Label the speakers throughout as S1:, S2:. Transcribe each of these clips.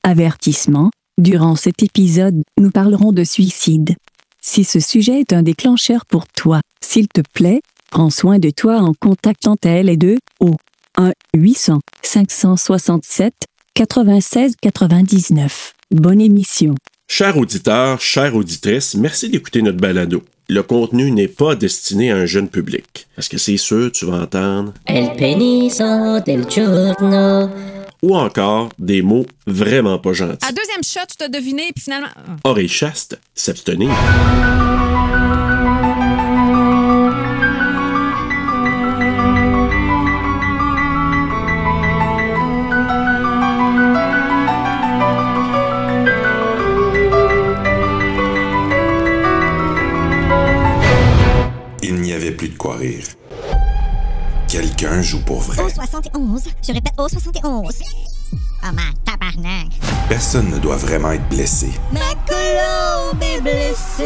S1: Avertissement, durant cet épisode, nous parlerons de suicide. Si ce sujet est un déclencheur pour toi, s'il te plaît, prends soin de toi en contactant ta LAIDE au 1-800-567-96-99. Bonne émission.
S2: Chers auditeurs, chères auditrices, merci d'écouter notre balado. Le contenu n'est pas destiné à un jeune public. Parce que c'est sûr, tu vas entendre
S3: El peniso del giorno.
S2: Ou encore des mots vraiment pas gentils.
S4: À deuxième shot, tu t'as deviné, puis finalement...
S2: Oreille chaste, s'abstenir.
S5: Il n'y avait plus de quoi rire. Quelqu'un joue pour vrai.
S6: Au 71. Je répète, au 71. Ah, ma tabarnak.
S5: Personne ne doit vraiment être blessé.
S6: Ma colombe est blessée.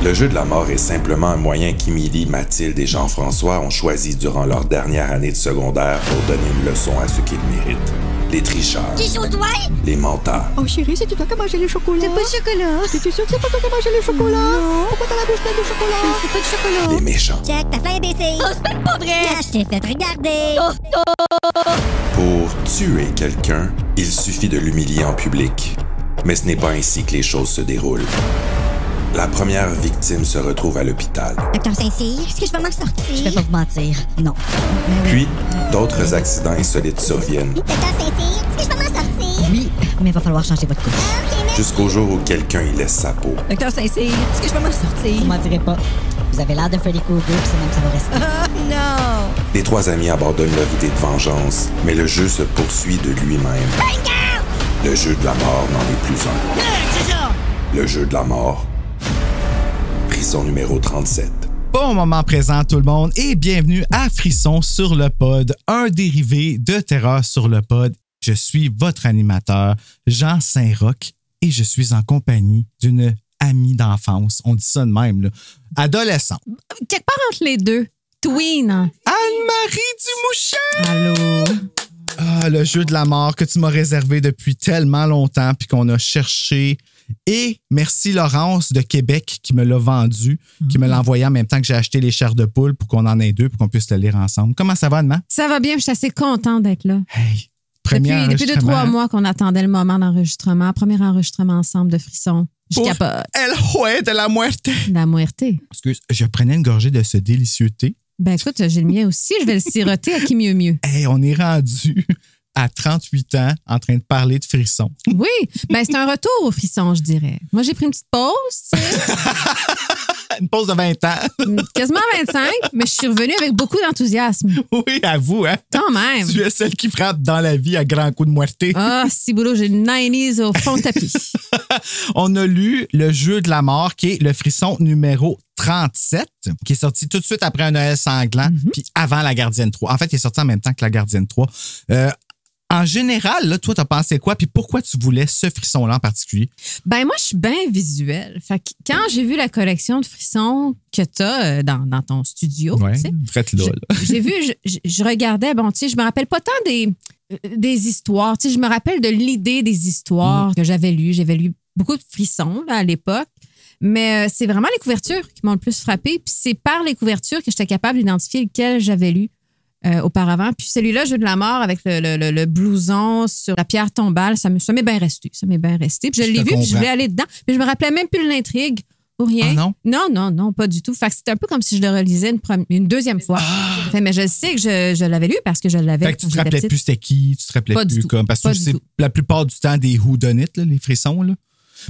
S5: Le jeu de la mort est simplement un moyen qu'Émilie, Mathilde et Jean-François ont choisi durant leur dernière année de secondaire pour donner une leçon à ceux qu'ils méritent. Les tricheurs.
S6: Qui joue toi?
S5: Les menteurs.
S7: Oh chérie, c'est toi qui as mangé le chocolat.
S6: C'est pas de chocolat.
S7: T'es sûr que c'est pas toi qui as mangé le chocolat? Non. Pourquoi t'as la bouche pleine de chocolat?
S6: C'est pas de chocolat.
S5: Les méchants.
S6: Check, ta flamme est baissée. Oh, c'est même pas vrai. Je t'ai fait regarder.
S5: Pour tuer quelqu'un, il suffit de l'humilier en public. Mais ce n'est pas ainsi que les choses se déroulent. La première victime se retrouve à l'hôpital.
S6: Docteur Saint-Cyr, est-ce que je vais m'en sortir? Je vais pas vous mentir. Non.
S5: Puis, d'autres accidents insolites surviennent.
S6: Docteur Saint-Cyr, est-ce que je vais m'en sortir?
S3: Oui, mais il va falloir changer votre couche.
S6: Ok, merci.
S5: Jusqu'au jour où quelqu'un y laisse sa peau.
S3: Docteur Saint-Cyr, est-ce que je vais m'en sortir? Vous m'en direz pas. Vous avez l'air de Freddy Krueger, puis c'est même ça va rester.
S6: Oh non!
S5: Les trois amis abandonnent leur idée de vengeance, mais le jeu se poursuit de lui-même. Le jeu de la mort n'en est plus un.
S6: C'est ça!
S5: Le jeu de la mort. Frisson numéro 37.
S8: Bon moment présent tout le monde et bienvenue à Frisson sur le pod, un dérivé de Terreur sur le pod. Je suis votre animateur, Jean Saint-Roch, et je suis en compagnie d'une amie d'enfance. On dit ça de même, là. Adolescent.
S4: Quelque part entre les deux. Tween.
S8: Anne-Marie Dumouchet!
S4: Allô?
S8: Ah, le jeu de la mort que tu m'as réservé depuis tellement longtemps puis qu'on a cherché. Et merci Laurence de Québec qui me l'a vendu, qui me l'a envoyé en même temps que j'ai acheté les chairs de poule pour qu'on en ait deux pour qu'on puisse le lire ensemble. Comment ça va, Anne-Marie?
S4: Ça va bien, je suis assez contente d'être là.
S8: Hey, premier
S4: Depuis 2-3 mois qu'on attendait le moment d'enregistrement. Premier enregistrement ensemble de Frisson. Je capote.
S8: El Juez de la Muerte.
S4: La muerte.
S8: Excuse, je prenais une gorgée de ce délicieux thé.
S4: Ben écoute, j'ai le mien aussi. Je vais le siroter à qui mieux mieux.
S8: Hey, on est rendu à 38 ans en train de parler de Frisson.
S4: Oui, ben c'est un retour au Frisson, je dirais. Moi, j'ai pris une petite pause, tu sais.
S8: Une pause de 20 ans.
S4: Quasiment 25, mais je suis revenue avec beaucoup d'enthousiasme.
S8: Oui, avoue, hein?
S4: Quand même.
S8: Tu es celle qui frappe dans la vie à grands coups de muerté.
S4: Ah, si boulot, j'ai le 90s au fond de tapis.
S8: On a lu Le jeu de la mort, qui est le Frisson numéro 37, qui est sorti tout de suite après Un Noël sanglant, puis avant La Gardienne 3. En fait, il est sorti en même temps que La Gardienne 3. En général, là, toi, t'as pensé quoi? Puis pourquoi tu voulais ce frisson-là en particulier?
S4: Ben moi, je suis bien visuelle. Fait que quand j'ai vu la collection de frissons que t'as dans ton studio,
S8: Ouais,
S4: tu sais,
S8: traite là.
S4: j'ai vu, je regardais, bon, tu sais, je me rappelle pas tant des histoires. Tu sais, je me rappelle de l'idée des histoires que j'avais lues. J'avais lu beaucoup de frissons là, à l'époque. Mais c'est vraiment les couvertures qui m'ont le plus frappé. Puis c'est par les couvertures que j'étais capable d'identifier lequel j'avais lu auparavant. Puis celui-là, Jeu de la mort, avec le blouson sur la pierre tombale, ça m'est bien resté. Ça m'est bien resté. Puis je l'ai vu, puis je voulais aller dedans. Puis je me rappelais même plus de l'intrigue ou rien.
S8: Ah non?
S4: Non, pas du tout. Fait que c'était un peu comme si je le relisais une deuxième fois. Fait, mais je sais que je l'avais lu parce que je l'avais.
S8: Fait que tu te rappelais plus c'était qui, tu te rappelais
S4: Pas du
S8: plus
S4: tout.
S8: comme. Parce que
S4: Pas du
S8: c'est
S4: tout.
S8: la plupart du temps des whodunit, là, les frissons, là.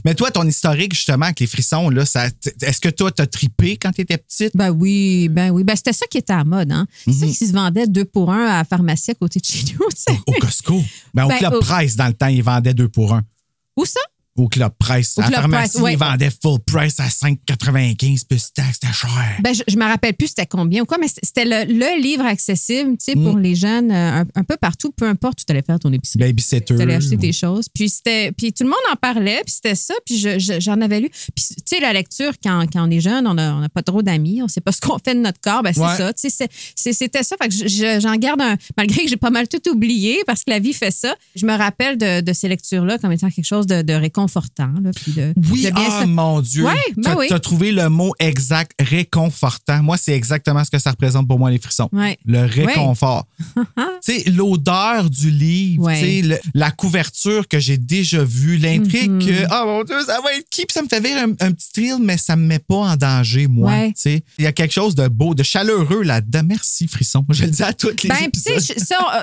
S8: Mais toi, ton historique, justement, avec les frissons, là, est-ce que toi, t'as trippé quand t'étais petite?
S4: Ben oui. Ben c'était ça qui était à la mode, hein. C'est ça qui se vendait 2 pour 1 à la pharmacie à côté de chez nous, tu sais.
S8: Au Costco. Ben, au Club Price, dans le temps, ils vendaient 2 pour 1.
S4: Où ça?
S8: Au Club Price. À la pharmacie, ils vendaient full price à 5,95 plus taxe, c'était cher.
S4: Ben, je me rappelle plus c'était combien ou quoi, mais c'était le livre accessible, tu sais, pour les jeunes un peu partout, peu importe où tu allais faire ton épicerie.
S8: Babysitter.
S4: Tu allais acheter tes choses. Puis tout le monde en parlait, puis c'était ça, puis j'en avais lu. Puis, tu sais, la lecture, quand on est jeune, on n'a pas trop d'amis, on sait pas ce qu'on fait de notre corps, ben c'est ça. Tu sais, c'était ça. Fait que j'en garde malgré que j'ai pas mal tout oublié parce que la vie fait ça. Je me rappelle de ces lectures-là comme étant quelque chose de réconfortant. Là, puis
S8: mon Dieu.
S4: Ouais, ben
S8: t'as trouvé le mot exact, réconfortant. Moi, c'est exactement ce que ça représente pour moi, les frissons.
S4: Ouais.
S8: Le réconfort. Tu sais, l'odeur du livre, tu sais, la couverture que j'ai déjà vue, l'intrigue que, oh mon Dieu, ça va être qui? Puis ça me fait vivre un petit thrill, mais ça me met pas en danger, moi.
S4: Ouais.
S8: Tu sais, il y a quelque chose de beau, de chaleureux là-dedans. Merci, frisson. Je le dis à toutes les épisodes.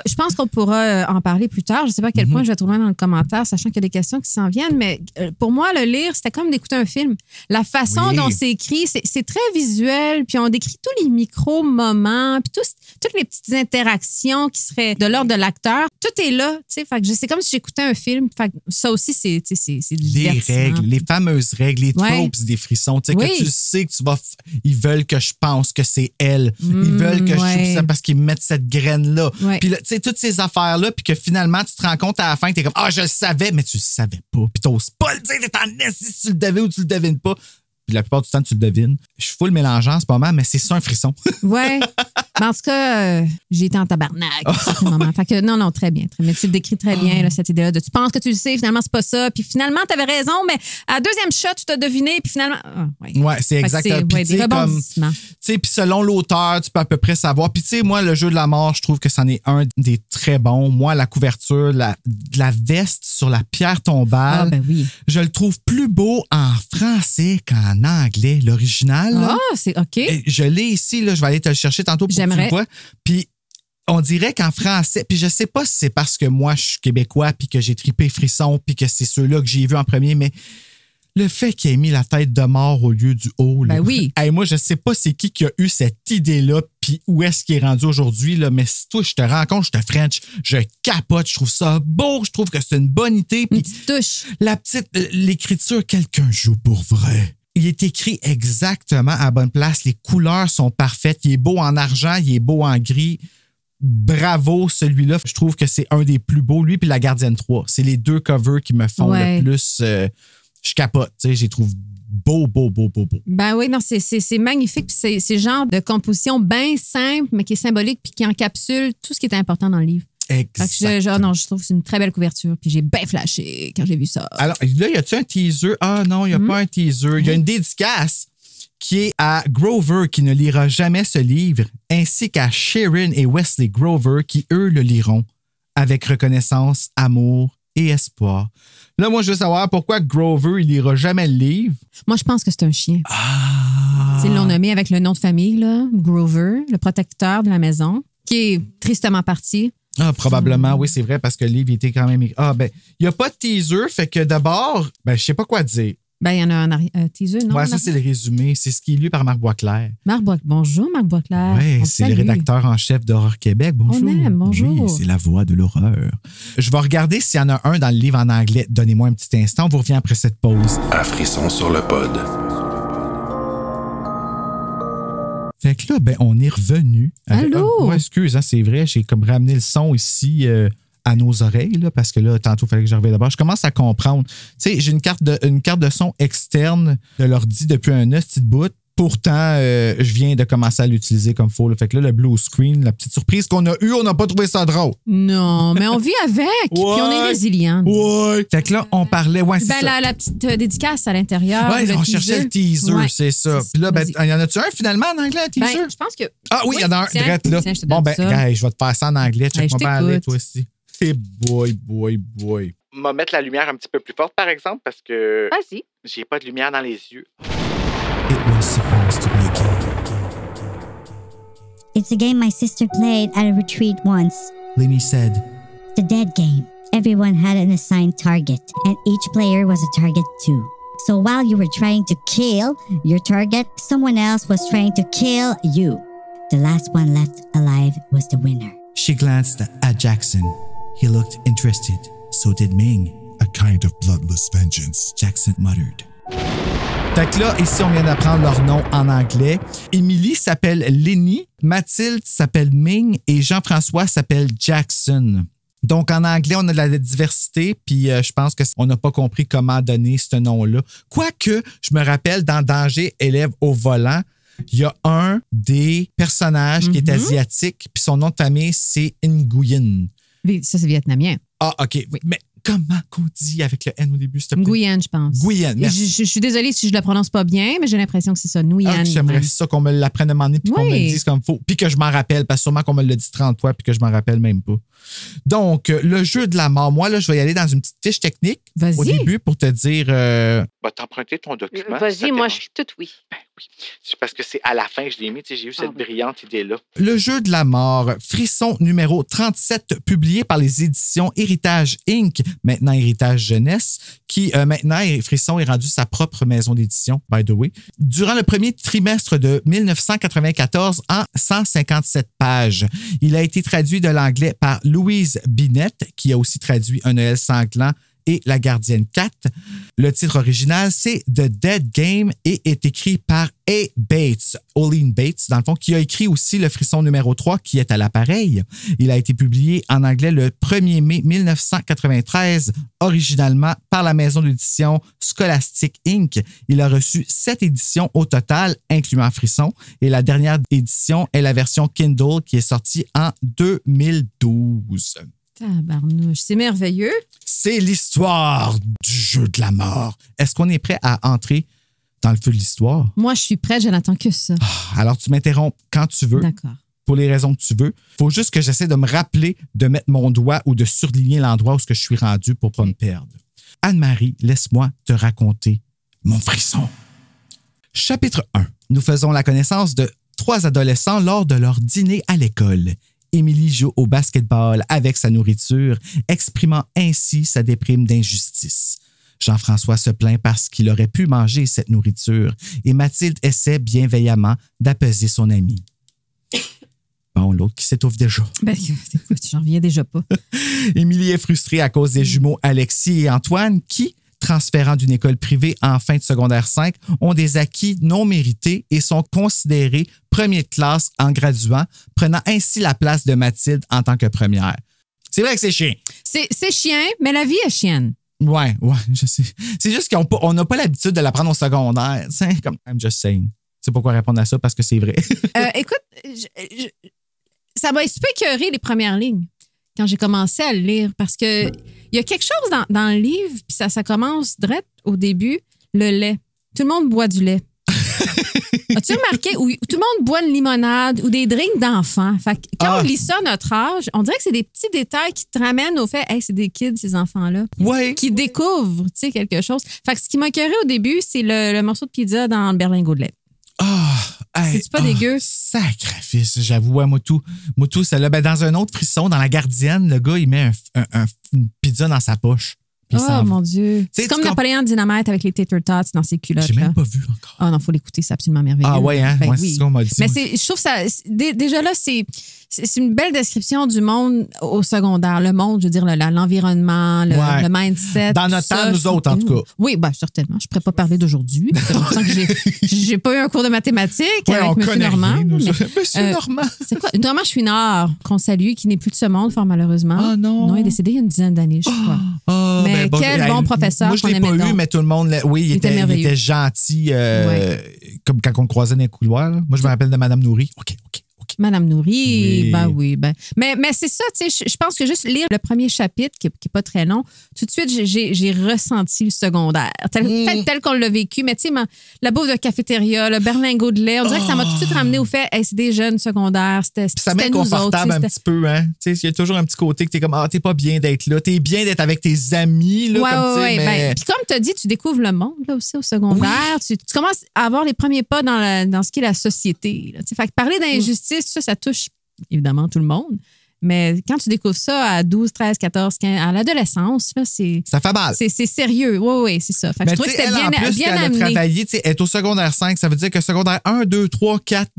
S4: Je pense qu'on pourra en parler plus tard. Je sais pas à quel point je vais trouver dans le commentaire, sachant qu'il y a des questions qui s'en viennent, mais pour moi, le lire, c'était comme d'écouter un film. La façon dont c'est écrit, c'est très visuel, puis on décrit tous les micro-moments, puis toutes les petites interactions qui seraient de l'ordre de l'acteur. Tout est là, tu sais. Fait que c'est comme si j'écoutais un film. Fait que ça aussi, c'est du divertissement.
S8: Les règles, les fameuses règles, les tropes des frissons, tu sais, que tu sais que ils veulent que je pense que c'est elle. Ils veulent que je joue ça parce qu'ils mettent cette graine-là. Puis tu sais, toutes ces affaires-là, puis que finalement, tu te rends compte à la fin que t'es comme, je le savais, mais tu le savais pas. Puis t'oses pas le dire, t'es en esti si tu le devais ou tu le devines pas. Puis la plupart du temps, tu le devines. Je suis full mélangeant en ce moment, mais c'est ça un frisson.
S4: Ouais. Mais en tout cas, j'ai été en tabarnak à ce moment. Fait que non, très bien. Mais tu le décris très bien, là, cette idée-là de tu penses que tu le sais, finalement, c'est pas ça. Puis finalement, t'avais raison, mais à la deuxième shot, tu t'as deviné, puis finalement.
S8: Ouais, c'est exactement.
S4: Des rebondissements.
S8: Tu sais, puis selon l'auteur, tu peux à peu près savoir. Puis tu sais, moi, le jeu de la mort, je trouve que c'en est un des très bons. Moi, la couverture, la veste sur la pierre tombale, je le trouve plus beau en français qu'en anglais, l'original.
S4: C'est OK.
S8: Et je l'ai ici, là, je vais aller te le chercher tantôt pour que tu le vois. Puis on dirait qu'en français, puis je sais pas si c'est parce que moi, je suis québécois, puis que j'ai trippé Frisson, puis que c'est ceux-là que j'ai vus en premier, mais le fait qu'il ait mis la tête de mort au lieu du haut, là, moi, je sais pas c'est qui a eu cette idée-là, puis où est-ce qu'il est rendu aujourd'hui, là, mais si toi, je te rencontre, je te French, je capote, je trouve ça beau, je trouve que c'est une bonne idée. Puis la petite, l'écriture, quelqu'un joue pour vrai. Il est écrit exactement à la bonne place. Les couleurs sont parfaites. Il est beau en argent, il est beau en gris. Bravo, celui-là. Je trouve que c'est un des plus beaux. Lui puis La Gardienne 3. C'est les deux covers qui me font le plus... je capote. Tu sais, je les trouve beau.
S4: Ben oui, non, c'est magnifique. C'est le genre de composition bien simple, mais qui est symbolique puis qui encapsule tout ce qui est important dans le livre.
S8: Exactement.
S4: Je trouve que c'est une très belle couverture. Puis j'ai bien flashé quand j'ai vu ça.
S8: Alors, là, y a-tu un teaser? Ah non, il n'y a pas un teaser. Il y a une dédicace qui est à Grover, qui ne lira jamais ce livre, ainsi qu'à Sharon et Wesley Grover, qui, eux, le liront avec reconnaissance, amour et espoir. Là, moi, je veux savoir pourquoi Grover, il lira jamais le livre.
S4: Moi, je pense que c'est un chien. Ils l'ont nommé avec le nom de famille, là, Grover, le protecteur de la maison, qui est tristement parti.
S8: Probablement, oui, c'est vrai, parce que le livre était quand même... il n'y a pas de teaser, fait que d'abord, je sais pas quoi dire.
S4: Il y en a un teaser, non?
S8: Oui, ça, c'est le résumé. C'est ce qui est lu par Marc Boisclair.
S4: Bonjour, Marc Boisclair.
S8: Oui, c'est le rédacteur en chef d'Horreur Québec. Bonjour.
S4: Bonjour.
S8: Oui, c'est la voix de l'horreur. Je vais regarder s'il y en a un dans le livre en anglais. Donnez-moi un petit instant, on vous revient après cette pause.
S5: À Frisson sur le pod.
S8: Fait que là, on est revenu.
S4: Allô?
S8: Excuse, c'est vrai, j'ai comme ramené le son ici à nos oreilles, là, parce que là, tantôt, il fallait que je revienne d'abord. Je commence à comprendre. Tu sais, j'ai une carte de son externe de l'ordi depuis un petit bout. Pourtant, je viens de commencer à l'utiliser comme il faut. Là. Fait que là, le blue screen, la petite surprise qu'on a eue, on n'a pas trouvé ça drôle.
S4: Non, mais on vit avec. Puis on est résilient.
S8: Ouais. Fait que là, on parlait... c'est ça.
S4: La petite dédicace à l'intérieur.
S8: Oui, on cherchait le teaser, c'est ça. Puis là, y en a-tu un finalement en anglais, un teaser?
S4: Je pense que...
S8: Ah oui, il y en a un direct là.
S4: Bon,
S8: je vais te faire ça en anglais. Check-moi bien aller, toi aussi. C'est boy.
S9: On va mettre la lumière un petit peu plus forte, par exemple, parce que...
S3: Vas-y.
S9: J'ai pas de lumière dans les yeux.
S10: It was supposed to be a game.
S6: It's a game my sister played at a retreat once.
S10: Lenny said,
S6: The dead game. Everyone had an assigned target, and each player was a target too. So while you were trying to kill your target, someone else was trying to kill you. The last one left alive was the winner.
S10: She glanced at Jackson. He looked interested. So did Ming, a kind of bloodless vengeance, Jackson muttered.
S8: Fait que là, ici, on vient d'apprendre leur nom en anglais. Émilie s'appelle Lenny, Mathilde s'appelle Ming et Jean-François s'appelle Jackson. Donc, en anglais, on a de la diversité, puis je pense qu'on n'a pas compris comment donner ce nom-là. Quoique, je me rappelle, dans Danger, élève au volant, il y a un des personnages qui est asiatique, puis son nom de famille, c'est Nguyen.
S4: Ça, c'est vietnamien.
S8: Ah, OK. Oui. Mais comment qu'on dit avec le N au début, s'il te plaît?
S4: Nguyen, je pense.
S8: Nguyen, merci.
S4: Je suis désolée si je le prononce pas bien, mais j'ai l'impression que c'est ça, Nguyen.
S8: Ah, j'aimerais ça qu'on me l'apprenne à un moment donné, puis qu'on me le dise comme il faut, puis que je m'en rappelle, parce que sûrement qu'on me l'a dit 30 fois, puis que je m'en rappelle même pas. Donc, le jeu de la mort, moi, là, je vais y aller dans une petite fiche technique au début pour te dire...
S9: t'emprunter ton document.
S11: Vas-y, moi, je suis toute oui.
S9: Ben oui. C'est parce que c'est à la fin que je l'ai mis. J'ai eu cette brillante idée-là.
S8: Le jeu de la mort, Frisson numéro 37, publié par les éditions Héritage Inc., maintenant Héritage Jeunesse, qui maintenant, Frisson est rendu sa propre maison d'édition, by the way. Durant le premier trimestre de 1994, en 157 pages. Il a été traduit de l'anglais par Louise Binette, qui a aussi traduit Un Noël sanglant et La Gardienne 4. Le titre original, c'est The Dead Game et est écrit par A. Bates, Olin Bates, dans le fond, qui a écrit aussi le Frisson numéro 3 qui est à l'appareil. Il a été publié en anglais le 1er mai 1993, originalement par la maison d'édition Scholastic Inc. Il a reçu 7 éditions au total, incluant Frisson, et la dernière édition est la version Kindle qui est sortie en 2012.
S4: Tabarnouche, c'est merveilleux.
S8: C'est l'histoire du jeu de la mort. Est-ce qu'on est prêt à entrer dans le feu de l'histoire?
S4: Moi, je suis prête, je n'attends que ça.
S8: Alors, tu m'interromps quand tu veux.
S4: D'accord.
S8: Pour les raisons que tu veux. Il faut juste que j'essaie de me rappeler de mettre mon doigt ou de surligner l'endroit où je suis rendu pour ne pas me perdre. Anne-Marie, laisse-moi te raconter mon frisson. Chapitre 1. Nous faisons la connaissance de 3 adolescents lors de leur dîner à l'école. Émilie joue au basketball avec sa nourriture, exprimant ainsi sa déprime d'injustice. Jean-François se plaint parce qu'il aurait pu manger cette nourriture et Mathilde essaie bienveillamment d'apaiser son ami. Bon, l'autre qui s'étouffe déjà.
S4: Ben, écoute, j'en reviens déjà pas.
S8: Émilie est frustrée à cause des jumeaux Alexis et Antoine qui, transférant d'une école privée en fin de secondaire 5, ont des acquis non mérités et sont considérés premier de classe en graduant, prenant ainsi la place de Mathilde en tant que première. C'est vrai que c'est chiant.
S4: C'est chiant, mais la vie est chienne.
S8: Ouais, je sais. C'est juste qu'on n'a pas l'habitude de l'apprendre au secondaire. C'est comme I'm just saying. Tu sais pourquoi répondre à ça? Parce que c'est vrai.
S4: Écoute, ça m'a super écœuré les premières lignes quand j'ai commencé à le lire parce que il y a quelque chose dans le livre, puis ça commence direct au début, le lait. Tout le monde boit du lait. As-tu remarqué où tout le monde boit une limonade ou des drinks d'enfants? Fait que quand on lit ça à notre âge, on dirait que c'est des petits détails qui te ramènent au fait, hey, c'est des kids, ces enfants-là, qui découvrent quelque chose. Fait que ce qui m'a écœuré au début, c'est le morceau de pizza dans le berlingot de lait. C'est pas dégueu?
S8: Sacrifice, j'avoue. Ouais, Moutou, celle-là, dans un autre frisson, dans La Gardienne, le gars, il met une pizza dans sa poche.
S4: Mon Dieu. C'est comme Napoléon Dynamite avec les tater tots dans ses culottes.
S8: J'ai même pas vu encore.
S4: Ah non, faut l'écouter, c'est absolument merveilleux.
S8: Ah ouais, hein?
S4: Oui.
S8: C'est ce qu'on m'a dit.
S4: Mais je trouve ça, déjà là, c'est une belle description du monde au secondaire. Le monde, je veux dire, l'environnement, le mindset.
S8: Dans notre temps, nous autres, en tout cas.
S4: Oui, certainement. Je ne pourrais pas parler d'aujourd'hui. C'est longtemps que j'ai pas eu un cours de mathématiques avec M. Normand.
S8: Monsieur Normand.
S4: C'est quoi? Normand Chouinard, qu'on salue, qui n'est plus de ce monde, fort malheureusement.
S8: Ah non.
S4: Non, il est décédé il y a une dizaine d'années, je crois. Mais quel bon professeur.
S8: Moi, je ne l'ai pas eu, mais tout le monde, il était gentil, comme quand on le croisait dans les couloirs. Là. Moi, je me rappelle de Mme Nourri. OK.
S4: Madame Nourri, oui. Mais c'est ça, tu sais, je pense que juste lire le premier chapitre, qui n'est pas très long, tout de suite, j'ai ressenti le secondaire, tel qu'on l'a vécu. Mais tu sais, la bouffe de cafétéria, le berlingot de lait, on dirait que ça m'a tout de suite ramené au fait, c'est des jeunes secondaires, c'était
S8: ça met confortable un petit peu, hein. Tu sais, il y a toujours un petit côté que t'es comme, t'es pas bien d'être là, t'es bien d'être avec tes amis, là. Mais...
S4: Puis comme tu as dit, tu découvres le monde, là, aussi, au secondaire. Tu commences à avoir les premiers pas dans ce qui est la société, là. Fait que parler d'injustice, ça touche évidemment tout le monde. Mais quand tu découvres ça à 12, 13, 14, 15, à l'adolescence, là, ça
S8: fait mal.
S4: C'est sérieux. Oui, c'est ça. Fait que je trouve que c'était bien amené.
S8: Elle a travaillé, elle est au secondaire 5, ça veut dire que secondaire 1, 2, 3, 4,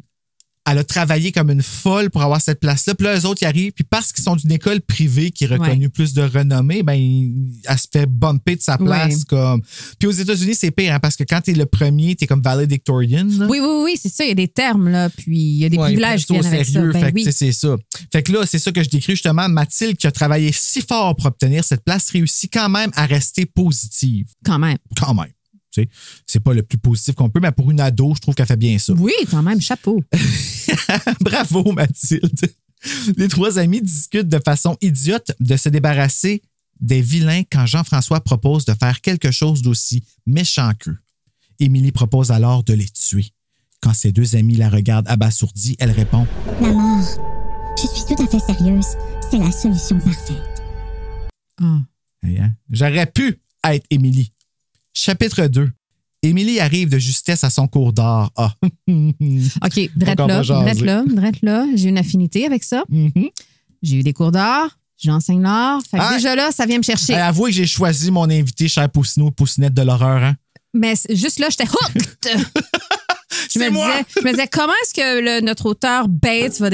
S8: Elle a travaillé comme une folle pour avoir cette place-là. Puis là, eux autres, ils arrivent. Puis parce qu'ils sont d'une école privée qui est reconnue plus de renommée, ben, elle se fait bumper de sa place. Comme... Puis aux États-Unis, c'est pire, hein, parce que quand t'es le premier, t'es comme valedictorian. Là.
S4: Oui, c'est ça. Il y a des termes, là. Puis il y a des privilèges qui viennent avec ça. Ben,
S8: fait que c'est ça. Fait que là, c'est ça que je décris justement. Mathilde, qui a travaillé si fort pour obtenir cette place, réussit quand même à rester positive.
S4: Quand même.
S8: C'est pas le plus positif qu'on peut, mais pour une ado, je trouve qu'elle fait bien ça.
S4: Oui, quand même, chapeau.
S8: Bravo, Mathilde. Les 3 amis discutent de façon idiote de se débarrasser des vilains quand Jean-François propose de faire quelque chose d'aussi méchant qu'eux. Émilie propose alors de les tuer. Quand ses 2 amis la regardent abasourdie, elle répond «
S6: La mort. Je suis tout à fait sérieuse. C'est la solution parfaite. »
S8: J'aurais pu être Émilie. Chapitre 2. Émilie arrive de justesse à son cours d'art.
S4: OK, drette là. J'ai une affinité avec ça. J'ai eu des cours d'art. J'enseigne l'art. Fait que déjà là, ça vient me chercher.
S8: Avouez que j'ai choisi mon invité, cher Poussineau, Poussinette de l'horreur. Hein?
S4: Mais juste là, j'étais hooked. Je me disais, comment est-ce que notre auteur Bates va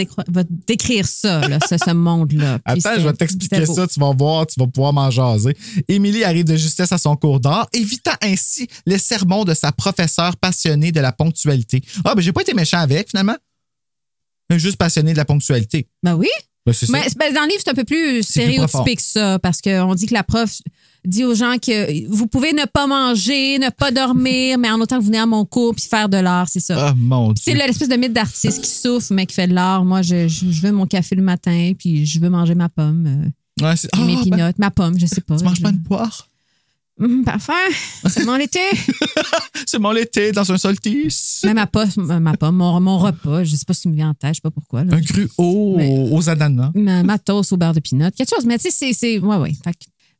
S4: décrire ça, là, ce monde-là? Puis
S8: attends, je vais t'expliquer ça, tu vas voir, tu vas pouvoir m'en jaser. Émilie arrive de justesse à son cours d'art, évitant ainsi les sermons de sa professeure passionnée de la ponctualité. Ben j'ai pas été méchant avec, finalement. Mais juste passionné de la ponctualité.
S4: Ben oui.
S8: Ben, c'est ça.
S4: Mais dans le livre, c'est un peu plus stéréotypé que ça, parce qu'on dit que la prof dit aux gens que vous pouvez ne pas manger, ne pas dormir, mais en autant que vous venez à mon cours puis faire de l'art, c'est ça.
S8: Ah, mon Dieu.
S4: C'est l'espèce de mythe d'artiste qui souffre, mais qui fait de l'art. Moi, je veux mon café le matin, puis je veux manger ma pomme. Mes peanuts, ma pomme, je sais pas.
S8: Tu manges pas une poire?
S4: Parfait. Seulement l'été.
S8: Seulement l'été, dans un solstice.
S4: Mais ma pomme, mon repas, je sais pas ce qui me vient en tête, je sais pas pourquoi. Là.
S8: Un gruau aux ananas.
S4: Ma toast au beurre de peanut. Quelque chose, mais tu sais, c'est. Ouais.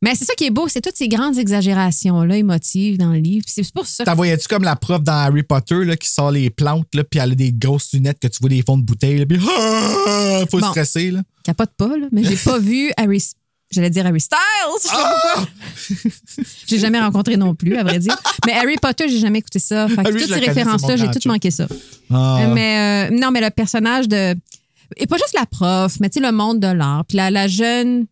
S4: Mais c'est ça qui est beau, c'est toutes ces grandes exagérations-là émotives dans le livre. C'est pour ça.
S8: T'en voyais-tu comme la prof dans Harry Potter là, qui sort les plantes, là, puis elle a des grosses lunettes que tu vois des fonds de bouteille, là, puis faut stresser. Là.
S4: Capote pas, là, mais j'ai pas vu J'allais dire Harry Styles, je sais pas pourquoi. J'ai jamais rencontré non plus, à vrai dire. Mais Harry Potter, j'ai jamais écouté ça. Fait que toutes ces références-là, j'ai tout manqué ça. Mais non, mais le personnage de... Et pas juste la prof, mais tu sais, le monde de l'art. Puis la jeune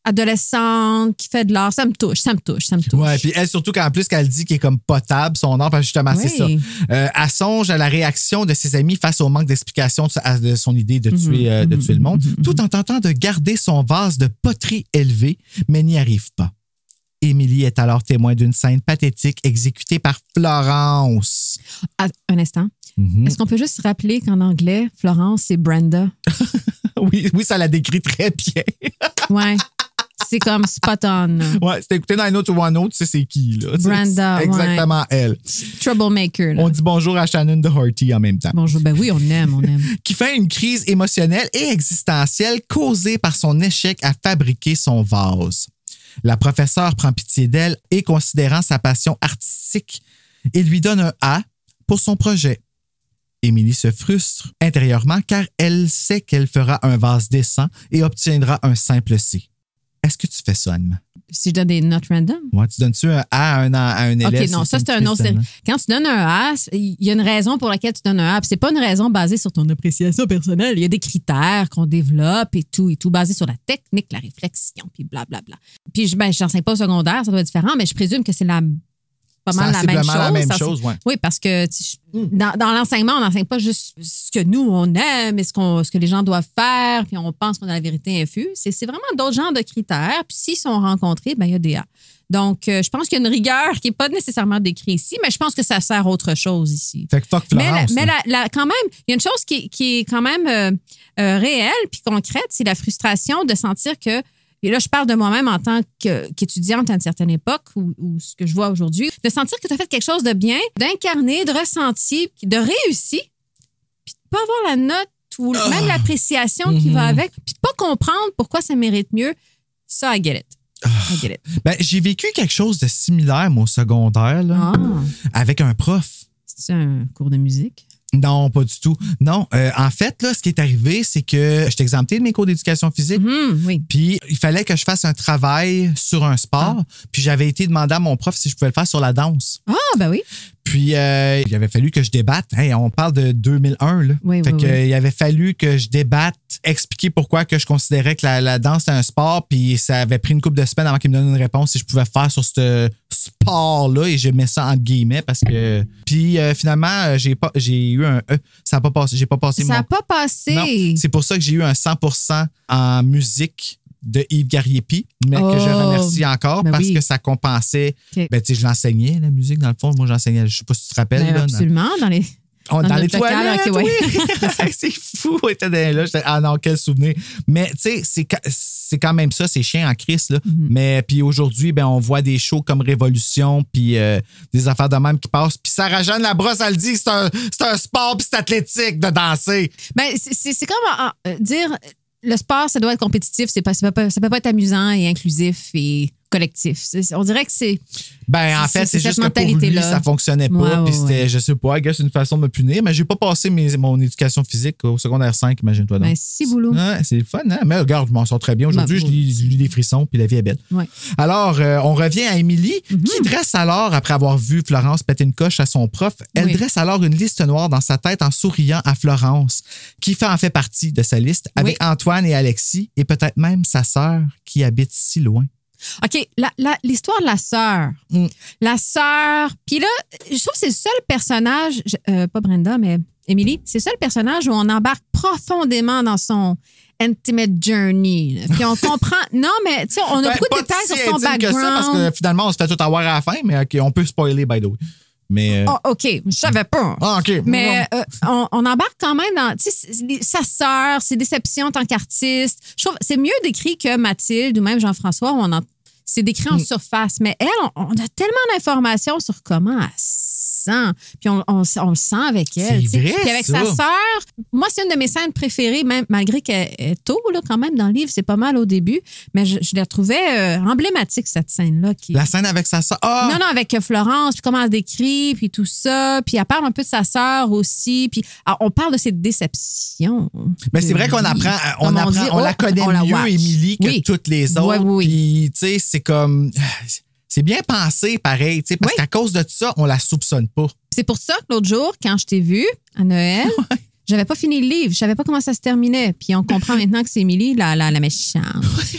S4: adolescente qui fait de l'art, ça me touche.
S8: Ouais, puis elle, surtout qu'en plus, qu'elle dit qu'il est comme potable, son art, parce que justement, c'est ça. Elle songe à la réaction de ses amis face au manque d'explication de son idée de tuer le monde, tout en tentant de garder son vase de poterie élevé, mais n'y arrive pas. Émilie est alors témoin d'une scène pathétique exécutée par Florence.
S4: Un instant. Est-ce qu'on peut juste se rappeler qu'en anglais, Florence, c'est Brenda?
S8: Oui, ça la décrit très bien.
S4: Ouais. C'est comme spot on.
S8: Ouais, c'était écouté dans un autre ou un autre, tu sais c'est qui, là.
S4: Brenda,
S8: c'est exactement elle.
S4: Troublemaker. Là.
S8: On dit bonjour à Shannon Doherty en même temps.
S4: Bonjour, ben oui, on aime.
S8: Qui fait une crise émotionnelle et existentielle causée par son échec à fabriquer son vase. La professeure prend pitié d'elle et, considérant sa passion artistique, il lui donne un A pour son projet. Émilie se frustre intérieurement car elle sait qu'elle fera un vase décent et obtiendra un simple C. Est-ce que tu fais ça, Anne?
S4: Si je donne des notes random?
S8: Ouais, tu donnes-tu un A à un élève?
S4: OK, non, ça, c'est un autre. Quand tu donnes un A, il y a une raison pour laquelle tu donnes un A. Puis c'est pas une raison basée sur ton appréciation personnelle. Il y a des critères qu'on développe et tout, basés sur la technique, la réflexion, puis blablabla. Puis je n'enseigne pas au secondaire, ça doit être différent, mais je présume que c'est pas mal la même chose.
S8: Ouais.
S4: Oui, parce que dans l'enseignement, on n'enseigne pas juste ce que nous, on aime et ce que les gens doivent faire, puis on pense qu'on a la vérité infuse. C'est vraiment d'autres genres de critères. Puis s'ils sont rencontrés, ben il y a des A. Donc, je pense qu'il y a une rigueur qui n'est pas nécessairement décrite ici, mais je pense que ça sert à autre chose ici.
S8: Fait que fuck Florence.
S4: Mais quand même, il y a une chose qui est quand même réelle puis concrète, c'est la frustration de sentir que... Et là, je parle de moi-même en tant qu'étudiante à une certaine époque, ou ce que je vois aujourd'hui, de sentir que tu as fait quelque chose de bien, d'incarné, de ressenti, de réussi, puis de pas avoir la note ou même l'appréciation qui va avec, puis de pas comprendre pourquoi ça mérite mieux. Ça, I get it.
S8: Ben, j'ai vécu quelque chose de similaire, moi, au secondaire, là, avec un prof.
S4: C'est un cours de musique?
S8: Non, pas du tout. Non, en fait, là, ce qui est arrivé, c'est que j'étais exempté de mes cours d'éducation physique.
S4: Oui.
S8: Puis, il fallait que je fasse un travail sur un sport. Puis, j'avais été demander à mon prof si je pouvais le faire sur la danse.
S4: Ah, ben oui.
S8: Puis, il avait fallu que je débatte. Hey, on parle de 2001, là.
S4: Oui,
S8: fait
S4: oui,
S8: que,
S4: oui.
S8: il avait fallu que je débatte, expliquer pourquoi que je considérais que la danse était un sport, puis ça avait pris une couple de semaines avant qu'il me donne une réponse si je pouvais faire sur ce sport-là, et je mets ça entre guillemets parce que... Puis, finalement, j'ai eu un E. Ça n'a pas passé. J'ai pas passé
S4: Ça n'a pas passé.
S8: Non, c'est pour ça que j'ai eu un 100% en musique de Yves Gariepi, mais que je remercie encore parce que ça compensait.
S4: Okay.
S8: Ben, tu sais, je l'enseignais, la musique, dans le fond. Moi, j'enseignais, je sais pas si tu te rappelles.
S4: Ben,
S8: là,
S4: absolument, dans les...
S8: dans les toilettes,
S4: okay, ouais.
S8: oui. C'est fou, on était là. Ah non, quel souvenir. Mais tu sais, c'est quand même ça, c'est chiant en crise. Là.
S4: Mm-hmm.
S8: Mais puis aujourd'hui, ben, on voit des shows comme Révolution, puis des affaires de même qui passent. Puis Sarah-Jeanne Labrosse, elle dit que c'est un sport, puis c'est athlétique de danser.
S4: Ben, c'est comme dire... Le sport, ça doit être compétitif. Ça peut pas être amusant et inclusif et collectif. On dirait que c'est...
S8: Ben, en fait, c'est juste que pour lui, ça fonctionnait pas. Puis c'était, je sais pas, une façon de me punir. Mais j'ai pas passé mon éducation physique au secondaire 5, imagine-toi donc.
S4: Ben, si, boulot.
S8: Ouais, c'est le fun, hein? Mais regarde, je m'en sors très bien. Aujourd'hui, je lis des frissons, puis la vie est belle.
S4: Ouais.
S8: Alors, on revient à Émilie, qui dresse alors, après avoir vu Florence péter une coche à son prof, elle dresse alors une liste noire dans sa tête en souriant à Florence, qui en fait partie de sa liste, avec Antoine et Alexis, et peut-être même sa sœur, qui habite si loin.
S4: OK, l'histoire de la sœur. La sœur. Puis là, je trouve que c'est le seul personnage, pas Brenda, mais Émilie, c'est le seul personnage où on embarque profondément dans son intimate journey. Là. Puis on comprend. Non, mais tu sais, on a beaucoup de détails sur son background.
S8: Que ça, parce que finalement, on se fait tout avoir à la fin, mais OK, on peut spoiler, by the way. Mais,
S4: oh, OK, je savais pas.
S8: Ah, OK.
S4: Mais on embarque quand même dans sa sœur, ses déceptions en tant qu'artiste. Je trouve c'est mieux décrit que Mathilde ou même Jean-François, où c'est décrit en surface. Mais elle, on a tellement d'informations sur comment elle sent. Puis on le sent avec elle.
S8: C'est vrai,
S4: puis avec sa sœur, moi, c'est une de mes scènes préférées, même malgré qu'elle est tôt, là, quand même, dans le livre. C'est pas mal au début. Mais je la trouvais emblématique, cette scène-là.
S8: La scène avec sa sœur? Oh!
S4: Non, avec Florence, puis comment elle se décrit, puis tout ça. Puis elle parle un peu de sa sœur aussi. Puis on parle de ses déceptions.
S8: Mais c'est vrai qu'on apprend, on la connaît mieux, Émilie, que toutes les autres.
S4: Oui.
S8: Puis, tu sais, c'est comme... C'est bien pensé, pareil, parce qu'à cause de ça, on la soupçonne pas.
S4: C'est pour ça que l'autre jour, quand je t'ai vue à Noël, j'avais pas fini le livre. Je savais pas comment ça se terminait. Puis on comprend maintenant que c'est Émilie, la méchante,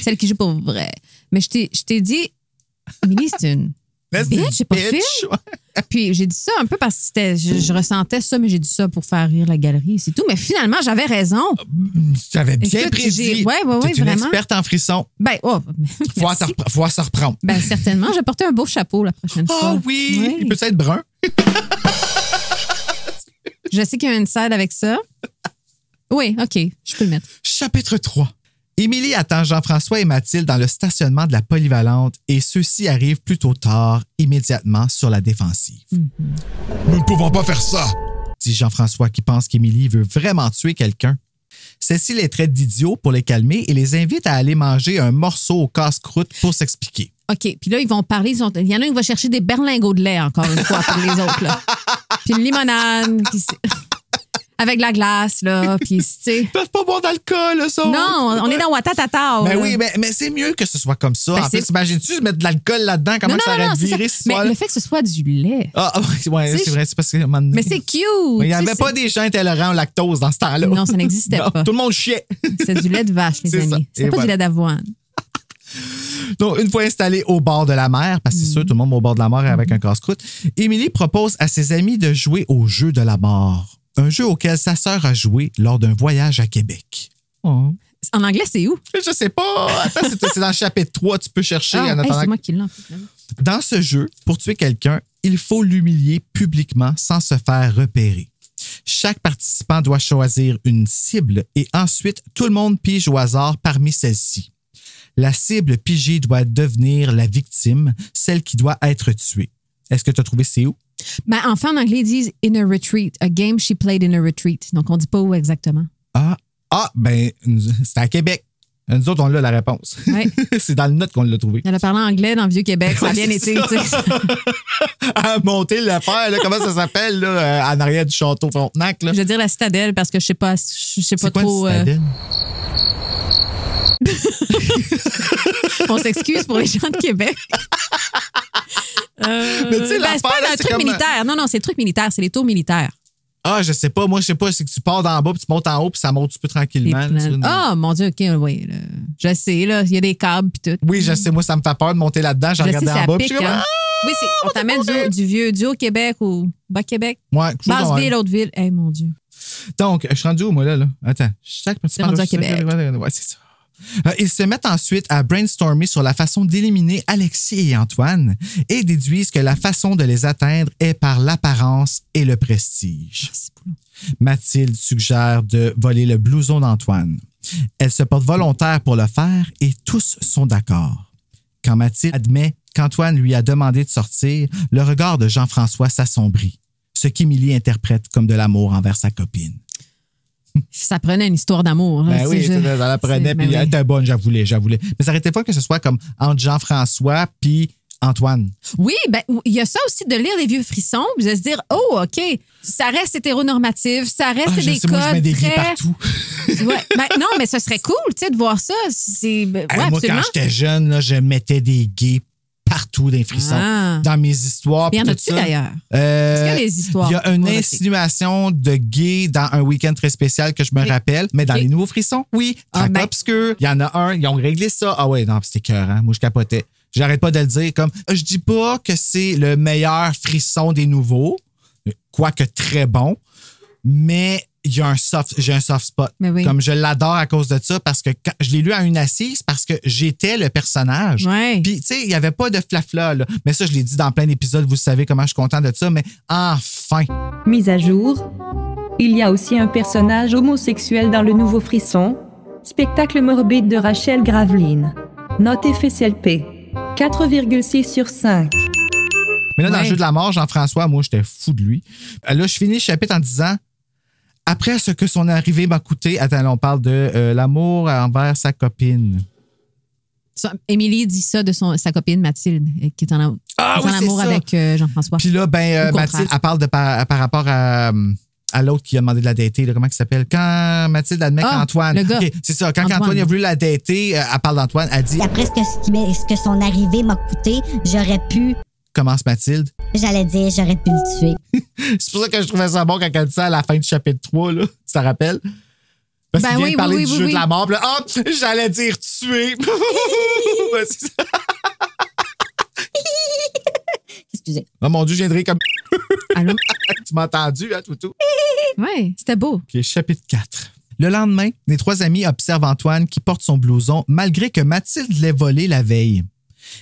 S4: celle qui joue pour vrai. Mais je t'ai dit, Émilie, c'est une bitch, c'est pas film. Puis j'ai dit ça un peu parce que je ressentais ça, mais j'ai dit ça pour faire rire la galerie, c'est tout. Mais finalement, j'avais raison.
S8: Tu avais bien prédit.
S4: Oui,
S8: tu es une experte en frissons.
S4: Ben,
S8: faut se reprendre.
S4: Ben, certainement. Je vais porter un beau chapeau la prochaine fois.
S8: Ah oui, il peut être brun.
S4: Je sais qu'il y a une scène avec ça. Oui, OK, je peux le mettre.
S8: Chapitre 3. Émilie attend Jean-François et Mathilde dans le stationnement de la polyvalente et ceux-ci arrivent plutôt tard, immédiatement sur la défensive.
S10: Nous ne pouvons pas faire ça,
S8: dit Jean-François qui pense qu'Émilie veut vraiment tuer quelqu'un. Celle-ci les traite d'idiots pour les calmer et les invite à aller manger un morceau au casse-croûte pour s'expliquer.
S4: OK, puis là, ils vont parler. Il y en a un qui va chercher des berlingots de lait, encore une fois, pour les autres. Là. Puis une limonade. Avec de la glace, là, puis tu sais...
S8: Ils peuvent pas boire d'alcool, ça!
S4: Non, on est dans Watatata.
S8: Ben oui, mais c'est mieux que ce soit comme ça. En fait, imagines-tu mettre de l'alcool là-dedans? Comment ça aurait viré ce soir?
S4: Mais le fait que ce soit du lait...
S8: Ah, ouais, c'est vrai, c'est parce que...
S4: Mais c'est cute!
S8: Il n'y avait pas des gens intolérants au lactose dans ce temps-là.
S4: Non, ça n'existait pas.
S8: Tout le monde chiait.
S4: C'est du lait de vache, les amis. C'était pas du lait d'avoine.
S8: Donc, une fois installée au bord de la mer, parce que c'est sûr, tout le monde au bord de la mer avec un casse-croûte, Émilie propose à ses amis de jouer au jeu de la mort. Un jeu auquel sa sœur a joué lors d'un voyage à Québec.
S4: Oh. En anglais, c'est où?
S8: Je sais pas. Attends, c'est dans le chapitre 3. Tu peux chercher en attendant.
S4: C'est moi qui l'ai.
S8: Dans ce jeu, pour tuer quelqu'un, il faut l'humilier publiquement sans se faire repérer. Chaque participant doit choisir une cible et ensuite, tout le monde pige au hasard parmi celles-ci. La cible pigée doit devenir la victime, celle qui doit être tuée. Est-ce que tu as trouvé c'est où?
S4: Ben, enfin, en anglais, ils disent « in a retreat ». A game she played in a retreat. Donc, on dit pas où exactement.
S8: Ben, c'était à Québec. Nous autres, on a la réponse.
S4: Ouais.
S8: C'est dans le note qu'on l'a trouvé.
S4: Elle a parlé anglais dans Vieux-Québec. Ça a bien été.
S8: À monter l'affaire, là, comment ça s'appelle, là, en arrière du château Frontenac? Là.
S4: Je veux dire la citadelle parce que je sais pas trop.
S8: Une citadelle?
S4: On s'excuse pour les gens de Québec.
S8: Mais tu sais,
S4: c'est pas un truc militaire. Non, c'est le truc militaire. C'est les tours militaires.
S8: Ah, je sais pas. Moi, je sais pas. C'est que tu pars d'en bas puis tu montes en haut puis ça monte un peu tranquillement.
S4: Ah, mon Dieu, OK, oui. Là. Je sais, là, il y a des câbles puis tout.
S8: Oui, je sais. Moi, ça me fait peur de monter là-dedans. Je regardais en bas.
S4: Pique, hein? Oui, on t'amène du Haut-Québec ou Bas-Québec.
S8: Ouais.
S4: Basse-Ville, Haute-Ville. Hey, mon Dieu.
S8: Donc, je suis rendu où, moi, là? Attends.
S4: C'est rendu à Québec.
S8: Ouais, c'est ça. Ils se mettent ensuite à brainstormer sur la façon d'éliminer Alexis et Antoine et déduisent que la façon de les atteindre est par l'apparence et le prestige. Mathilde suggère de voler le blouson d'Antoine. Elle se porte volontaire pour le faire et tous sont d'accord. Quand Mathilde admet qu'Antoine lui a demandé de sortir, le regard de Jean-François s'assombrit, ce qu'Émilie interprète comme de l'amour envers sa copine.
S4: Ça prenait une histoire d'amour.
S8: Ben oui, ça la prenait, puis elle était bonne, j'avoue. Mais ça n'arrêtait pas que ce soit comme entre Jean-François puis Antoine.
S4: Oui, ben il y a ça aussi de lire les vieux frissons, puis de se dire, oh, OK, ça reste hétéronormatif, ça reste des codes.
S8: Moi, je mets des gays partout.
S4: Non, mais ce serait cool, tu sais, de voir ça.
S8: Moi,
S4: absolument.
S8: quand j'étais jeune, là, je mettais des gays partout dans les frissons, dans mes histoires.
S4: Il y en a-tu d'ailleurs? Est-ce qu'il y a des histoires?
S8: Il y a une insinuation de gay dans un week-end très spécial que je me rappelle, mais dans les nouveaux frissons, oui. Track obscur. Il y en a un, ils ont réglé ça. Ah ouais, non, c'était écœurant. Moi, je capotais. J'arrête pas de le dire comme, je dis pas que c'est le meilleur frisson des nouveaux, quoique très bon, mais j'ai un soft spot.
S4: Oui.
S8: Comme je l'adore à cause de ça, parce que quand je l'ai lu à une assise, parce que j'étais le personnage.
S4: Ouais.
S8: Puis, tu sais, il n'y avait pas de flafla, là. Mais ça, je l'ai dit dans plein d'épisodes, vous savez comment je suis content de ça, mais enfin.
S11: Mise à jour. Il y a aussi un personnage homosexuel dans le nouveau frisson. Spectacle morbide de Rachel Graveline. Note FSLP. 4,6 sur 5.
S8: Mais là, dans le jeu de la mort, Jean-François, moi, j'étais fou de lui. Là, je finis le chapitre en disant, après ce que son arrivée m'a coûté, attends, on parle de l'amour envers sa copine.
S4: Émilie dit ça de sa copine Mathilde, qui est en amour avec Jean-François.
S8: Puis là, Mathilde, elle parle par rapport à l'autre qui a demandé de la dater. Là, comment il s'appelle? Quand Mathilde admet qu'Antoine...
S4: le gars.
S8: Okay, c'est ça. Quand Antoine a voulu la dater, elle parle d'Antoine. Elle dit...
S6: Après ce que son arrivée m'a coûté, j'aurais pu...
S8: Commence Mathilde.
S6: J'allais dire, j'aurais pu le tuer.
S8: C'est pour ça que je trouvais ça bon quand elle dit ça à la fin du chapitre 3. Là. Tu te rappelles? Parce qu'il vient de parler du jeu de la mort. Là, j'allais dire tuer. C'est ça.
S6: Excusez.
S8: Oh mon Dieu, je viendrai comme...
S4: Allô?
S8: Tu m'as entendu, hein, Toutou?
S4: Oui, c'était beau.
S8: OK, chapitre 4. Le lendemain, les trois amis observent Antoine qui porte son blouson malgré que Mathilde l'ait volé la veille.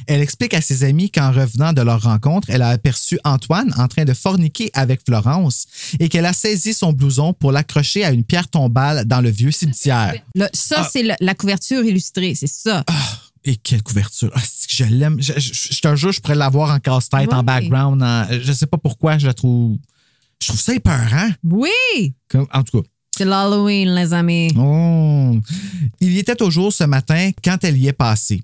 S8: Elle explique à ses amis qu'en revenant de leur rencontre, elle a aperçu Antoine en train de forniquer avec Florence et qu'elle a saisi son blouson pour l'accrocher à une pierre tombale dans le vieux cimetière.
S4: C'est la couverture illustrée, c'est ça.
S8: Et quelle couverture! Je l'aime. Je te jure, je pourrais l'avoir en casse-tête, en background. Je sais pas pourquoi, je trouve ça épeurant.
S4: Oui!
S8: En tout cas.
S4: C'est l'Halloween, les amis.
S8: Oh. Il y était au jour ce matin quand elle y est passée.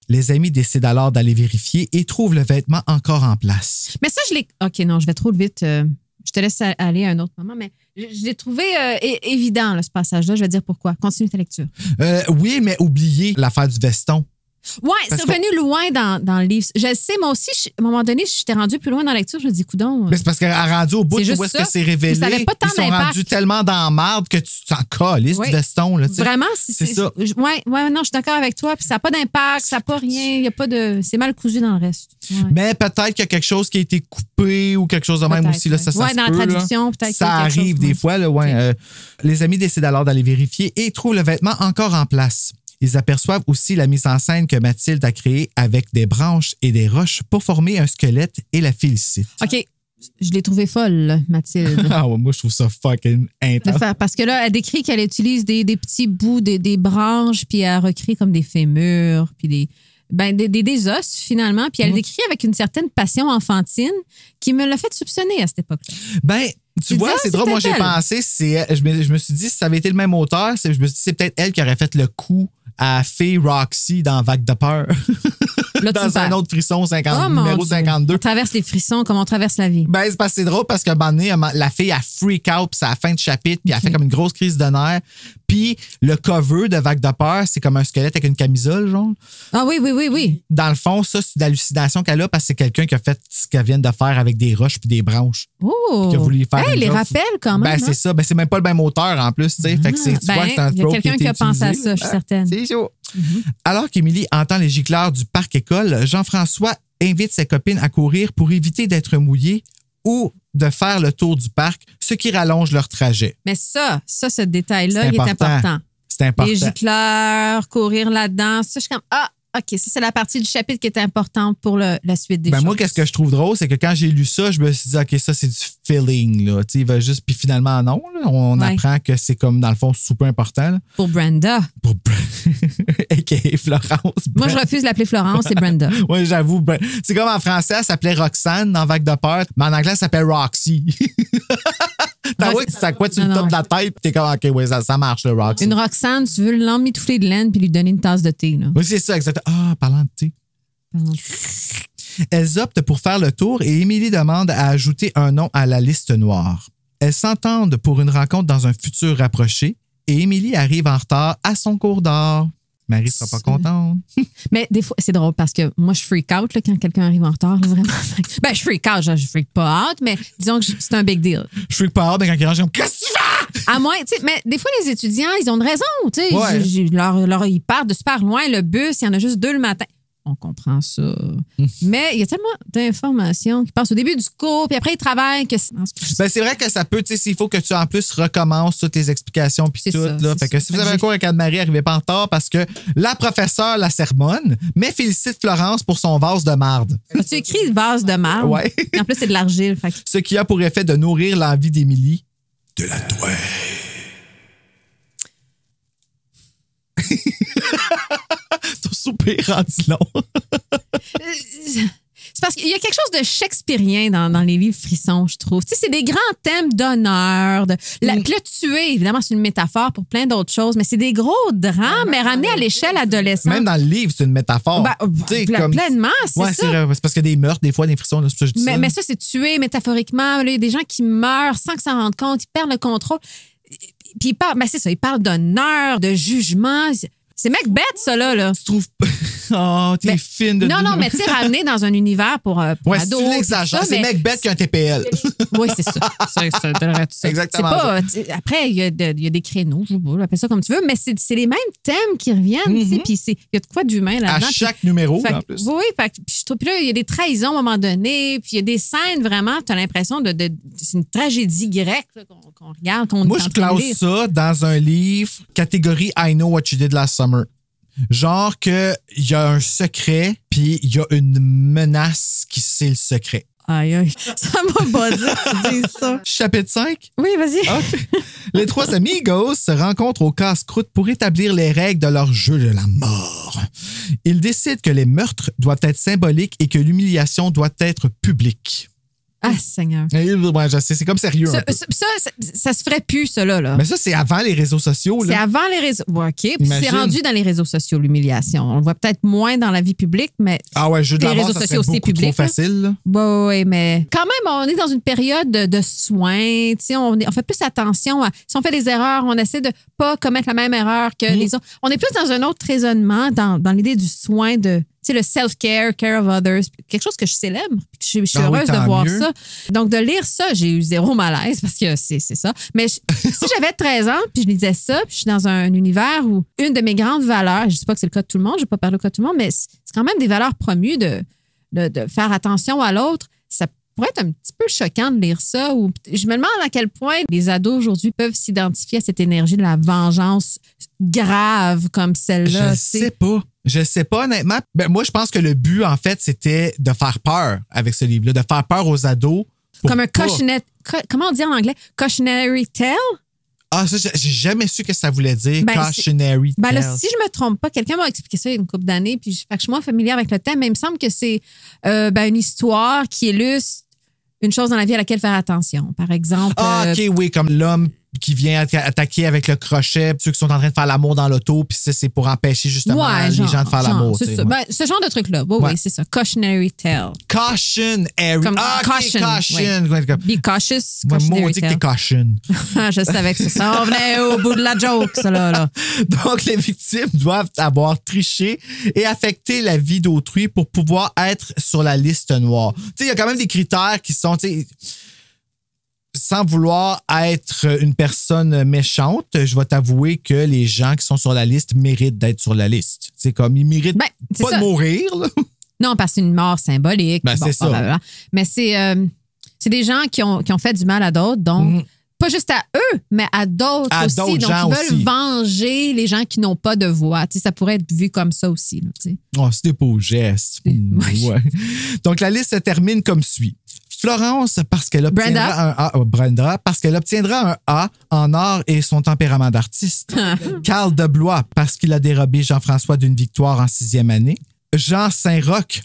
S8: Les amis décident alors d'aller vérifier et trouvent le vêtement encore en place.
S4: Mais ça, je l'ai... OK, non, je vais trop vite. Je te laisse aller à un autre moment, mais je l'ai trouvé évident, là, ce passage-là. Je vais dire pourquoi. Continue ta lecture.
S8: Oui, mais oubliez l'affaire du veston.
S4: Oui, c'est revenu loin dans le livre. Je sais, moi aussi, à un moment donné, je t'ai rendu plus loin dans la lecture, je me dis, coudonc.
S8: Mais c'est parce qu'elle a rendu au bout de où est-ce que c'est révélé.
S4: Ça avait pas tant
S8: ils sont rendus tellement dans la marde que tu t'en calisses du veston. Là,
S4: vraiment,
S8: c'est ça.
S4: Oui, non, je suis d'accord avec toi. Puis ça n'a pas d'impact, ça n'a pas rien. Il y a pas de. C'est mal cousu dans le reste. Ouais.
S8: Mais peut-être qu'il y a quelque chose qui a été coupé ou quelque chose de même aussi. Là, ça
S4: dans la traduction, peut-être.
S8: Ça arrive des fois. Là, les amis décident alors d'aller vérifier et trouvent le vêtement encore en place. Ils aperçoivent aussi la mise en scène que Mathilde a créée avec des branches et des roches pour former un squelette et la félicitent.
S4: OK. Je l'ai trouvée folle, Mathilde.
S8: Moi, je trouve ça fucking intense.
S4: Parce que là, elle décrit qu'elle utilise des petits bouts, des branches, puis elle recrée comme des fémurs, puis des os, finalement. Puis elle décrit avec une certaine passion enfantine qui me l'a fait soupçonner à cette époque-là.
S8: Tu vois, c'est drôle. Moi, j'ai pensé, je me suis dit, si ça avait été le même auteur, je me suis dit, c'est peut-être elle qui aurait fait le coup à Fée Roxy dans Vague de peur.
S4: Là,
S8: dans un autre frisson, numéro 52.
S4: On traverse les frissons comme on traverse la vie.
S8: Ben, c'est parce que c'est drôle parce qu'à un moment donné, la fille, elle freak out, puis c'est à la fin de chapitre, puis elle fait comme une grosse crise de nerfs. Puis le cover de Vague de peur, c'est comme un squelette avec une camisole, genre.
S4: Ah oui.
S8: Dans le fond, ça, c'est une hallucination qu'elle a parce que c'est quelqu'un qui a fait ce qu'elle vient de faire avec des roches puis des branches.
S4: Oh!
S8: Qui a voulu faire
S4: les rappelle quand même.
S8: Ben, c'est ça. Ben, c'est même pas le même auteur en plus, tu sais. Fait que tu vois que c'est un
S4: il y a quelqu'un qui a pensé à ça, je suis certaine.
S8: C'est chaud. Alors qu'Émilie entend les gicleurs du parc-école, Jean-François invite ses copines à courir pour éviter d'être mouillées ou de faire le tour du parc, ce qui rallonge leur trajet.
S4: Mais ce détail-là, il est important.
S8: C'est important.
S4: Les gicleurs, courir là-dedans, ça, je suis comme, OK, ça, c'est la partie du chapitre qui est importante pour la suite des choses.
S8: Moi, qu'est-ce que je trouve drôle, c'est que quand j'ai lu ça, je me suis dit, OK, ça, c'est du feeling, là. Tu sais, il va juste. Puis finalement, non. Là, on apprend que c'est comme, dans le fond, super important. Là.
S4: Pour Brenda.
S8: A.K.A. Florence.
S4: Moi, je refuse de l'appeler Florence, c'est Brenda.
S8: Oui, j'avoue. C'est comme en français, elle s'appelait Roxane dans Vague de peur, mais en anglais, elle s'appelle Roxy. T'as vu que c'est à quoi tu le topes de la tête, puis t'es comme, OK, oui, ça marche, le Roxy.
S4: Une Roxane, tu veux l'emmitoufler de laine puis lui donner une tasse de thé, là.
S8: Oui, c'est ça, exactement. Parlant de thé. Elles optent pour faire le tour et Émilie demande à ajouter un nom à la liste noire. Elles s'entendent pour une rencontre dans un futur rapproché et Émilie arrive en retard à son cours d'art. Marie sera pas contente.
S4: Mais des fois, c'est drôle parce que moi, je freak out là, quand quelqu'un arrive en retard. Là, vraiment. Ben, je freak out, je freak pas out, mais disons que c'est un big deal.
S8: Je freak pas out, mais quand quelqu'un arrive, qu'est-ce que tu fais?
S4: À moins, tu sais, mais des fois, les étudiants, ils ont une raison. Tu sais, ils partent de super loin, le bus, il y en a juste 2 le matin. On comprend ça. Mais il y a tellement d'informations qui passent au début du cours, puis après, ils travaillent.
S8: Ben, c'est vrai que ça peut, tu sais, s'il faut que tu en plus recommences toutes tes explications, puis tout. Là. Fait que si vous avez un cours avec Anne-Marie, arrivez pas en retard parce que la professeure la sermonne, mais félicite Florence pour son vase de marde.
S4: As-tu écrit vase de marde?
S8: Oui.
S4: En plus, c'est de l'argile. Fait que...
S8: Ce qui a pour effet de nourrir l'envie d'Émilie de la douane. Ton soupir rendu long.
S4: C'est parce qu'il y a quelque chose de shakespearien dans les livres frissons, je trouve. Tu sais, c'est des grands thèmes d'honneur. Puis le tuer, évidemment, c'est une métaphore pour plein d'autres choses, mais c'est des gros drames, mais ramenés à l'échelle adolescente.
S8: Même dans le livre, c'est une métaphore.
S4: Pleinement, c'est ça.
S8: C'est vrai, c'est parce qu'il y a des meurtres, des fois, des frissons. Là, c'est ça, je dis
S4: mais ça, c'est tuer métaphoriquement. Il y a des gens qui meurent sans que s'en rendent compte, ils perdent le contrôle. Puis ils parlent, c'est ça, ils parlent d'honneur, de jugement. C'est Macbeth, ça, là.
S8: Tu trouves pas? Oh, t'es fine de...
S4: Non, mais tu sais, ramené dans un univers pour ados.
S8: Tu l'exagères. C'est Macbeth qui a un TPL.
S4: Oui, c'est ça. C'est
S8: exactement
S4: pas, après, il y a des créneaux, je sais pas, appelle ça comme tu veux, mais c'est les mêmes thèmes qui reviennent. Puis il y a de quoi d'humain là-dedans.
S8: À chaque numéro, en plus.
S4: Oui, puis là, il y a des trahisons à un moment donné, puis il y a des scènes vraiment, tu as l'impression c'est une tragédie grecque là, qu'on regarde.
S8: Moi, je classe ça dans un livre catégorie I Know What You Did Last Summer. Genre qu'il y a un secret, puis il y a une menace qui sait le secret.
S4: Aïe, ça m'a pas dit que tu dises ça.
S8: Chapitre 5?
S4: Oui, vas-y.
S8: Okay. Les 3 amigos se rencontrent au casse-croûte pour établir les règles de leur jeu de la mort. Ils décident que les meurtres doivent être symboliques et que l'humiliation doit être publique.
S4: Ah, Seigneur.
S8: Ouais, je sais, c'est comme sérieux.
S4: Ça se ferait plus, ça, là.
S8: Mais ça, c'est avant les réseaux sociaux.
S4: C'est avant les réseaux. Ouais, OK. Puis c'est rendu dans les réseaux sociaux, l'humiliation. On le voit peut-être moins dans la vie publique, mais.
S8: Ah ouais, jeu de la mort,
S4: réseaux
S8: ça
S4: sociaux,
S8: serait beaucoup trop facile.
S4: Oui, mais quand même, on est dans une période de soins. On fait plus attention. Si on fait des erreurs, on essaie de pas commettre la même erreur que les autres. On est plus dans un autre raisonnement, dans l'idée du soin de. Tu sais, le self-care, care of others, quelque chose que je célèbre. Je suis heureuse de voir ça. Donc, de lire ça, j'ai eu 0 malaise parce que c'est ça. Mais si j'avais 13 ans, puis je lisais ça, puis je suis dans un univers où une de mes grandes valeurs, je ne dis pas que c'est le cas de tout le monde, je ne vais pas parler au cas de tout le monde, mais c'est quand même des valeurs promues de faire attention à l'autre. Ça pourrait être un petit peu choquant de lire ça. Ou je me demande à quel point les ados aujourd'hui peuvent s'identifier à cette énergie de la vengeance grave comme celle-là.
S8: Je sais pas, honnêtement. Ben, moi, je pense que le but, en fait, c'était de faire peur avec ce livre-là, de faire peur aux ados.
S4: Comme un cautionary... Comment on dit en anglais? Cautionary tale?
S8: Ah, ça, j'ai jamais su ce que ça voulait dire, cautionary tale.
S4: Là, si je me trompe pas, quelqu'un m'a expliqué ça il y a une couple d'années, puis je suis moins familière avec le thème, mais il me semble que c'est une histoire qui illustre une chose dans la vie à laquelle faire attention. Par exemple...
S8: OK, oui, comme l'homme qui vient attaquer avec le crochet, ceux qui sont en train de faire l'amour dans l'auto, puis ça, c'est pour empêcher justement les gens de faire l'amour.
S4: C'est ça. Ben, ce genre de truc-là. Oui, c'est ça. Cautionary tale.
S8: Cautionary.
S4: Comme caution.
S8: Ouais.
S4: Be cautious.
S8: Moi, on dit que t'es caution.
S4: Je savais que ça. On venait au bout de la joke, ça, là.
S8: Donc, les victimes doivent avoir triché et affecté la vie d'autrui pour pouvoir être sur la liste noire. Tu sais, il y a quand même des critères qui sont, sans vouloir être une personne méchante, je vais t'avouer que les gens qui sont sur la liste méritent d'être sur la liste. C'est comme, ils méritent pas de mourir, là.
S4: Non, parce que c'est une mort symbolique.
S8: C'est ça.
S4: Mais c'est des gens qui ont fait du mal à d'autres, donc pas juste à eux, mais à d'autres aussi. Donc, ils veulent venger les gens qui n'ont pas de voix. Tu sais, ça pourrait être vu comme ça aussi. Là, tu sais.
S8: C'est des beaux gestes. Ouais. Donc, la liste se termine comme suit. Florence, parce qu'elle obtiendra un A. Brenda, parce qu'elle obtiendra un A en art et son tempérament d'artiste. Carl Deblois, parce qu'il a dérobé Jean-François d'une victoire en 6e année. Jean Saint-Roch,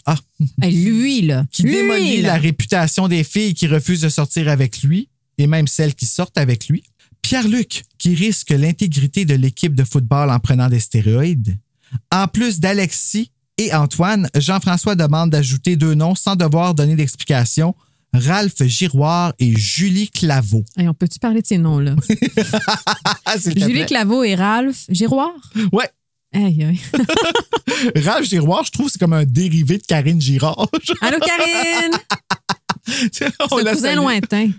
S4: lui, là.
S8: Qui démolit la réputation des filles qui refusent de sortir avec lui et même celles qui sortent avec lui. Pierre-Luc, qui risque l'intégrité de l'équipe de football en prenant des stéroïdes. En plus d'Alexis et Antoine, Jean-François demande d'ajouter 2 noms sans devoir donner d'explication. Ralph Giroir et Julie Claveau.
S4: Hey, on peut-tu parler de ces noms-là? Julie Claveau et Ralph Giroir?
S8: Ouais.
S4: Aïe.
S8: Ralph Giroir, je trouve que c'est comme un dérivé de Karine Girard.
S4: Allô, Karine! C'est un cousin lointain.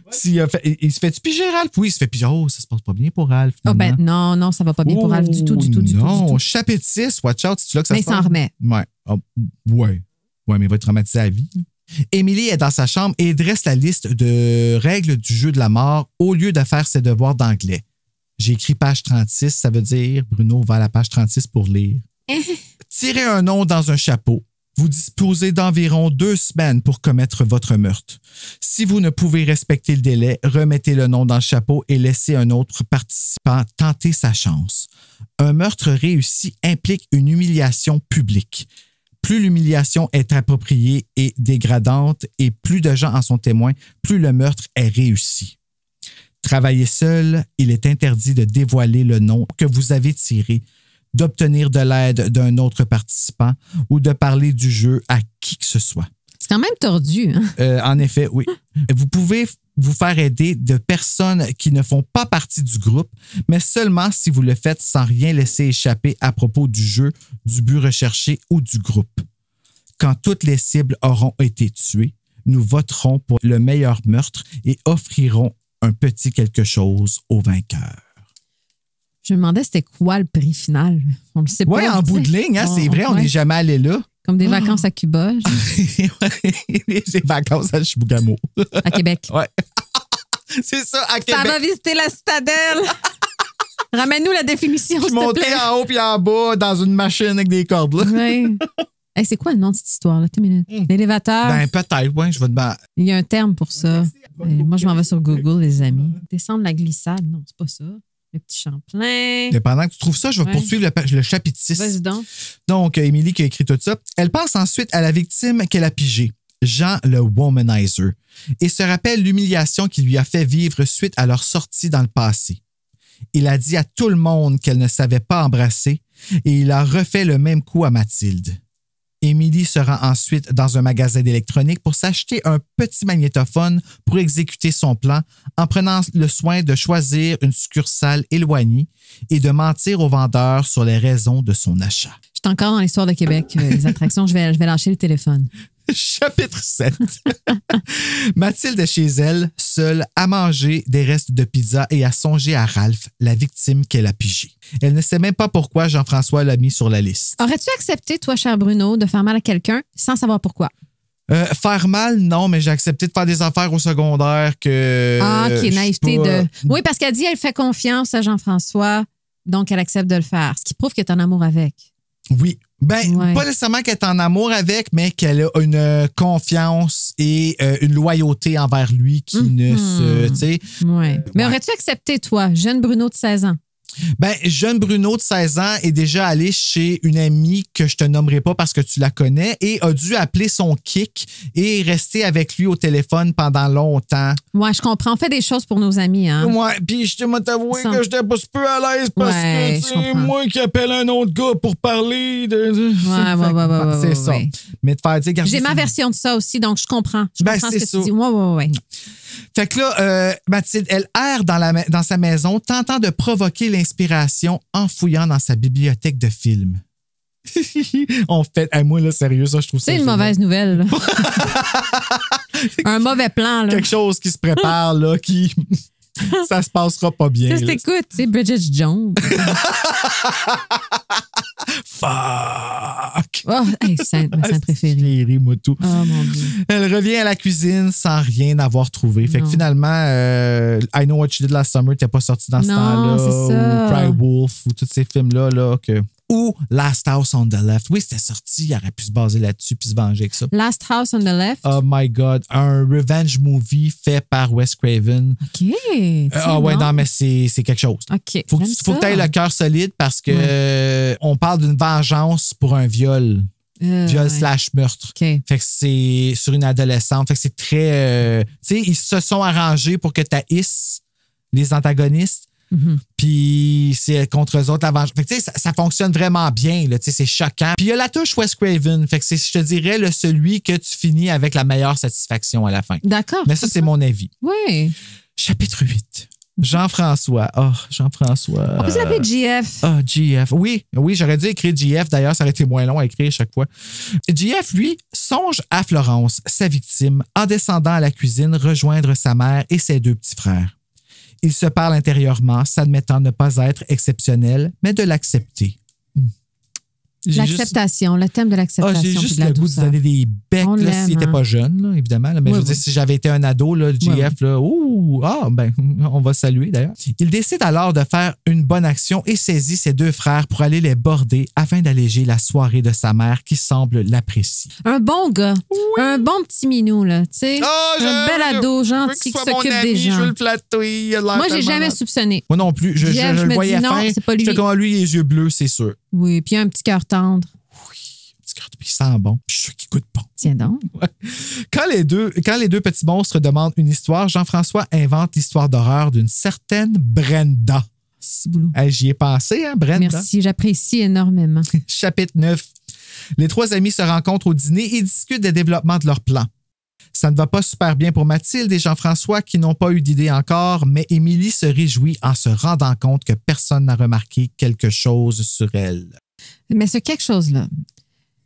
S8: Il se fait-tu piger, Ralph? Oui, il se fait piger. Oh, ça se passe pas bien pour Ralph.
S4: Non, ça va pas bien pour Ralph du tout.
S8: Non, chapitre 6, watch out, c'est là que ça se passe.
S4: Mais il s'en remet.
S8: Ouais, mais il va être traumatisé à vie. Émilie est dans sa chambre et dresse la liste de règles du jeu de la mort au lieu de faire ses devoirs d'anglais. J'ai écrit page 36, ça veut dire, Bruno va à la page 36 pour lire. Tirez un nom dans un chapeau. Vous disposez d'environ 2 semaines pour commettre votre meurtre. Si vous ne pouvez respecter le délai, remettez le nom dans le chapeau et laissez un autre participant tenter sa chance. Un meurtre réussi implique une humiliation publique. Plus l'humiliation est appropriée et dégradante et plus de gens en sont témoins, plus le meurtre est réussi. Travaillez seul, il est interdit de dévoiler le nom que vous avez tiré, d'obtenir de l'aide d'un autre participant ou de parler du jeu à qui que ce soit.
S4: C'est quand même tordu. Hein?
S8: En effet, oui. Vous pouvez vous faire aider de personnes qui ne font pas partie du groupe, mais seulement si vous le faites sans rien laisser échapper à propos du jeu, du but recherché ou du groupe. Quand toutes les cibles auront été tuées, nous voterons pour le meilleur meurtre et offrirons un petit quelque chose au vainqueur.
S4: Je me demandais c'était quoi le prix final. On le sait pas.
S8: Oui, en bout de ligne, c'est vrai, on n'est jamais allé là.
S4: Comme des vacances à Cuba.
S8: Des vacances à Chibougamau.
S4: À Québec.
S8: Ouais. C'est ça, à Québec.
S4: Ça va visiter la citadelle. Ramène-nous la définition, s'il te plaît.
S8: Monter en haut puis en bas dans une machine avec des cordes. Là.
S4: Oui. Hey, c'est quoi le nom de cette histoire-là? L'élévateur?
S8: Peut-être, oui, je vais te battre.
S4: Il y a un terme pour ça. Moi, je m'en vais sur Google, les amis. Descendre la glissade. Non, c'est pas ça. Le petit Champlain.
S8: Pendant que tu trouves ça, je vais poursuivre le chapitre 6.
S4: Vas-y donc.
S8: Donc, Émilie qui a écrit tout ça. Elle pense ensuite à la victime qu'elle a pigée, Jean le Womanizer, et se rappelle l'humiliation qu'il lui a fait vivre suite à leur sortie dans le passé. Il a dit à tout le monde qu'elle ne savait pas embrasser et il a refait le même coup à Mathilde. Émilie se rend ensuite dans un magasin d'électronique pour s'acheter un petit magnétophone pour exécuter son plan en prenant le soin de choisir une succursale éloignée et de mentir au vendeur sur les raisons de son achat.
S4: Je suis encore dans l'histoire de Québec, les attractions, je vais lâcher le téléphone.
S8: Chapitre 7. Mathilde est chez elle, seule, à manger des restes de pizza et à songer à Ralph, la victime qu'elle a pigée. Elle ne sait même pas pourquoi Jean-François l'a mis sur la liste.
S4: Aurais-tu accepté, toi, cher Bruno, de faire mal à quelqu'un sans savoir pourquoi?
S8: Faire mal, non, mais j'ai accepté de faire des affaires au secondaire que...
S4: OK, naïveté de... Oui, parce qu'elle dit qu'elle fait confiance à Jean-François, donc elle accepte de le faire, ce qui prouve qu'elle est en amour avec.
S8: Oui. Pas nécessairement qu'elle est en amour avec, mais qu'elle a une confiance et une loyauté envers lui qui ne se...
S4: Ouais. Mais aurais-tu accepté, toi, jeune Bruno de 16 ans?
S8: Ben, jeune Bruno de 16 ans est déjà allé chez une amie que je te nommerai pas parce que tu la connais et a dû appeler son kick et rester avec lui au téléphone pendant longtemps.
S4: Ouais, je comprends. On fait des choses pour nos amis, hein.
S8: Ouais, puis je te t'avouer que j'étais pas super à l'aise parce que c'est moi qui appelle un autre gars pour parler de...
S4: Ouais,
S8: c'est ça. Mais te faire dire...
S4: J'ai ma version de ça aussi, donc je comprends. Je comprends ce que tu dis. Ouais.
S8: Fait que là, Mathilde, elle erre dans sa maison, tentant de provoquer l'inspiration en fouillant dans sa bibliothèque de films. Moi, là, sérieux, ça, je trouve ça...
S4: C'est une mauvaise nouvelle. Un mauvais plan, là.
S8: Quelque chose qui se prépare, là, qui... ça se passera pas bien.
S4: Qu'est-ce que t'écoutes? C'est Bridget Jones.
S8: Fuck!
S4: Oh, hey, ma scène préférée.
S8: Moi tout.
S4: Oh, mon Dieu.
S8: Elle revient à la cuisine sans rien avoir trouvé. Fait que finalement, I Know What You Did Last Summer n'était pas sorti dans ce temps-là.
S4: C'est ça.
S8: Ou Cry Wolf, ou tous ces films-là, ou Last House on the Left. Oui, c'était sorti. Il aurait pu se baser là-dessus puis se venger avec ça.
S4: Last House on the Left?
S8: Oh my God. Un revenge movie fait par Wes Craven.
S4: OK.
S8: Non, mais c'est quelque chose.
S4: OK.
S8: Faut que tu aies le cœur solide parce que on parle d'une vengeance pour un viol. Viol/meurtre.
S4: Okay.
S8: Fait que c'est sur une adolescente. Fait que c'est très... tu sais, ils se sont arrangés pour que tu haïsses les antagonistes. Puis c'est contre eux autres la vengeance. Fait que tu sais, ça fonctionne vraiment bien. Là, c'est choquant. Puis il y a la touche Wes Craven. Fait que c'est, je te dirais, celui que tu finis avec la meilleure satisfaction à la fin.
S4: D'accord.
S8: Mais ça, c'est mon avis.
S4: Oui.
S8: Chapitre 8. Jean-François. Jean-François.
S4: On peut s'appeler GF.
S8: GF. Oui, j'aurais dû écrire GF. D'ailleurs, ça aurait été moins long à écrire chaque fois. GF, lui, songe à Florence, sa victime, en descendant à la cuisine rejoindre sa mère et ses 2 petits frères. Il se parle intérieurement, s'admettant ne pas être exceptionnel, mais de l'accepter.
S4: L'acceptation, le thème de l'acceptation.
S8: J'ai juste le goût de donner des becs s'il n'était pas jeune, là, évidemment. Là, mais je veux dire, si j'avais été un ado, là, GF, on va saluer d'ailleurs. Il décide alors de faire une bonne action et saisit ses 2 frères pour aller les border afin d'alléger la soirée de sa mère qui semble l'apprécier.
S4: Un bon gars, un bon petit minou, là, tu sais. Un bel ado gentil qui s'occupe des gens.
S8: Je veux le flatter.
S4: Moi, j'ai jamais soupçonné.
S8: Moi non plus. Je le voyais fin. J'étais comme lui, les yeux bleus, c'est sûr.
S4: Oui, puis un petit cœur tendre.
S8: Oui, un petit cœur, puis il sent bon. Je suis sûr qu'il goûte bon.
S4: Tiens donc.
S8: Ouais. Quand les deux petits monstres demandent une histoire, Jean-François invente l'histoire d'horreur d'une certaine Brenda. J'y ai pensé, hein, Brenda?
S4: Merci, j'apprécie énormément.
S8: Chapitre 9. Les 3 amis se rencontrent au dîner et discutent des développements de leur plan. Ça ne va pas super bien pour Mathilde et Jean-François qui n'ont pas eu d'idée encore, mais Émilie se réjouit en se rendant compte que personne n'a remarqué quelque chose sur elle.
S4: Mais ce quelque chose-là,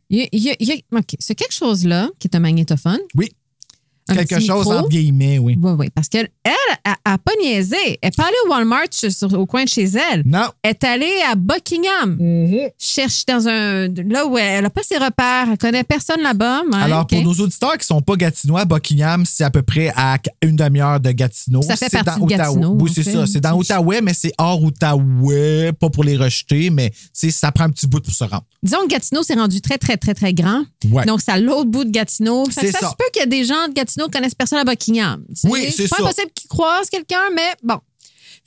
S4: ce quelque chose-là, qui est un magnétophone.
S8: Oui. Quelque chose en guillemets, oui.
S4: Oui, parce qu'elle n'a pas niaisé. Elle est pas allée au Walmart au coin de chez elle.
S8: Non.
S4: Elle est allée à Buckingham. Cherche dans là où elle n'a pas ses repères. Elle connaît personne là-bas.
S8: Alors, pour nos auditeurs qui ne sont pas gatinois, Buckingham, c'est à peu près à une demi-heure de Gatineau.
S4: Ça fait partie de Gatineau.
S8: Oui, c'est ça. C'est dans Outaouais, mais c'est hors Outaouais. Pas pour les rejeter, mais ça prend un petit bout pour se rendre.
S4: Disons que Gatineau, c'est rendu très, très, très, très grand.
S8: Ouais.
S4: Donc, c'est à l'autre bout de Gatineau. Ça se peut qu'il y a des gens de Gatineau qui connaissent personne à Buckingham.
S8: Oui, c'est ça.
S4: C'est pas impossible qu'ils croisent quelqu'un, mais bon.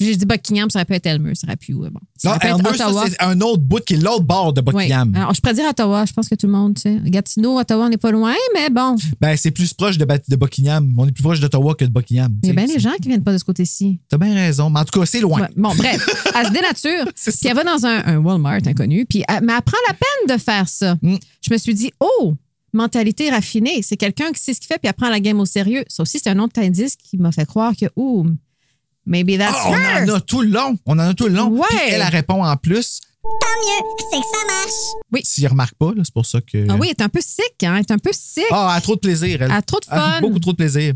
S4: J'ai dit Buckingham, ça aurait pu être Elmer, ça aurait pu. Bon.
S8: Non, Elmer, ça, c'est un autre bout qui est l'autre bord de Buckingham.
S4: Oui. Alors, je pourrais dire Ottawa. Je pense que tout le monde, tu sais. Gatineau, Ottawa, on n'est pas loin, mais bon.
S8: Ben, c'est plus proche de Buckingham. On est plus proche d'Ottawa que de Buckingham.
S4: Il y a bien des gens qui viennent pas de ce côté-ci.
S8: T'as bien raison. Mais en tout cas, c'est loin.
S4: Ouais. Bon, bref. Elle se dénature. Puis elle va dans un Walmart inconnu. Puis mais elle prend la peine de faire ça. Je me suis dit, mentalité raffinée. C'est quelqu'un qui sait ce qu'il fait puis elle prend la game au sérieux. Ça aussi, c'est un autre indice qui m'a fait croire que, maybe that's her.
S8: On en a tout le long.
S4: Ouais.
S8: Puis elle répond en plus.
S6: Tant mieux, c'est que ça marche.
S4: Oui.
S8: S'il remarque pas, là, c'est pour ça que...
S4: Ah oui, elle est un peu sick, hein? Elle est un peu sick.
S8: Elle a trop de plaisir, elle.
S4: Elle a trop de fun.
S8: Beaucoup trop de plaisir.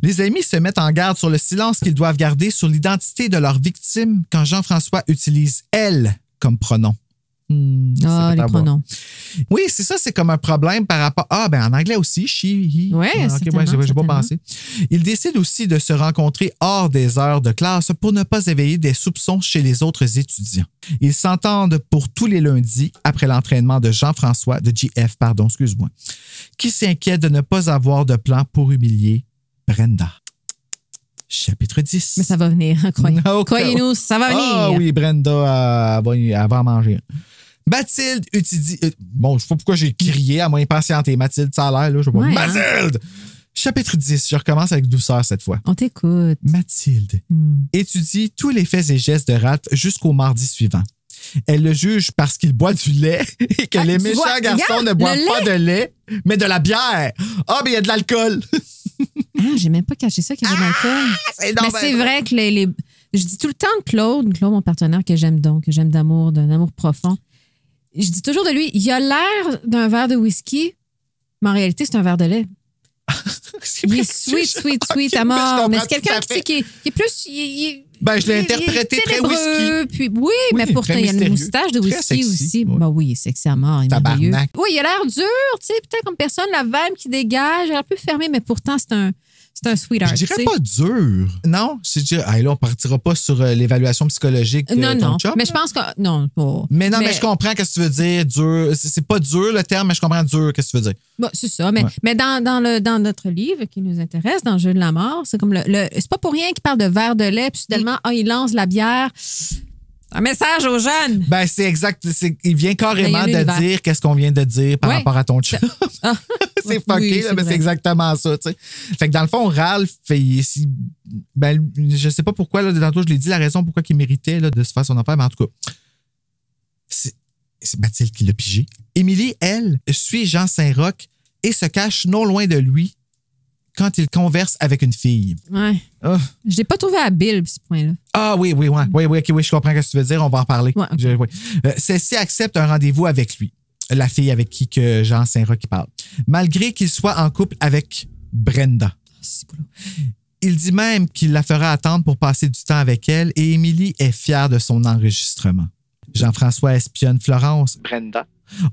S8: Les amis se mettent en garde sur le silence qu'ils doivent garder sur l'identité de leur victime quand Jean-François utilise « elle » comme pronom.
S4: Les pronoms.
S8: Oui, c'est ça, c'est comme un problème par rapport... en anglais aussi, she, he.
S4: Oui,
S8: j'ai pas pensé. Ils décident aussi de se rencontrer hors des heures de classe pour ne pas éveiller des soupçons chez les autres étudiants. Ils s'entendent pour tous les lundis après l'entraînement de Jean-François, de GF, qui s'inquiète de ne pas avoir de plan pour humilier Brenda. Chapitre 10.
S4: Mais ça va venir, croyez-nous, ça va venir.
S8: Ah oui, Brenda, elle va en manger. Mathilde étudie... bon, je sais pas pourquoi j'ai crié à moins impatienter. Mathilde, ça a l'air, là. Je sais pas. Mathilde! Chapitre 10, je recommence avec douceur cette fois.
S4: On t'écoute.
S8: Mathilde étudie tous les faits et gestes de Ralph jusqu'au mardi suivant. Elle le juge parce qu'il boit du lait et que les méchants garçons ne boivent pas de lait, mais de la bière. Ah, mais il y a de l'alcool.
S4: J'ai même pas caché ça qu'il y avait de l'alcool. Mais c'est vrai que je dis tout le temps de Claude, mon partenaire que j'aime d'amour, d'un amour profond. Je dis toujours de lui, il a l'air d'un verre de whisky, mais en réalité, c'est un verre de lait. Il est sweet à mort. Mais c'est quelqu'un qui est plus...
S8: je l'ai interprété très whisky.
S4: Puis, mais pourtant, il y a une moustache de whisky aussi. Ouais. Ben oui, il est sexy à mort. Il est merveilleux. Oui, il a l'air dur, peut-être comme personne, la vibe qui dégage, il a l'air un peu fermé, mais pourtant, c'est un sweetheart.
S8: Je dirais pas dur. Non, c'est dire, là, on partira pas sur l'évaluation psychologique de ton chum.
S4: Mais je pense que... Non, pas.
S8: Mais je comprends ce que tu veux dire. Dur. C'est pas dur le terme, mais je comprends dur ce que tu veux dire.
S4: Bon, c'est ça. Mais dans notre livre qui nous intéresse, dans le jeu de la mort, c'est comme c'est pas pour rien qu'il parle de verre de lait, puis soudainement, il lance la bière. Un message aux jeunes.
S8: C'est exact. Il vient carrément de dire qu'est-ce qu'on vient de dire par rapport à ton chum. C'est fucké, mais c'est exactement ça. T'sais. Fait que dans le fond, Ralph, je sais pas pourquoi, là, tantôt, je l'ai dit, la raison pourquoi il méritait là, de se faire son affaire, mais en tout cas, c'est Mathilde qui l'a pigé. Émilie, elle, suit Jean Saint-Roch et se cache non loin de lui quand il converse avec une fille.
S4: Ouais. Je l'ai pas trouvé habile, ce point-là.
S8: Ah oui, je comprends ce que tu veux dire, on va en parler. Ouais, okay. Celle-ci accepte un rendez-vous avec lui, la fille avec qui que Jean Saint-Roch parle, malgré qu'il soit en couple avec Brenda. Il dit même qu'il la fera attendre pour passer du temps avec elle et Émilie est fière de son enregistrement. Jean-François espionne Florence,
S9: Brenda,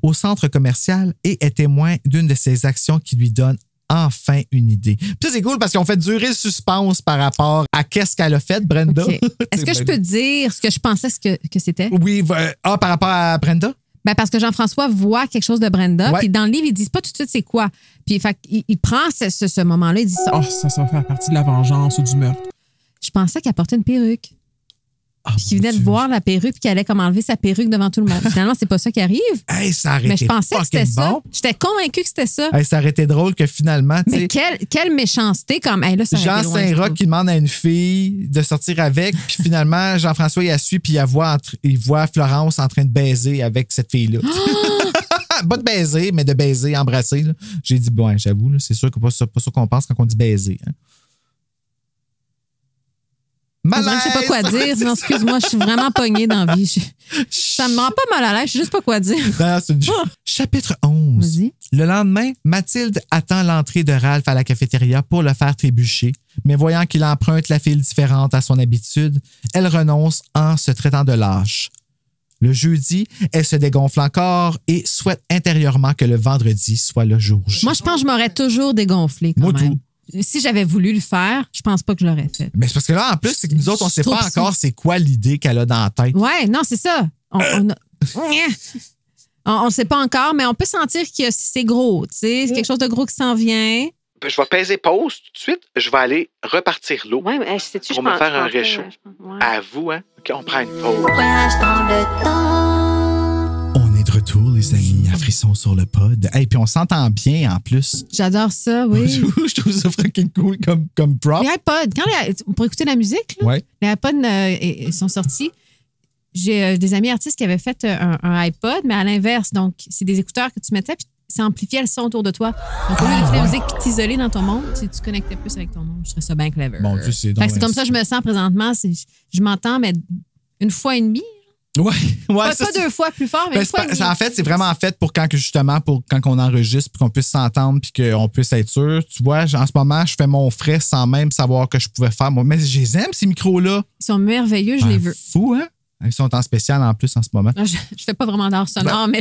S8: au centre commercial et est témoin d'une de ses actions qui lui donne enfin une idée. Puis ça, c'est cool parce qu'on fait durer le suspense par rapport à qu'est-ce qu'elle a fait, Brenda.
S4: Okay. Est-ce que je peux dire ce que je pensais que c'était?
S8: Oui, par rapport à Brenda?
S4: Parce que Jean-François voit quelque chose de Brenda, puis dans le livre, ils disent pas tout de suite c'est quoi. Puis il prend ce moment-là, il dit ça.
S12: Ça va faire partie de la vengeance ou du meurtre.
S4: Je pensais qu'elle portait une perruque. Puis qu'il venait de voir la perruque puis qu'elle allait comme enlever sa perruque devant tout le monde. Finalement, c'est pas ça qui arrive.
S8: Ça aurait été
S4: mais je pensais que c'était ça.
S8: Bon.
S4: J'étais convaincue que c'était ça.
S8: Ça aurait été drôle que finalement...
S4: Mais quelle méchanceté comme... Là, ça
S8: Jean Saint-Roch qui demande à une fille de sortir avec, puis finalement, Jean-François, il la suit, puis il voit Florence en train de baiser avec cette fille-là. Pas de baiser, mais de baiser, embrasser. Là. J'ai dit, j'avoue, là, c'est sûr que c'est pas ça qu'on pense quand on dit baiser. Hein.
S4: Malaise. Je sais pas quoi dire. Non, excuse-moi, je suis vraiment pognée dans la vie. Ça me rend pas mal à l'aise, je sais juste pas quoi dire.
S8: Chapitre 11.
S4: Vas-y.
S8: Le lendemain, Mathilde attend l'entrée de Ralph à la cafétéria pour le faire trébucher, mais voyant qu'il emprunte la file différente à son habitude, elle renonce en se traitant de lâche. Le jeudi, elle se dégonfle encore et souhaite intérieurement que le vendredi soit le jour J.
S4: Moi, je pense que je m'aurais toujours dégonflé quand même.
S8: Tout.
S4: Si j'avais voulu le faire, je pense pas que je l'aurais fait.
S8: Mais c'est parce que là, en plus, c'est que nous autres, on sait pas encore c'est quoi l'idée qu'elle a dans la tête.
S4: Ouais, non, c'est ça. On sait pas encore, mais on peut sentir que c'est gros, tu sais, c'est quelque chose de gros qui s'en vient.
S9: Je vais peser pause tout de suite. Je vais aller repartir l'eau pour me faire un réchaud. À vous, hein? OK, on prend une pause.
S8: On est de retour, les amis, à Frisson sur le pod. Et puis on s'entend bien en plus.
S4: J'adore ça, oui.
S8: Je trouve ça fucking cool comme prop.
S4: Les iPods, pour écouter la musique, là, les iPods sont sortis. J'ai des amis artistes qui avaient fait un iPod, mais à l'inverse. Donc, c'est des écouteurs que tu mettais, puis ça amplifiait le son autour de toi. Donc, au lieu d'écouter la musique et t'isoler dans ton monde, tu connectais plus avec ton monde. Je trouvais ça bien clever.
S8: Bon, tu sais,
S4: c'est comme ça que je me sens présentement. Je m'entends, mais une fois et demie.
S8: Ouais,
S4: pas deux fois plus fort, mais une fois et demie.
S8: En fait, c'est vraiment fait pour quand on enregistre puis qu'on puisse s'entendre puis qu'on puisse être sûr. Tu vois, en ce moment, je fais mon frais sans même savoir que je pouvais faire. Mais je les aime, ces micros-là.
S4: Ils sont merveilleux, je les veux.
S8: Fou, hein? Ils sont en spécial en plus en ce moment.
S4: Je fais pas vraiment d'art sonore, mais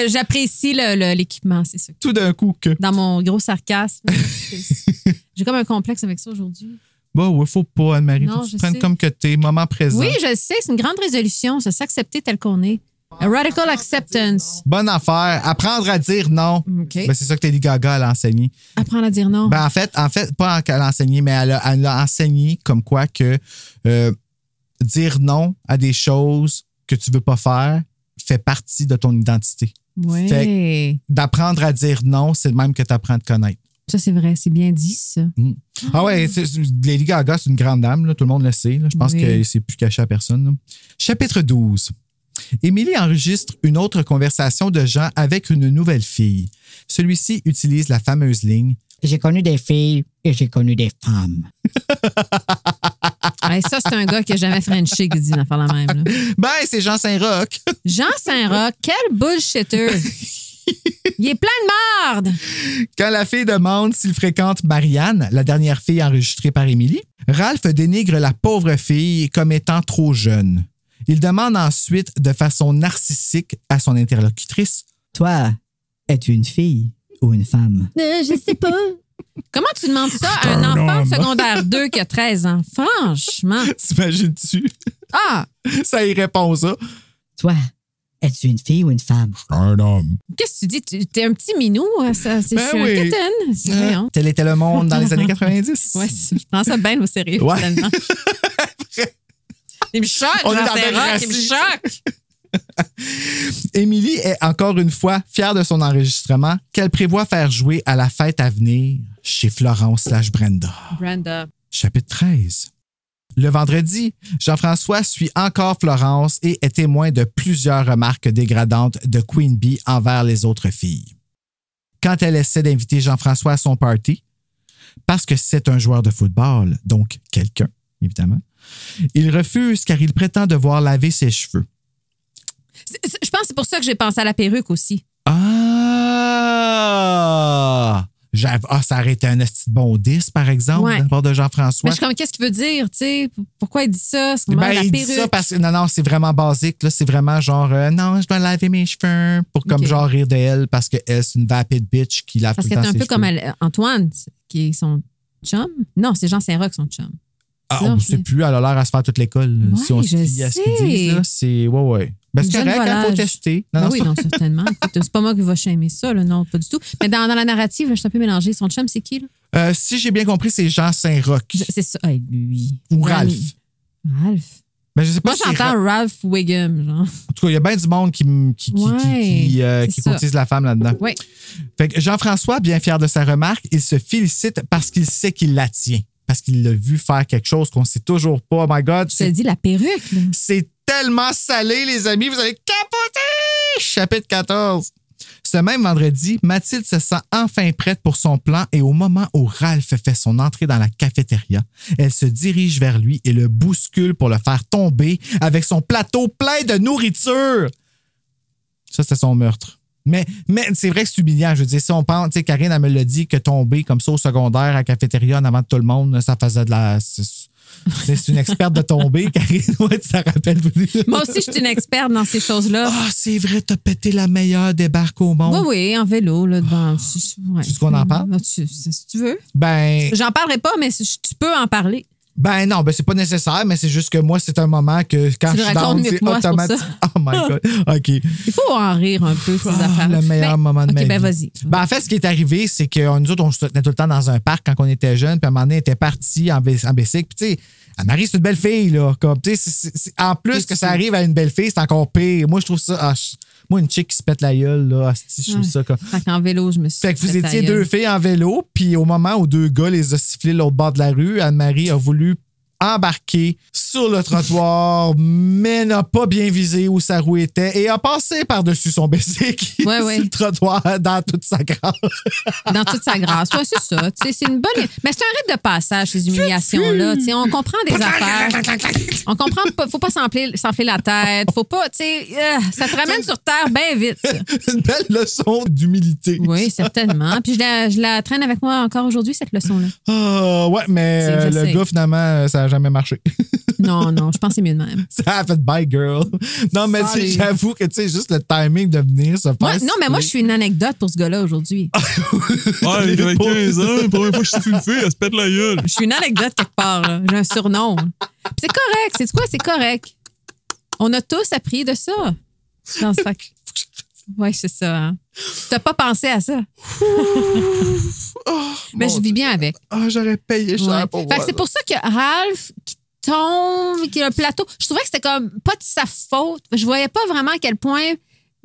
S4: j'apprécie l'équipement, c'est ça.
S8: Tout d'un coup que...
S4: Dans mon gros sarcasme. J'ai comme un complexe avec ça aujourd'hui.
S8: Faut pas, Anne-Marie. Tu te prennes comme que t'es, moment présent.
S4: Oui, je sais, c'est une grande résolution, c'est s'accepter tel qu'on est. Radical acceptance.
S8: Bonne affaire. Apprendre à dire non.
S4: Okay.
S8: Ben, c'est ça que Lady Gaga, elle a enseigné.
S4: Apprendre à dire non.
S8: Ben, en fait, pas qu'elle a enseigné, mais elle a enseigné comme quoi que dire non à des choses que tu veux pas faire fait partie de ton identité.
S4: Oui.
S8: Fait d'apprendre à dire non, c'est le même que tu apprends à te connaître.
S4: Ça, c'est vrai. C'est bien dit, ça.
S8: Ah ouais, Lady Gaga, c'est une grande dame. Là, tout le monde le sait. Là. Je pense que c'est plus caché à personne. Là. Chapitre 12. Émilie enregistre une autre conversation de Jean avec une nouvelle fille. Celui-ci utilise la fameuse ligne «
S3: J'ai connu des filles et j'ai connu des femmes. »
S4: Hey, ça, c'est un gars qui n'a jamais Frenché qui dit d'en faire la même. Là.
S8: Ben, c'est Jean Saint-Roch.
S4: Jean Saint-Roch, quel bullshitter. Il est plein de marde.
S8: Quand la fille demande s'il fréquente Marianne, la dernière fille enregistrée par Émilie, Ralph dénigre la pauvre fille comme étant trop jeune. Il demande ensuite de façon narcissique à son interlocutrice
S3: « Toi, es-tu une fille ou une femme? »
S6: Je sais pas.
S4: Comment tu demandes ça à un enfant de secondaire 2 qui a 13 ans? Franchement.
S8: T'imagines-tu?
S4: Ah!
S8: Ça y répond ça.
S3: Toi, es-tu une fille ou une femme?
S10: Un homme.
S4: Qu'est-ce que tu dis? T'es un petit minou? Ça, c'est
S8: Ben oui.
S4: un quétaine. C'est vrai, hein?
S8: Tel était le monde dans les années 90.
S4: Ouais, je prends ça bien au sérieux,
S8: Ouais.
S4: finalement. Il me choque,
S8: On est
S4: Jean
S8: dans le
S4: Saint-Roch, il me
S8: racisme.
S4: choque.
S8: Émilie est encore une fois fière de son enregistrement qu'elle prévoit faire jouer à la fête à venir chez Florence/Brenda.
S4: Brenda.
S8: Chapitre 13. Le vendredi, Jean-François suit encore Florence et est témoin de plusieurs remarques dégradantes de Queen Bee envers les autres filles. Quand elle essaie d'inviter Jean-François à son party, parce que c'est un joueur de football, donc quelqu'un, évidemment, il refuse car il prétend devoir laver ses cheveux.
S4: Je pense que c'est pour ça que j'ai pensé à la perruque aussi.
S8: Ah! Ça aurait été un esti de bon 10, par exemple, de la part de Jean-François.
S4: Mais je suis comme, qu'est-ce qu'il veut dire, tu sais? Pourquoi il dit ça? C'est comme,
S8: Ben,
S4: la
S8: il
S4: perruque.
S8: dit ça parce que, non, c'est vraiment basique. Là. C'est vraiment genre, non, je dois laver mes cheveux pour comme genre rire de elle parce qu'elle, c'est une vapid bitch qui lave
S4: Parce
S8: tout le
S4: qu'elle
S8: temps
S4: est un
S8: ses
S4: peu
S8: cheveux.
S4: comme Antoine, qui est son chum. Non, c'est Jean Saint-Roch, son chum.
S8: Ah, on ne sait plus, elle a l'air à se faire toute l'école.
S4: Ouais,
S8: si on se
S4: je
S8: fie à ce qu'ils
S4: sais.
S8: disent, là, c'est. Ouais. Ben, c'est
S4: Une jeune
S8: correct, il faut
S4: volage.
S8: tester.
S4: Ben oui, non, certainement. Écoute, c'est pas moi qui va shamer ça, là, non, pas du tout. Mais dans la narrative, là, je suis un peu mélangée. Son chum, c'est qui, là?
S8: Si j'ai bien compris, c'est Jean Saint-Roch.
S4: C'est ça, hey, lui.
S8: Ou Ralph.
S4: Ralph.
S8: Ben, je sais pas
S4: Moi,
S8: si c'est
S4: j'entends Ralph Wiggum, genre.
S8: En tout cas, il y a bien du monde qui
S4: c'est ça.
S8: courtise la femme là-dedans.
S4: Oui.
S8: Fait que Jean-François, bien fier de sa remarque, il se félicite parce qu'il sait qu'il la tient. Parce qu'il l'a vu faire quelque chose qu'on sait toujours pas. Oh my God.
S4: Tu te dis la perruque, là.
S8: C'est tellement salé, les amis. Vous allez capoter! Chapitre 14. Ce même vendredi, Mathilde se sent enfin prête pour son plan et au moment où Ralph fait son entrée dans la cafétéria, elle se dirige vers lui et le bouscule pour le faire tomber avec son plateau plein de nourriture. Ça, c'était son meurtre. Mais c'est vrai que c'est humiliant. Je veux dire, si on pense, tu sais, Karine, elle me l'a dit que tomber comme ça au secondaire à la cafétéria en avant de tout le monde, ça faisait de la. C'est une experte de tomber, Karine. Ouais, tu t'en rappelles.
S4: Moi aussi, je suis une experte dans ces choses-là.
S8: Ah, c'est vrai, t'as pété la meilleure débarque au monde.
S4: Oui, en vélo, là, devant. Ouais.
S8: Tu sais qu'on en parle?
S4: Si tu veux.
S8: Ben.
S4: J'en parlerai pas, mais tu peux en parler.
S8: Ben non, ben c'est pas nécessaire, mais c'est juste que moi, c'est un moment que quand
S4: Tu
S8: je
S4: le
S8: suis dans
S4: racontes mieux que moi, c'est pour ça.
S8: Oh my God. OK.
S4: Il faut en rire un peu, ces affaires.
S8: Le meilleur moment de ma vie.
S4: Ben vas-y.
S8: Ben en fait, ce qui est arrivé, c'est que nous autres, on se tenait tout le temps dans un parc quand on était jeunes, puis à un moment donné, elle était partie en bicycle. Puis tu sais, Anne-Marie, c'est une belle fille, là. Comme, tu sais, en plus que ça arrive à une belle fille, c'est encore pire. Moi, je trouve ça... moi, une chick qui se pète la gueule, là, je trouve ça comme...
S4: Fait qu'en vélo, je me suis
S8: Fait que vous
S4: fait
S8: étiez
S4: la gueule.
S8: deux filles en vélo, puis au moment où deux gars les a sifflés de l'autre bord de la rue, Anne-Marie a voulu embarquer sur le trottoir, mais n'a pas bien visé où sa roue était et a passé par-dessus son bicycle sur le trottoir dans toute sa grâce.
S4: Dans toute sa grâce. Ouais, c'est ça. Tu sais, c'est une bonne. Mais c'est un rite de passage, ces humiliations-là. Tu sais, on comprend des affaires. On comprend pas. Faut pas s'enfler la tête. Faut pas. Tu sais, ça te ramène sur terre bien vite. Ça.
S8: Une belle leçon d'humilité.
S4: Oui, certainement. Puis je la traîne avec moi encore aujourd'hui, cette leçon-là.
S8: Ouais, mais le gars, finalement, ça n'a jamais marché.
S4: Non, je pense que c'est mieux de même.
S8: Ça a fait bye, girl. Non, mais j'avoue que, tu sais, juste le timing de venir se faire.
S4: Non, mais moi, je suis une anecdote pour ce gars-là aujourd'hui.
S10: Ah, il avait 15 ans, la première fois que je suis une fille, elle se pète la gueule.
S4: Je suis une anecdote quelque part, là. J'ai un surnom. Puis c'est correct. C'est quoi? C'est correct. On a tous appris de ça. Non, c'est pas... Oui, c'est ça. Hein. T'as pas pensé à ça. Mais je vis bien avec.
S8: J'aurais payé cher pour voir.
S4: C'est pour ça que Ralph qui tombe, qui a le plateau, je trouvais que c'était comme pas de sa faute. Je voyais pas vraiment à quel point...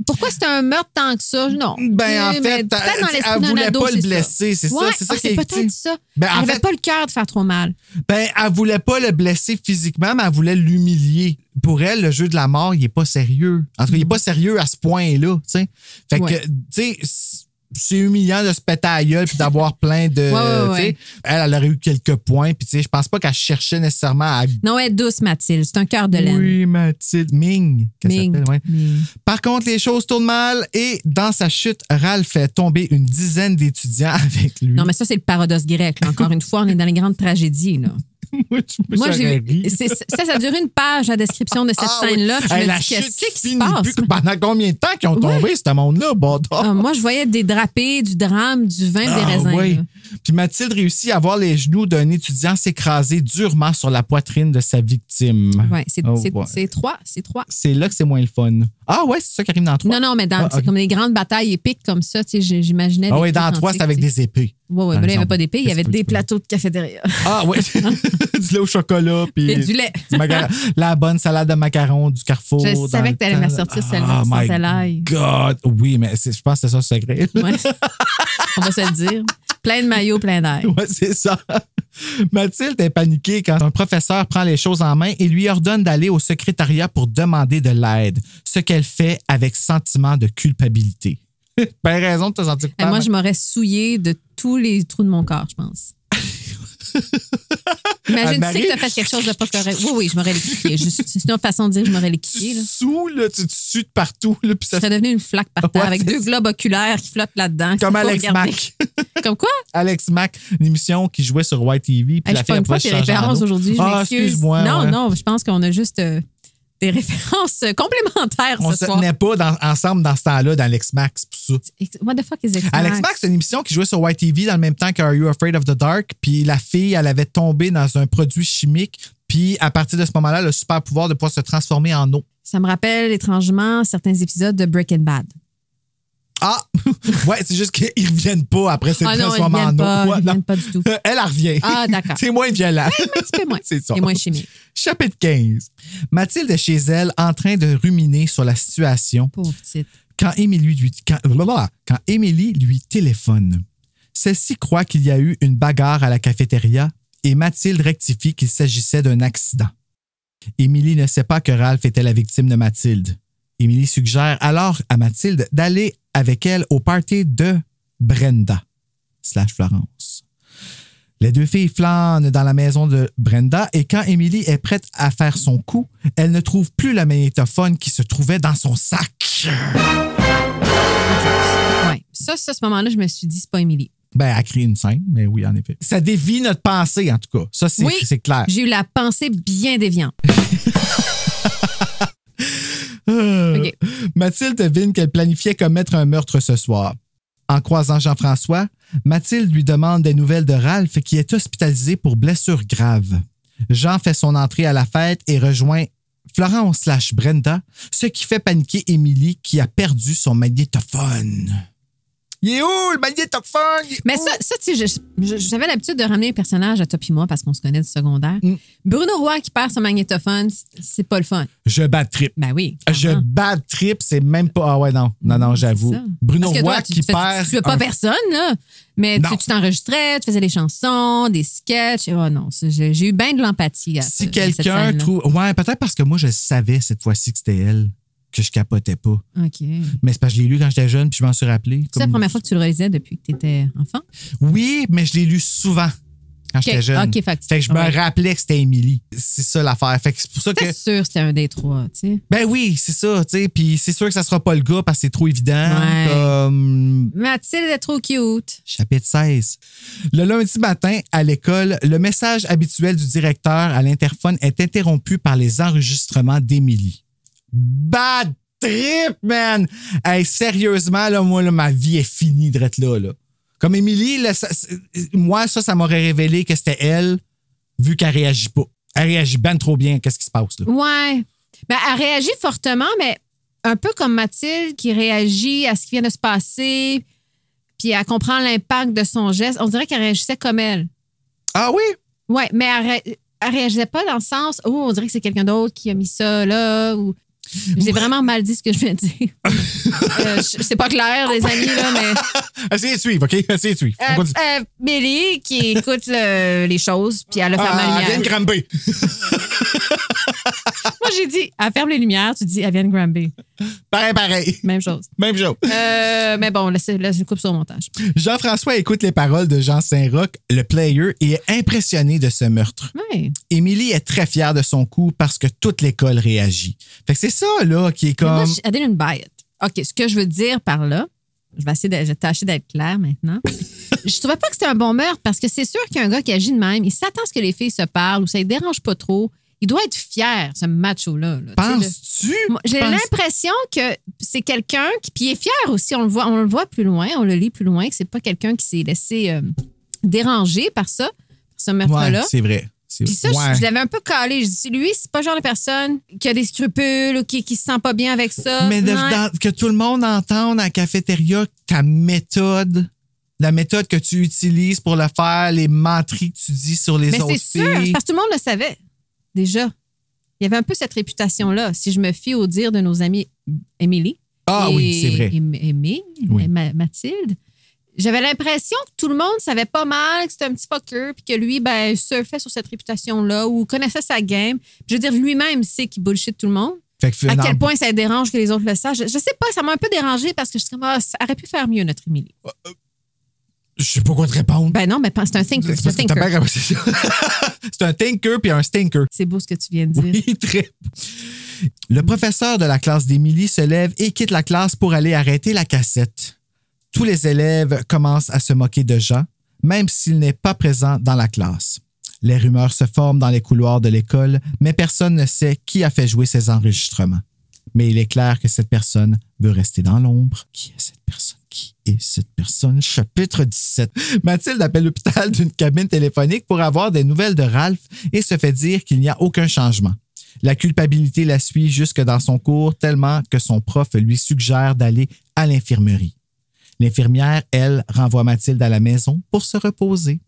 S4: Pourquoi c'était un meurtre tant que ça? Non.
S8: En fait, elle voulait pas le blesser, c'est ça. C'est ça qui est
S4: peut-être ça. Elle avait pas le cœur de faire trop mal.
S8: Elle voulait pas le blesser physiquement, mais elle voulait l'humilier. Pour elle, le jeu de la mort, il est pas sérieux. En tout cas, il est pas sérieux à ce point-là, tu sais. Fait que, tu sais, c'est humiliant de se péter à la gueule puis d'avoir plein de... Elle aurait eu quelques points, puis tu sais, je pense pas qu'elle cherchait nécessairement à...
S4: Non, elle est douce, Mathilde. C'est un cœur de laine.
S8: Oui, Mathilde. Ming.
S4: Ming.
S8: Par contre, les choses tournent mal et dans sa chute, Ralph fait tomber une dizaine d'étudiants avec lui.
S4: Non, mais ça, c'est le parodos grec. Là. Encore une fois, on est dans les grandes tragédies, là. Moi, j'ai vu. Ça dure une page, la description de cette scène-là. Je me dis, qu'est-ce qui se passe?
S8: Pendant combien de temps qu'ils ont tombé, ce monde-là?
S4: Moi, je voyais des drapés, du drame, du vin, des raisins. Oui.
S8: Puis Mathilde réussit à voir les genoux d'un étudiant s'écraser durement sur la poitrine de sa victime.
S4: Oui, c'est 3.
S8: C'est là que c'est moins le fun. Ah ouais, c'est ça qui arrive dans 3?
S4: Non, mais c'est comme des grandes batailles épiques comme ça. J'imaginais.
S8: Oui, dans 3, c'est avec des épées.
S4: Oui, mais là, il n'y avait pas d'épée, il y avait des plateaux de cafétéria.
S8: Ah oui, du lait au chocolat.
S4: Et du lait.
S8: La bonne salade de macarons du Carrefour.
S4: Je savais que tu allais me sortir celle-là.
S8: Oh my God. Oui, mais je pense que c'est ça le secret.
S4: Ouais. On va se le dire. Plein de maillots, plein d'air.
S8: Oui, c'est ça. Mathilde est paniquée quand un professeur prend les choses en main et lui ordonne d'aller au secrétariat pour demander de l'aide, ce qu'elle fait avec sentiment de culpabilité. Ben raison de te sentir coupable.
S4: Moi, je m'aurais souillé de tous les trous de mon corps, je pense. Imagine, tu sais que tu as fait quelque chose de pas correct. Oui, je m'aurais l'équipier. C'est une façon de dire je m'aurais l'équipier.
S8: Tu sues de partout. Là, puis ça
S4: serait devenu une flaque par terre avec 2 globes oculaires qui flottent là-dedans.
S8: Comme Alex Mack.
S4: Comme quoi?
S8: Alex Mack, une émission qui jouait sur YTV.
S4: Je fais une fois tes références aujourd'hui. Je m'excuse.
S8: Excuse-moi.
S4: Non, je pense qu'on a juste... des références complémentaires
S8: on
S4: ce soir.
S8: On se tenait pas ensemble dans ce temps-là d'Alex Max.
S4: What the fuck is Alex Max?
S8: Alex Max, c'est une émission qui jouait sur YTV dans le même temps que Are You Afraid of the Dark? Puis la fille, elle avait tombé dans un produit chimique. Puis à partir de ce moment-là, elle a le super pouvoir de pouvoir se transformer en eau.
S4: Ça me rappelle étrangement certains épisodes de Breaking Bad.
S8: Ah! Ouais, c'est juste qu'ils ne reviennent pas après cette transformation en eau.
S4: Ils ne reviennent pas du tout.
S8: Elle revient.
S4: Ah, d'accord.
S8: C'est moins violent.
S4: Oui, un petit peu moins.
S8: C'est ça.
S4: Et moins chimique.
S8: Chapitre 15. Mathilde est chez elle en train de ruminer sur la situation.
S4: Pauvre petite.
S8: Quand Émilie lui téléphone. Celle-ci croit qu'il y a eu une bagarre à la cafétéria et Mathilde rectifie qu'il s'agissait d'un accident. Émilie ne sait pas que Ralph était la victime de Mathilde. Émilie suggère alors à Mathilde d'aller avec elle au party de Brenda / Florence. Les 2 filles flânent dans la maison de Brenda et quand Émilie est prête à faire son coup, elle ne trouve plus le magnétophone qui se trouvait dans son sac.
S4: Oui, ça, à ce moment-là, je me suis dit, c'est pas Émilie.
S8: Ben, elle crée une scène, mais oui, en effet. Ça dévie notre pensée, en tout cas. Ça, c'est clair.
S4: J'ai eu la pensée bien déviante. Okay.
S8: Mathilde devine qu'elle planifiait commettre un meurtre ce soir. En croisant Jean-François, Mathilde lui demande des nouvelles de Ralph qui est hospitalisé pour blessures graves. Jean fait son entrée à la fête et rejoint Florence / Brenda, ce qui fait paniquer Émilie qui a perdu son magnétophone. Il est où, le magnétophone?
S4: Mais ça tu sais, j'avais l'habitude de ramener les personnages à toi et moi parce qu'on se connaît du secondaire. Bruno Roy qui perd son magnétophone, c'est pas le fun.
S8: Je bad trip.
S4: Ben oui.
S8: Je bad trip, c'est même pas... Ah ouais, non, j'avoue. Bruno Roy qui perd...
S4: Tu fais pas personne, là. Mais tu t'enregistrais, tu faisais des chansons, des sketchs. Oh non, j'ai eu bien de l'empathie.
S8: Si quelqu'un trouve... Ouais, peut-être parce que moi, je savais cette fois-ci que c'était elle. Que je capotais pas.
S4: OK.
S8: Mais c'est parce que je l'ai lu quand j'étais jeune puis je m'en suis rappelé.
S4: C'est la première fois que tu le réalisais depuis que tu étais enfant?
S8: Oui, mais je l'ai lu souvent quand j'étais jeune.
S4: OK,
S8: fait que je me rappelais que c'était Émilie. C'est ça l'affaire. Fait que c'est pour ça que...
S4: C'est sûr que c'était un des 3, tu sais.
S8: Ben oui, c'est ça, tu sais. Puis c'est sûr que ça sera pas le gars parce que c'est trop évident.
S4: Ouais.
S8: Comme...
S4: Mathilde est trop cute.
S8: Chapitre 16. Le lundi matin, à l'école, le message habituel du directeur à l'interphone est interrompu par les enregistrements d'Émilie. Bad trip, man! Hey, sérieusement, là, moi, là, ma vie est finie d'être là. Comme Émilie, là, moi, ça m'aurait révélé que c'était elle, vu qu'elle réagit pas. Elle réagit ben trop bien. Qu'est-ce qui se passe, là?
S4: Ouais. Ben, elle réagit fortement, mais un peu comme Mathilde qui réagit à ce qui vient de se passer, puis elle comprend l'impact de son geste. On dirait qu'elle réagissait comme elle.
S8: Ah oui?
S4: Oui, mais elle réagissait pas dans le sens, on dirait que c'est quelqu'un d'autre qui a mis ça là, ou... J'ai vraiment mal dit ce que je viens de dire. C'est pas clair, les amis, là, mais...
S8: Essayez de suivre, OK? Essayez de suivre.
S4: Millie qui écoute les choses, puis elle a fermé la lumière.
S8: Elle vient de gramber.
S4: Moi, j'ai dit, elle ferme les lumières, tu dis, elle vient de gramber.
S8: Pareil.
S4: Même chose. Mais bon, laisse coupe sur le montage.
S8: Jean-François écoute les paroles de Jean Saint-Roch, le player, et est impressionné de ce meurtre.
S4: Oui.
S8: Émilie est très fière de son coup parce que toute l'école réagit. Fait que c'est ça, là, qui est comme...
S4: Moi, I didn't buy it. OK, ce que je veux dire par là, je vais tâcher d'être clair maintenant. Je trouvais pas que c'était un bon meurtre parce que c'est sûr qu'un gars qui agit de même, il s'attend à ce que les filles se parlent ou ça ne dérange pas trop. Il doit être fier, ce macho-là.
S8: Penses-tu?
S4: J'ai l'impression que c'est quelqu'un qui... Puis il est fier aussi, on le voit plus loin, on le lit plus loin, que c'est pas quelqu'un qui s'est laissé déranger par ça, ce meurtre-là.
S8: Ouais, c'est vrai.
S4: Puis ça, je l'avais un peu calé. Je dis, lui, c'est pas le genre de personne qui a des scrupules ou qui se sent pas bien avec ça.
S8: Mais que tout le monde entende à la cafétéria ta méthode, la méthode que tu utilises pour le faire, les menteries que tu dis sur les autres filles.
S4: Mais c'est sûr, parce que tout le monde le savait, déjà. Il y avait un peu cette réputation-là. Si je me fie au dire de nos amis Émilie
S8: oui, c'est vrai.
S4: Et Mathilde, j'avais l'impression que tout le monde savait pas mal que c'était un petit fucker puis que lui, surfait sur cette réputation-là ou connaissait sa game. Je veux dire, lui-même sait qu'il bullshit tout le monde. À quel point ça dérange que les autres le sachent. Je sais pas, ça m'a un peu dérangé parce que je suis comme, ça aurait pu faire mieux, notre Émilie.
S8: Je sais pas quoi te répondre.
S4: Ben non, mais c'est un thinker.
S8: C'est un thinker puis un stinker.
S4: C'est beau ce que tu viens de dire.
S8: Oui, très beau. Le professeur de la classe d'Émilie se lève et quitte la classe pour aller arrêter la cassette. Tous les élèves commencent à se moquer de Jean, même s'il n'est pas présent dans la classe. Les rumeurs se forment dans les couloirs de l'école, mais personne ne sait qui a fait jouer ces enregistrements. Mais il est clair que cette personne veut rester dans l'ombre. Qui est cette personne? Qui est cette personne? Chapitre 17. Mathilde appelle l'hôpital d'une cabine téléphonique pour avoir des nouvelles de Ralph et se fait dire qu'il n'y a aucun changement. La culpabilité la suit jusque dans son cours tellement que son prof lui suggère d'aller à l'infirmerie. L'infirmière, elle, renvoie Mathilde à la maison pour se reposer.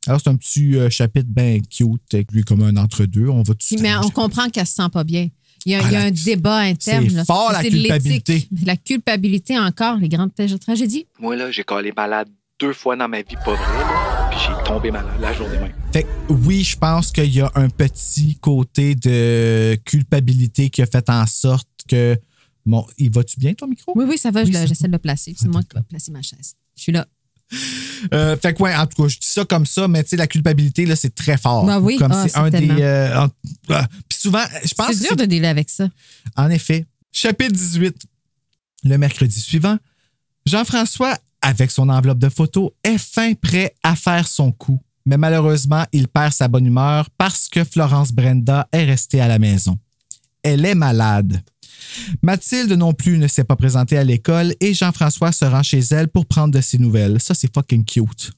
S8: Alors, c'est un petit chapitre bien cute, avec lui comme un entre-deux. On va tout
S4: Mais on comprend qu'elle se sent pas bien. Il y a un débat interne.
S8: C'est fort, la culpabilité.
S4: La culpabilité encore, les grandes tragédies.
S9: Moi, là, j'ai collé malade 2 fois dans ma vie, pas vrai, là. Puis j'ai tombé malade la journée même.
S8: Fait que, oui, je pense qu'il y a un petit côté de culpabilité qui a fait en sorte que... Bon, il va-tu bien, ton micro?
S4: Oui, ça va. J'essaie de le placer. C'est moi qui vais placer ma chaise. Je suis là.
S8: Fait que, ouais, en tout cas, je dis ça comme ça, mais tu sais, la culpabilité, là, c'est très fort.
S4: Ben oui,
S8: comme c'est un
S4: tellement.
S8: des. Puis souvent, je pense.
S4: C'est dur de dealer avec ça.
S8: En effet. Chapitre 18. Le mercredi suivant, Jean-François, avec son enveloppe de photos, est fin prêt à faire son coup. Mais malheureusement, il perd sa bonne humeur parce que Florence Brenda est restée à la maison. Elle est malade. Mathilde non plus ne s'est pas présentée à l'école et Jean-François se rend chez elle pour prendre de ses nouvelles. Ça, c'est fucking cute.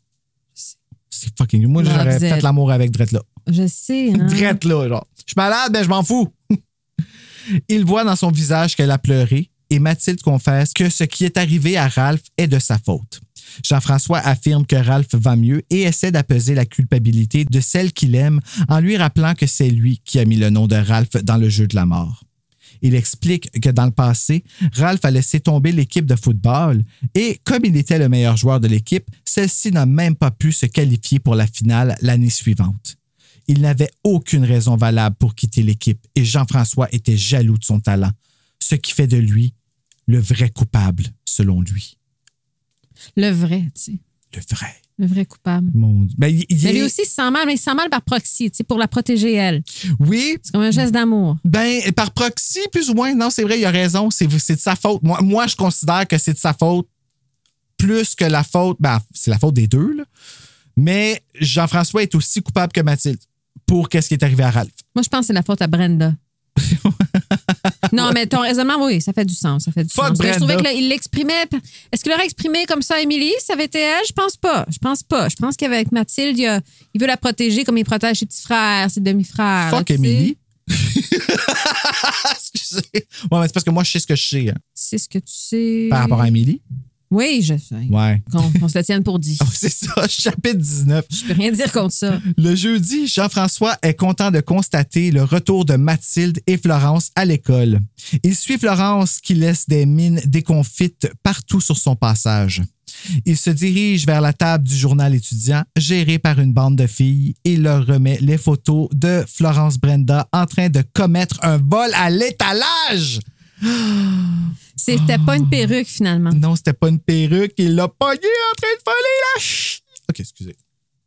S8: C'est fucking cute. Moi, j'aurais fait l'amour avec Drette là.
S4: Je sais. Hein?
S8: Drette là, genre. Je suis malade, mais je m'en fous. Il voit dans son visage qu'elle a pleuré et Mathilde confesse que ce qui est arrivé à Ralph est de sa faute. Jean-François affirme que Ralph va mieux et essaie d'apaiser la culpabilité de celle qu'il aime en lui rappelant que c'est lui qui a mis le nom de Ralph dans le jeu de la mort. Il explique que dans le passé, Ralph a laissé tomber l'équipe de football et comme il était le meilleur joueur de l'équipe, celle-ci n'a même pas pu se qualifier pour la finale l'année suivante. Il n'avait aucune raison valable pour quitter l'équipe et Jean-François était jaloux de son talent, ce qui fait de lui le vrai coupable, selon lui.
S4: Le vrai, tu sais.
S8: Le vrai.
S4: Le vrai coupable.
S8: Mon Dieu.
S4: Mais lui aussi, il se sent mal, mais il se sent mal par proxy, tu sais, pour la protéger, elle.
S8: Oui.
S4: C'est comme un geste d'amour.
S8: Ben, par proxy, plus ou moins. Non, c'est vrai, il a raison. C'est de sa faute. Moi, je considère que c'est de sa faute plus que la faute. Ben, c'est la faute des deux, là. Mais Jean-François est aussi coupable que Mathilde pour qu'est-ce qui est arrivé à Ralph.
S4: Moi, je pense que c'est la faute à Brenda. Non, mais ton raisonnement, oui, ça fait du sens. Ça fait du sens. Je trouvais qu'il l'exprimait. Est-ce qu'il l'aurait exprimé comme ça à Émilie? Ça avait été elle? Je pense pas. Je pense qu'avec Mathilde, il veut la protéger comme il protège ses petits frères, ses demi-frères.
S8: Fuck Émilie. Excusez. Ouais, mais c'est parce que moi, je sais ce que je sais. Hein.
S4: C'est ce que tu sais.
S8: Par rapport à Émilie?
S4: Oui, je sais.
S8: Ouais.
S4: Qu'on se le tienne pour dit.
S8: Oh, c'est ça, chapitre 19.
S4: Je peux rien dire contre ça.
S8: Le jeudi, Jean-François est content de constater le retour de Mathilde et Florence à l'école. Il suit Florence qui laisse des mines déconfites partout sur son passage. Il se dirige vers la table du journal étudiant, géré par une bande de filles, et leur remet les photos de Florence Brenda en train de commettre un vol à l'étalage.
S4: C'était pas une perruque, finalement.
S8: Non, c'était pas une perruque. Il l'a pogné en train de voler la OK, excusez.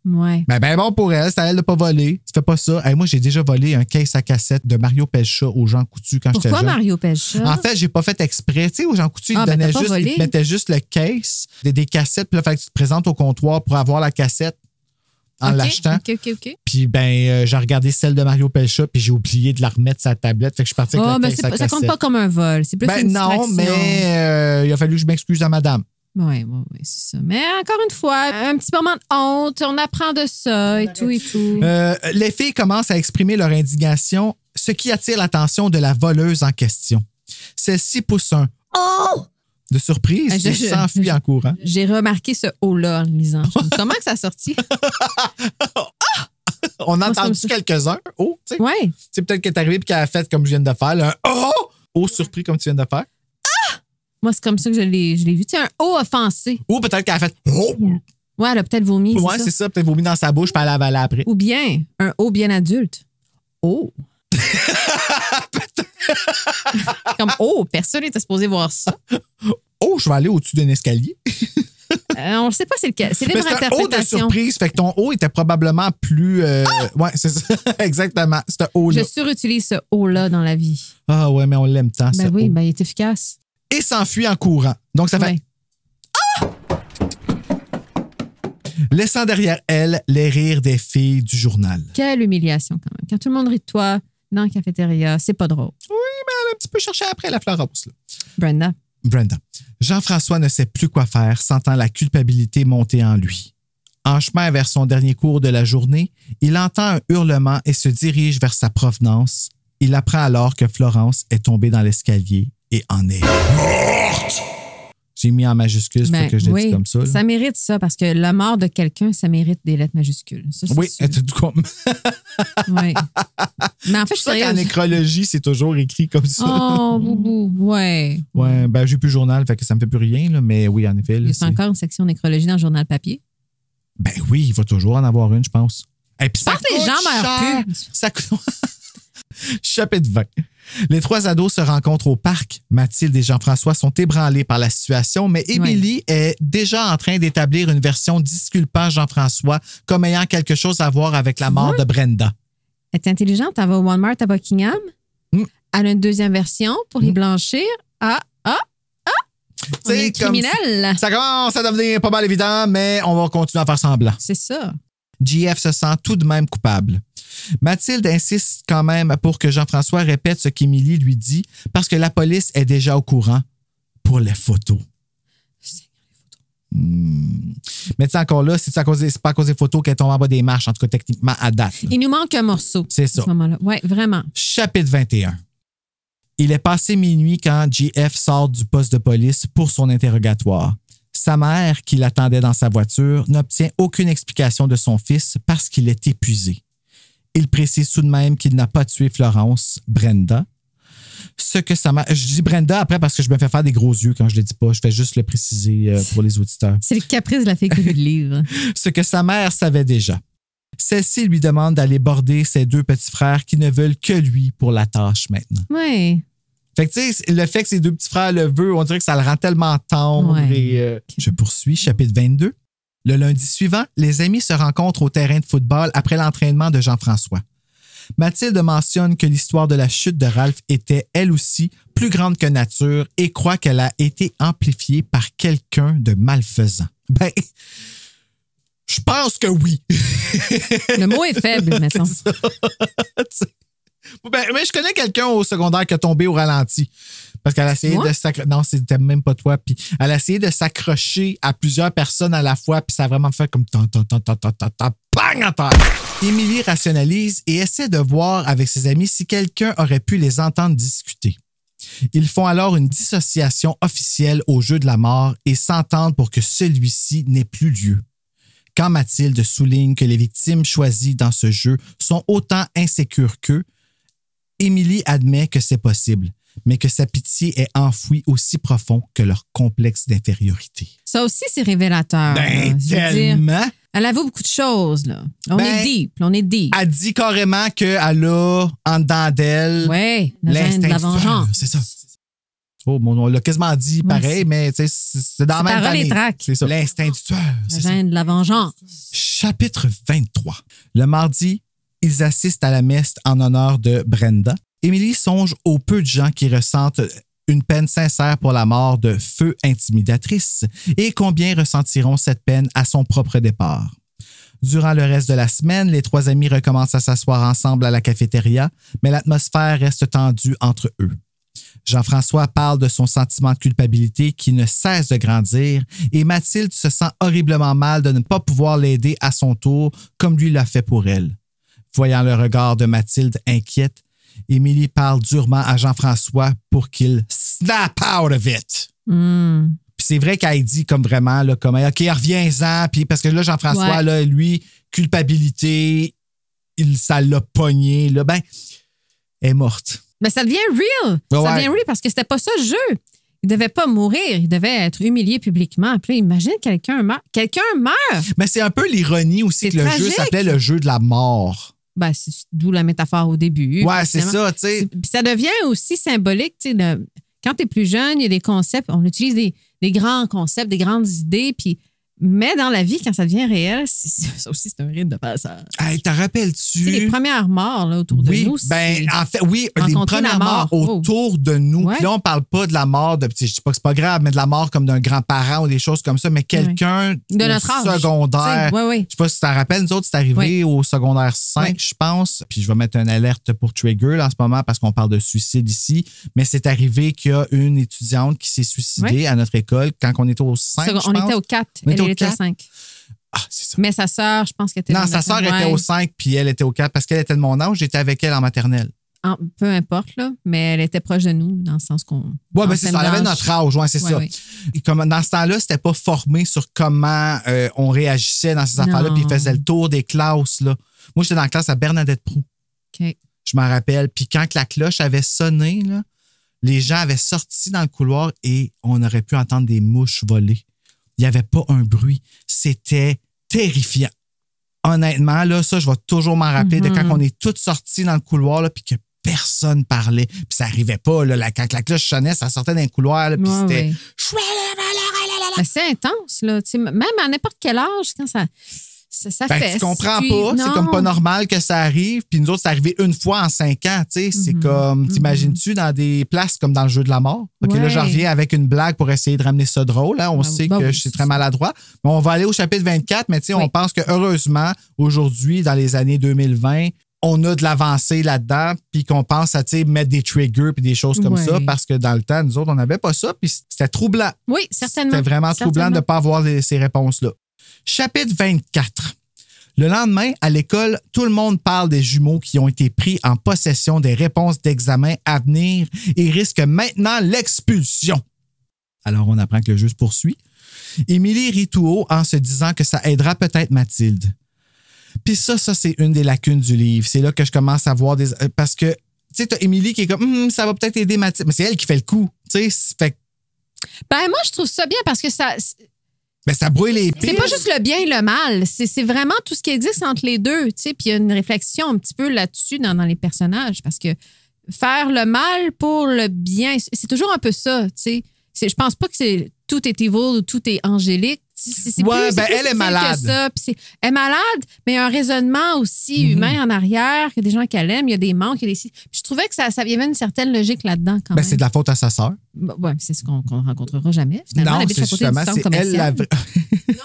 S4: Ouais.
S8: Ben bon pour elle, c'est à elle de pas voler. Tu fais pas ça. Hey, moi, j'ai déjà volé un case à cassette de Mario Pelcha aux Jean Coutu quand j'étais jeune.
S4: Pourquoi Mario Pelcha?
S8: En fait, j'ai pas fait exprès. Tu sais, aux Jean Coutu, ils te mettaient juste le case, des cassettes, puis là, il fallait que tu te présentes au comptoir pour avoir la cassette en l'achetant.
S4: OK.
S8: Puis, j'ai regardé celle de Mario Pelcha, puis j'ai oublié de la remettre sur la tablette. Fait que je suis parti avec la case à cassette.
S4: Ça compte pas comme un vol. C'est plus une distraction.
S8: Non, mais il a fallu que je m'excuse à madame.
S4: Oui, c'est ça. Mais encore une fois, un petit moment de honte, on apprend de ça et tout.
S8: Les filles commencent à exprimer leur indignation, ce qui attire l'attention de la voleuse en question. Celle-ci pousse un « Oh !» de surprise et s'enfuit en courant.
S4: J'ai remarqué ce « oh-là » en lisant. Comment que ça a sorti?
S8: On a entendu quelques-uns. Oh, tu sais.
S4: Ouais.
S8: C'est peut-être qu'elle est arrivée et qu'elle a fait comme je viens de faire. Un « oh !» Oh, surpris comme tu viens de faire.
S4: Moi, c'est comme ça que je l'ai vu. Tu sais, un « oh » offensé.
S8: Ou peut-être qu'elle a fait « oh !»
S4: Ouais, elle a peut-être vomi.
S8: Ouais, c'est ça. Peut-être vomi dans sa bouche puis elle a avalé après.
S4: Ou bien un « oh » bien adulte. Oh. Comme « oh », personne n'était supposé voir ça.
S8: Oh, je vais aller au-dessus d'un escalier.
S4: On ne sait pas c'est lequel. C'est libre interprétation.
S8: C'est un oh de surprise. Fait que ton oh était probablement plus... Ouais, c'est ça. Exactement. C'est un oh-là.
S4: Je surutilise ce oh-là dans la vie.
S8: Ah ouais, mais on l'aime tant, ça.
S4: Ben oui, il est efficace.
S8: Et s'enfuit en courant. Donc, ça fait... Ah! Laissant derrière elle les rires des filles du journal.
S4: Quelle humiliation, quand même. Quand tout le monde rit de toi dans la cafétéria, c'est pas drôle.
S8: Oui, mais elle a un petit peu cherché après la Florence.
S4: Brenda.
S8: Jean-François ne sait plus quoi faire, sentant la culpabilité monter en lui. En chemin vers son dernier cours de la journée, il entend un hurlement et se dirige vers sa provenance. Il apprend alors que Florence est tombée dans l'escalier et en est morte. J'ai mis en majuscule, c'est pour que je l'ai dit comme ça. Là.
S4: Ça mérite ça, parce que la mort de quelqu'un, ça mérite des lettres majuscules. Ça,
S8: oui, c'est tout comme...
S4: Oui. Mais en fait,
S8: c'est ça qu'en nécrologie, c'est toujours écrit comme ça.
S4: Oh, boubou, ouais.
S8: Ouais, ben j'ai plus le journal, fait que ça me fait plus rien, là, mais oui, en effet. Là,
S4: il y a encore une section nécrologie dans le journal papier?
S8: Ben oui, il va toujours en avoir une, je pense. Et puis ça
S4: coûte les gens meurent plus.
S8: Ça coûte... Chapitre 20. Les trois ados se rencontrent au parc. Mathilde et Jean-François sont ébranlés par la situation, mais Émilie est déjà en train d'établir une version disculpant Jean-François comme ayant quelque chose à voir avec la mort de Brenda.
S4: Elle est intelligente, elle va au Walmart à Buckingham. Elle a une deuxième version pour les blanchir. On est criminel.
S8: Ça commence à devenir pas mal évident, mais on va continuer à faire semblant.
S4: C'est ça.
S8: JF se sent tout de même coupable. Mathilde insiste quand même pour que Jean-François répète ce qu'Émilie lui dit parce que la police est déjà au courant pour les photos. Mais tu sais, encore là, c'est pas à cause des photos qu'elle tombe en bas des marches, en tout cas techniquement à date. Là.
S4: Il nous manque un morceau.
S8: C'est ça.
S4: Oui, vraiment.
S8: Chapitre 21. Il est passé minuit quand JF sort du poste de police pour son interrogatoire. Sa mère, qui l'attendait dans sa voiture, n'obtient aucune explication de son fils parce qu'il est épuisé. Il précise tout de même qu'il n'a pas tué Florence, Brenda. Ce que sa mère... Je dis Brenda après parce que je me fais faire des gros yeux quand je le dis pas. Je fais juste le préciser pour les auditeurs.
S4: C'est le caprice de la fille qui lit le livre.
S8: Ce que sa mère savait déjà. Celle-ci lui demande d'aller border ses deux petits frères qui ne veulent que lui pour la tâche maintenant.
S4: Oui.
S8: Fait que, tu sais, le fait que ses deux petits frères le veulent, on dirait que ça le rend tellement tendre.
S4: Ouais.
S8: Et, je poursuis, chapitre 22. Le lundi suivant, les amis se rencontrent au terrain de football après l'entraînement de Jean-François. Mathilde mentionne que l'histoire de la chute de Ralph était, elle aussi, plus grande que nature et croit qu'elle a été amplifiée par quelqu'un de malfaisant. Ben, je pense que oui.
S4: Le mot est faible, mettons.
S8: Mais je connais quelqu'un au secondaire qui a tombé au ralenti. Parce qu'elle a essayé de s'accrocher. Non, c'était même pas toi. Puis elle a essayé de s'accrocher à plusieurs personnes à la fois. Puis ça a vraiment fait comme bang à terre. Émilie rationalise et essaie de voir avec ses amis si quelqu'un aurait pu les entendre discuter. Ils font alors une dissociation officielle au jeu de la mort et s'entendent pour que celui-ci n'ait plus lieu. Quand Mathilde souligne que les victimes choisies dans ce jeu sont autant insécures qu'eux, Émilie admet que c'est possible, mais que sa pitié est enfouie aussi profond que leur complexe d'infériorité.
S4: Ça aussi, c'est révélateur.
S8: Ben, tellement!
S4: Elle avoue beaucoup de choses, là. On est deep.
S8: Elle dit carrément qu'elle a en dedans d'elle
S4: l'instinct de la vengeance.
S8: C'est ça. Oh, on l'a quasiment dit pareil, mais c'est dans la même famille. C'est ça. L'instinct du tueur.
S4: La gêne de la vengeance.
S8: Chapitre 23. Le mardi, ils assistent à la messe en honneur de Brenda. Émilie songe aux peu de gens qui ressentent une peine sincère pour la mort de Feu intimidatrice et combien ressentiront cette peine à son propre départ. Durant le reste de la semaine, les trois amis recommencent à s'asseoir ensemble à la cafétéria, mais l'atmosphère reste tendue entre eux. Jean-François parle de son sentiment de culpabilité qui ne cesse de grandir et Mathilde se sent horriblement mal de ne pas pouvoir l'aider à son tour comme lui l'a fait pour elle. Voyant le regard de Mathilde inquiète, Émilie parle durement à Jean-François pour qu'il snap out of it. Puis c'est vrai qu'elle dit comme vraiment, là, comme OK, reviens-en. Puis parce que là, Jean-François, là, lui, culpabilité, ça l'a pogné. Là, ben, elle est morte.
S4: Mais ça devient real. Ça devient real parce que c'était pas ça le jeu. Il devait pas mourir. Il devait être humilié publiquement. Puis là, imagine quelqu'un meurt. Quelqu'un meurt!
S8: Mais c'est un peu l'ironie aussi que
S4: tragique.
S8: Le jeu s'appelait le jeu de la mort.
S4: Ben, c'est d'où la métaphore au début.
S8: Ouais, c'est ça, tu sais.
S4: Puis ça devient aussi symbolique, tu sais. Quand tu es plus jeune, il y a des concepts. On utilise des grands concepts, des grandes idées. Puis, mais dans la vie, quand ça devient réel, ça aussi, c'est un rite de passage.
S8: Hey, t'en rappelles-tu?
S4: Les premières morts là, autour de nous.
S8: Ben, en fait, oui, les premières morts autour de nous. Puis là, on parle pas de la mort de, je dis pas que c'est pas grave, mais de la mort comme d'un grand-parent ou des choses comme ça, mais quelqu'un
S4: de notre âge.
S8: Secondaire. Je sais pas si tu t'en rappelles, nous autres, c'est arrivé au secondaire 5, je pense. Puis je vais mettre une alerte pour Trigger là, en ce moment parce qu'on parle de suicide ici. Mais c'est arrivé qu'il y a une étudiante qui s'est suicidée à notre école quand on était au 5, je pense.
S4: On était au 4. Elle était au 5.
S8: Ah, c'est ça.
S4: Mais sa sœur, je pense qu'elle était
S8: Non, sa sœur était au 5 puis elle était au 4 parce qu'elle était de mon âge. J'étais avec elle en maternelle.
S4: Peu importe, là, mais elle était proche de nous dans le sens qu'on.
S8: Oui, ben c'est ça. Elle avait notre âge, c'est ça. Et comme dans ce temps-là, c'était pas formé sur comment on réagissait dans ces affaires-là, puis il faisait le tour des classes. Là. Moi, j'étais dans la classe à Bernadette-Proulx.
S4: OK.
S8: Je m'en rappelle. Puis quand la cloche avait sonné, là, les gens avaient sorti dans le couloir et on aurait pu entendre des mouches voler. Il n'y avait pas un bruit. C'était terrifiant. Honnêtement, là, ça, je vais toujours m'en rappeler de quand on est tous sortis dans le couloir, là, puis que personne parlait. Puis ça n'arrivait pas. Là, quand la cloche sonnait, ça sortait d'un couloir, là, puis c'était...
S4: C'est intense, là. Même à n'importe quel âge, quand ça fait...
S8: Tu comprends pas. C'est comme pas normal que ça arrive. Puis nous autres, c'est arrivé une fois en 5 ans. C'est comme... T'imagines-tu dans des places comme dans le jeu de la mort? OK, là, je reviens avec une blague pour essayer de ramener ça drôle. Hein. On sait que je suis très maladroit. Mais on va aller au chapitre 24. Mais on pense que heureusement, aujourd'hui, dans les années 2020, on a de l'avancée là-dedans, puis qu'on pense à mettre des triggers puis des choses comme ça, parce que dans le temps, nous autres, on n'avait pas ça, puis c'était troublant.
S4: Oui, certainement.
S8: C'était vraiment troublant de ne pas avoir ces réponses-là. Chapitre 24. Le lendemain, à l'école, tout le monde parle des jumeaux qui ont été pris en possession des réponses d'examen à venir et risquent maintenant l'expulsion. Alors, on apprend que le jeu se poursuit. Émilie rit tout haut en se disant que ça aidera peut-être Mathilde. Puis ça, c'est une des lacunes du livre. C'est là que je commence à voir des... Parce que, tu sais, t'as Émilie qui est comme, ça va peut-être aider Mathilde. Mais c'est elle qui fait le coup, tu sais. Fait...
S4: Ben, moi, je trouve ça bien parce que ça...
S8: Ben, ça brouille les pistes.
S4: C'est pas juste le bien et le mal. C'est vraiment tout ce qui existe entre les deux, tu sais. Puis il y a une réflexion un petit peu là-dessus dans les personnages parce que faire le mal pour le bien, c'est toujours un peu ça, tu sais. Je pense pas que tout est evil ou tout est angélique. C'est
S8: ouais,
S4: plus,
S8: ben
S4: c'est plus
S8: elle est
S4: subtil
S8: malade.
S4: que ça. Elle est malade, mais il y a un raisonnement aussi humain en arrière, il y a des gens qu'elle aime, il y a des manques, il y a des... Puis je trouvais que il y avait une certaine logique là-dedans quand même.
S8: C'est de la faute à sa sœur.
S4: Ouais, c'est ce qu'on ne rencontrera jamais. Finalement,
S8: Non,
S4: elle habite
S8: c'est
S4: à côté du
S8: justement,
S4: centre
S8: c'est
S4: commercial.
S8: elle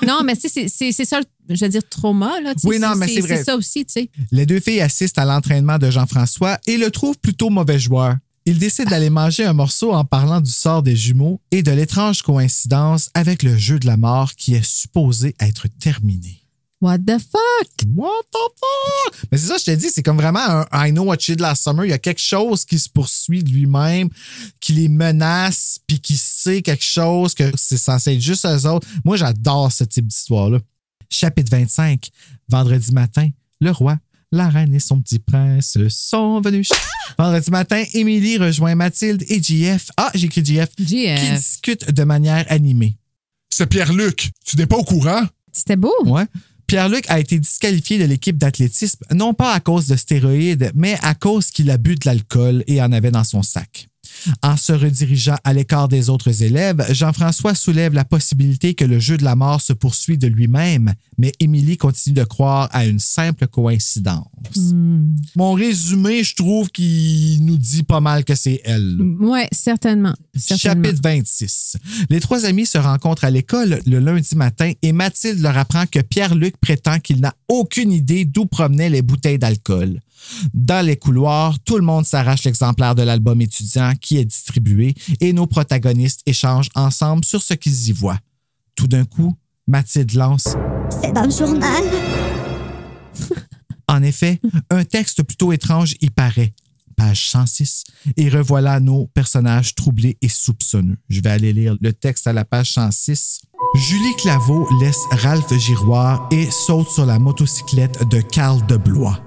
S8: la...
S4: Non, mais c'est ça, je veux dire, trauma. Là,
S8: oui, non, mais c'est vrai.
S4: C'est ça aussi, tu sais.
S8: Les deux filles assistent à l'entraînement de Jean-François et le trouvent plutôt mauvais joueur. Ils décident d'aller manger un morceau en parlant du sort des jumeaux et de l'étrange coïncidence avec le jeu de la mort qui est supposé être terminé.
S4: What the fuck?
S8: What the fuck? Mais c'est ça, je te dis, c'est comme vraiment un I know what you did last summer. Il y a quelque chose qui se poursuit de lui-même, qui les menace, puis qui sait quelque chose, que c'est censé être juste eux autres. Moi, j'adore ce type d'histoire-là. Chapitre 25. Vendredi matin, le roi, la reine et son petit prince sont venus. Vendredi matin, Émilie rejoint Mathilde et JF. Ah, j'ai écrit JF. Qui discutent de manière animée.
S10: C'est Pierre-Luc. Tu n'es pas au courant?
S4: C'était beau.
S8: Ouais. Pierre-Luc a été disqualifié de l'équipe d'athlétisme, non pas à cause de stéroïdes, mais à cause qu'il a bu de l'alcool et en avait dans son sac. En se redirigeant à l'écart des autres élèves, Jean-François soulève la possibilité que le jeu de la mort se poursuit de lui-même, mais Émilie continue de croire à une simple coïncidence. Mon résumé, je trouve qu'il nous dit pas mal que c'est elle.
S4: Oui, certainement.
S8: Chapitre 26. Les trois amis se rencontrent à l'école le lundi matin et Mathilde leur apprend que Pierre-Luc prétend qu'il n'a aucune idée d'où provenaient les bouteilles d'alcool. Dans les couloirs, tout le monde s'arrache l'exemplaire de l'album étudiant qui est distribué et nos protagonistes échangent ensemble sur ce qu'ils y voient. Tout d'un coup, Mathilde lance «
S6: C'est dans le journal! »
S8: En effet, un texte plutôt étrange y paraît. Page 106. Et revoilà nos personnages troublés et soupçonneux. Je vais aller lire le texte à la page 106. Julie Claveau laisse Ralph Giroir et saute sur la motocyclette de Carl de Blois.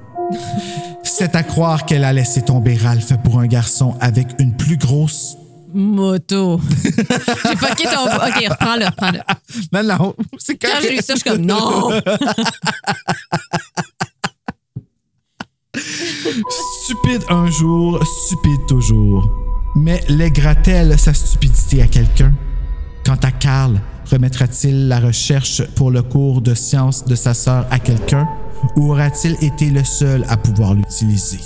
S8: C'est à croire qu'elle a laissé tomber Ralph pour un garçon avec une plus grosse
S4: moto. J'ai fucké ton... OK, reprends-le.
S8: Non, c'est quand
S4: j'ai lu ça, je suis comme non.
S8: Stupide un jour, stupide toujours. Mais lèguera-t-elle sa stupidité à quelqu'un? Quant à Carl, remettra-t-il la recherche pour le cours de sciences de sa sœur à quelqu'un? Ou aura-t-il été le seul à pouvoir l'utiliser?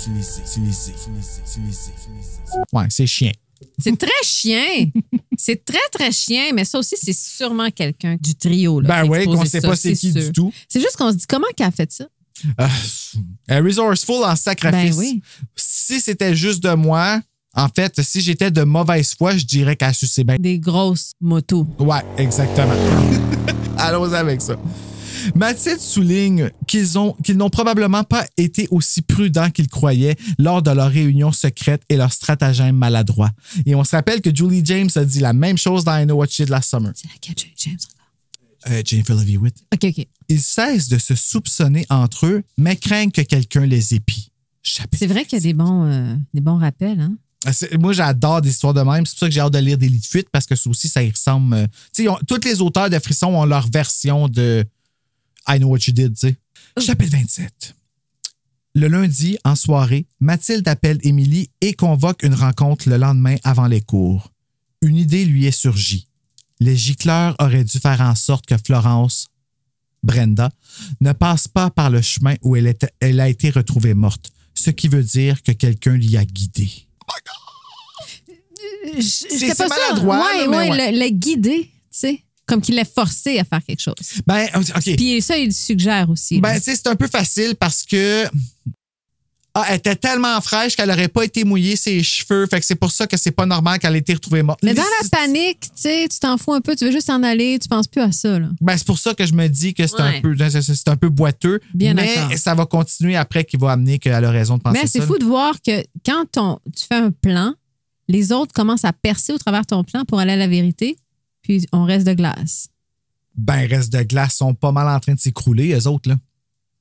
S8: Ouais, c'est chien.
S4: C'est très chien. C'est très, très chien, mais ça aussi, c'est sûrement quelqu'un du trio. Là,
S8: ben oui, qu'on ne sait pas c'est qui du tout.
S4: C'est juste qu'on se dit, comment qu'elle a fait ça?
S8: Resourceful en sacrifice.
S4: Ben oui.
S8: Si c'était juste de moi, en fait, si j'étais de mauvaise foi, je dirais qu'elle suçait bien.
S4: Des grosses motos.
S8: Ouais, exactement. Allons avec ça. Mathilde souligne qu'ils n'ont probablement pas été aussi prudents qu'ils croyaient lors de leur réunion secrète et leur stratagème maladroit. Et on se rappelle que Julie James a dit la même chose dans I Know What You Did Last Summer.
S4: C'est laquelle Julie James encore?
S8: Jennifer Love Hewitt.
S4: OK.
S8: Ils cessent de se soupçonner entre eux, mais craignent que quelqu'un les épie.
S4: C'est vrai qu'il y a des bons rappels, hein?
S8: Moi, j'adore des histoires de même. C'est pour ça que j'ai hâte de lire des lits de fuite parce que ça aussi, ça y ressemble. Tous les auteurs de Frisson ont leur version de I Know What You Did, tu sais. Chapitre 27. Le lundi, en soirée, Mathilde appelle Émilie et convoque une rencontre le lendemain avant les cours. Une idée lui est surgie. Les gicleurs auraient dû faire en sorte que Florence, Brenda, ne passe pas par le chemin où elle a été retrouvée morte, ce qui veut dire que quelqu'un l'y a guidée.
S4: C'est
S8: pas maladroit.
S4: Ouais. Le guider, tu sais. Comme qu'il l'ait forcé à faire quelque chose.
S8: Ben, OK.
S4: Puis ça, il suggère aussi.
S8: Ben, c'est un peu facile parce que elle était tellement fraîche qu'elle n'aurait pas été mouillée ses cheveux. Fait que c'est pour ça que c'est pas normal qu'elle ait été retrouvée morte.
S4: Mais dans la panique, tu sais, tu t'en fous un peu, tu veux juste en aller, tu penses plus à ça, là.
S8: Ben, c'est pour ça que je me dis que c'est un peu boiteux.
S4: Bien
S8: mais
S4: d'accord.
S8: ça va continuer après qui va amener qu'elle a raison de penser ça.
S4: Mais c'est fou de voir que quand tu fais un plan, les autres commencent à percer au travers de ton plan pour aller à la vérité. Puis on reste de glace.
S8: Ben, reste de glace sont pas mal en train de s'écrouler, eux autres, là.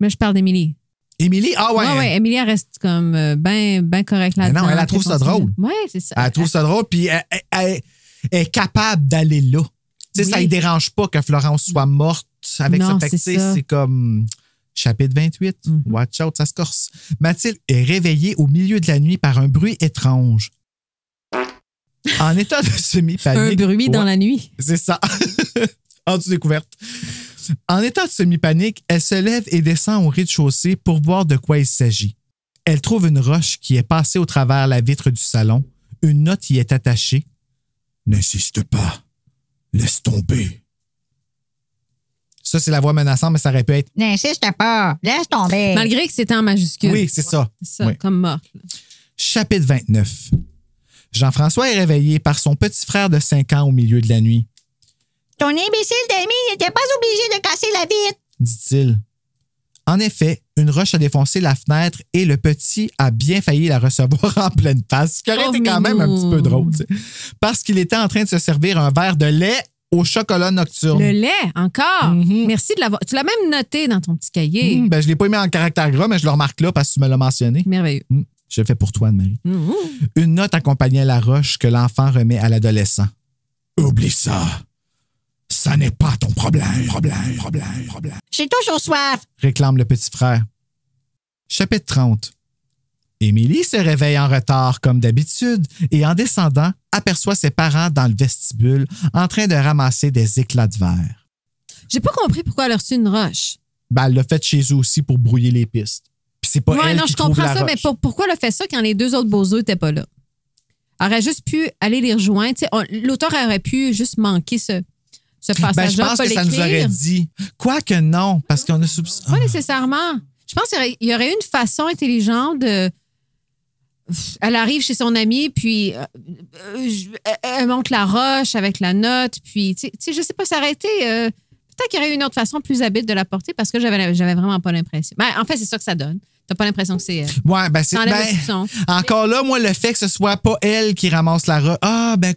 S4: Mais je parle d'Émilie.
S8: Émilie? Ah ouais.
S4: Ouais, Émilie, elle reste comme ben correcte là-dedans.
S8: Non, elle trouve ça drôle.
S4: Oui, c'est ça.
S8: Elle trouve ça drôle, puis elle est capable d'aller là. Tu sais, ça ne dérange pas que Florence soit morte avec ça. Fait que, c'est comme chapitre 28. Watch out, ça se corse. Mathilde est réveillée au milieu de la nuit par un bruit étrange. En état de semi-panique.
S4: Un bruit dans la nuit.
S8: C'est ça. En dessous découverte. En état de semi-panique, elle se lève et descend au rez-de-chaussée pour voir de quoi il s'agit. Elle trouve une roche qui est passée au travers la vitre du salon. Une note y est attachée. « N'insiste pas. Laisse tomber. » Ça, c'est la voix menaçante, mais ça aurait pu être «
S3: N'insiste pas. Laisse tomber. »
S4: Malgré que c'était en majuscule.
S8: Oui, c'est ça.
S4: C'est ça,
S8: Oui.
S4: comme mort.
S8: Chapitre 29. Jean-François est réveillé par son petit frère de 5 ans au milieu de la nuit,
S3: Ton imbécile d'ami n'était pas obligé de casser la vitre.
S8: dit-il. En effet, une roche a défoncé la fenêtre et le petit a bien failli la recevoir en pleine face, ce qui aurait été quand même un petit peu drôle, tu sais, parce qu'il était en train de se servir un verre de lait au chocolat nocturne.
S4: Le lait, encore. Merci de l'avoir. Tu l'as même noté dans ton petit cahier.
S8: Ben, je ne l'ai pas mis en caractère gras, mais je le remarque là parce que tu me l'as mentionné.
S4: Merveilleux.
S8: Je le fais pour toi, Anne-Marie. Une note accompagnait la roche que l'enfant remet à l'adolescent. Oublie ça. Ça n'est pas ton problème.
S3: J'ai toujours soif.
S8: Réclame le petit frère. Chapitre 30. Émilie se réveille en retard comme d'habitude et en descendant, aperçoit ses parents dans le vestibule en train de ramasser des éclats de verre.
S4: J'ai pas compris pourquoi elle a reçu une roche.
S8: Ben, elle l'a fait chez eux aussi pour brouiller les pistes. Puis c'est pas elle
S4: non,
S8: qui
S4: je
S8: trouve
S4: comprends
S8: la
S4: ça,
S8: roche.
S4: mais pourquoi elle a fait ça quand les deux autres beaux-œufs n'étaient pas là? Elle aurait juste pu aller les rejoindre. Tu sais, l'auteur aurait pu juste manquer ce passage-là.
S8: Ben, je pense
S4: pas
S8: que ça nous
S4: l'écrire.
S8: aurait dit. Quoique non, parce qu'on a soupçonné.
S4: Pas nécessairement. Je pense qu'il y aurait une façon intelligente de... Elle arrive chez son ami, puis elle monte la roche avec la note, puis, tu sais, je sais pas, ça aurait été... peut-être qu'il y aurait eu une autre façon plus habile de la porter parce que j'avais vraiment pas l'impression. Ben, en fait, c'est ça que ça donne. T'as pas l'impression que c'est elle.
S8: Ouais, ben c'est...
S4: Ça enlève le soupçon.
S8: Encore là, moi, le fait que ce soit pas elle qui ramasse la roche... Ah, ben...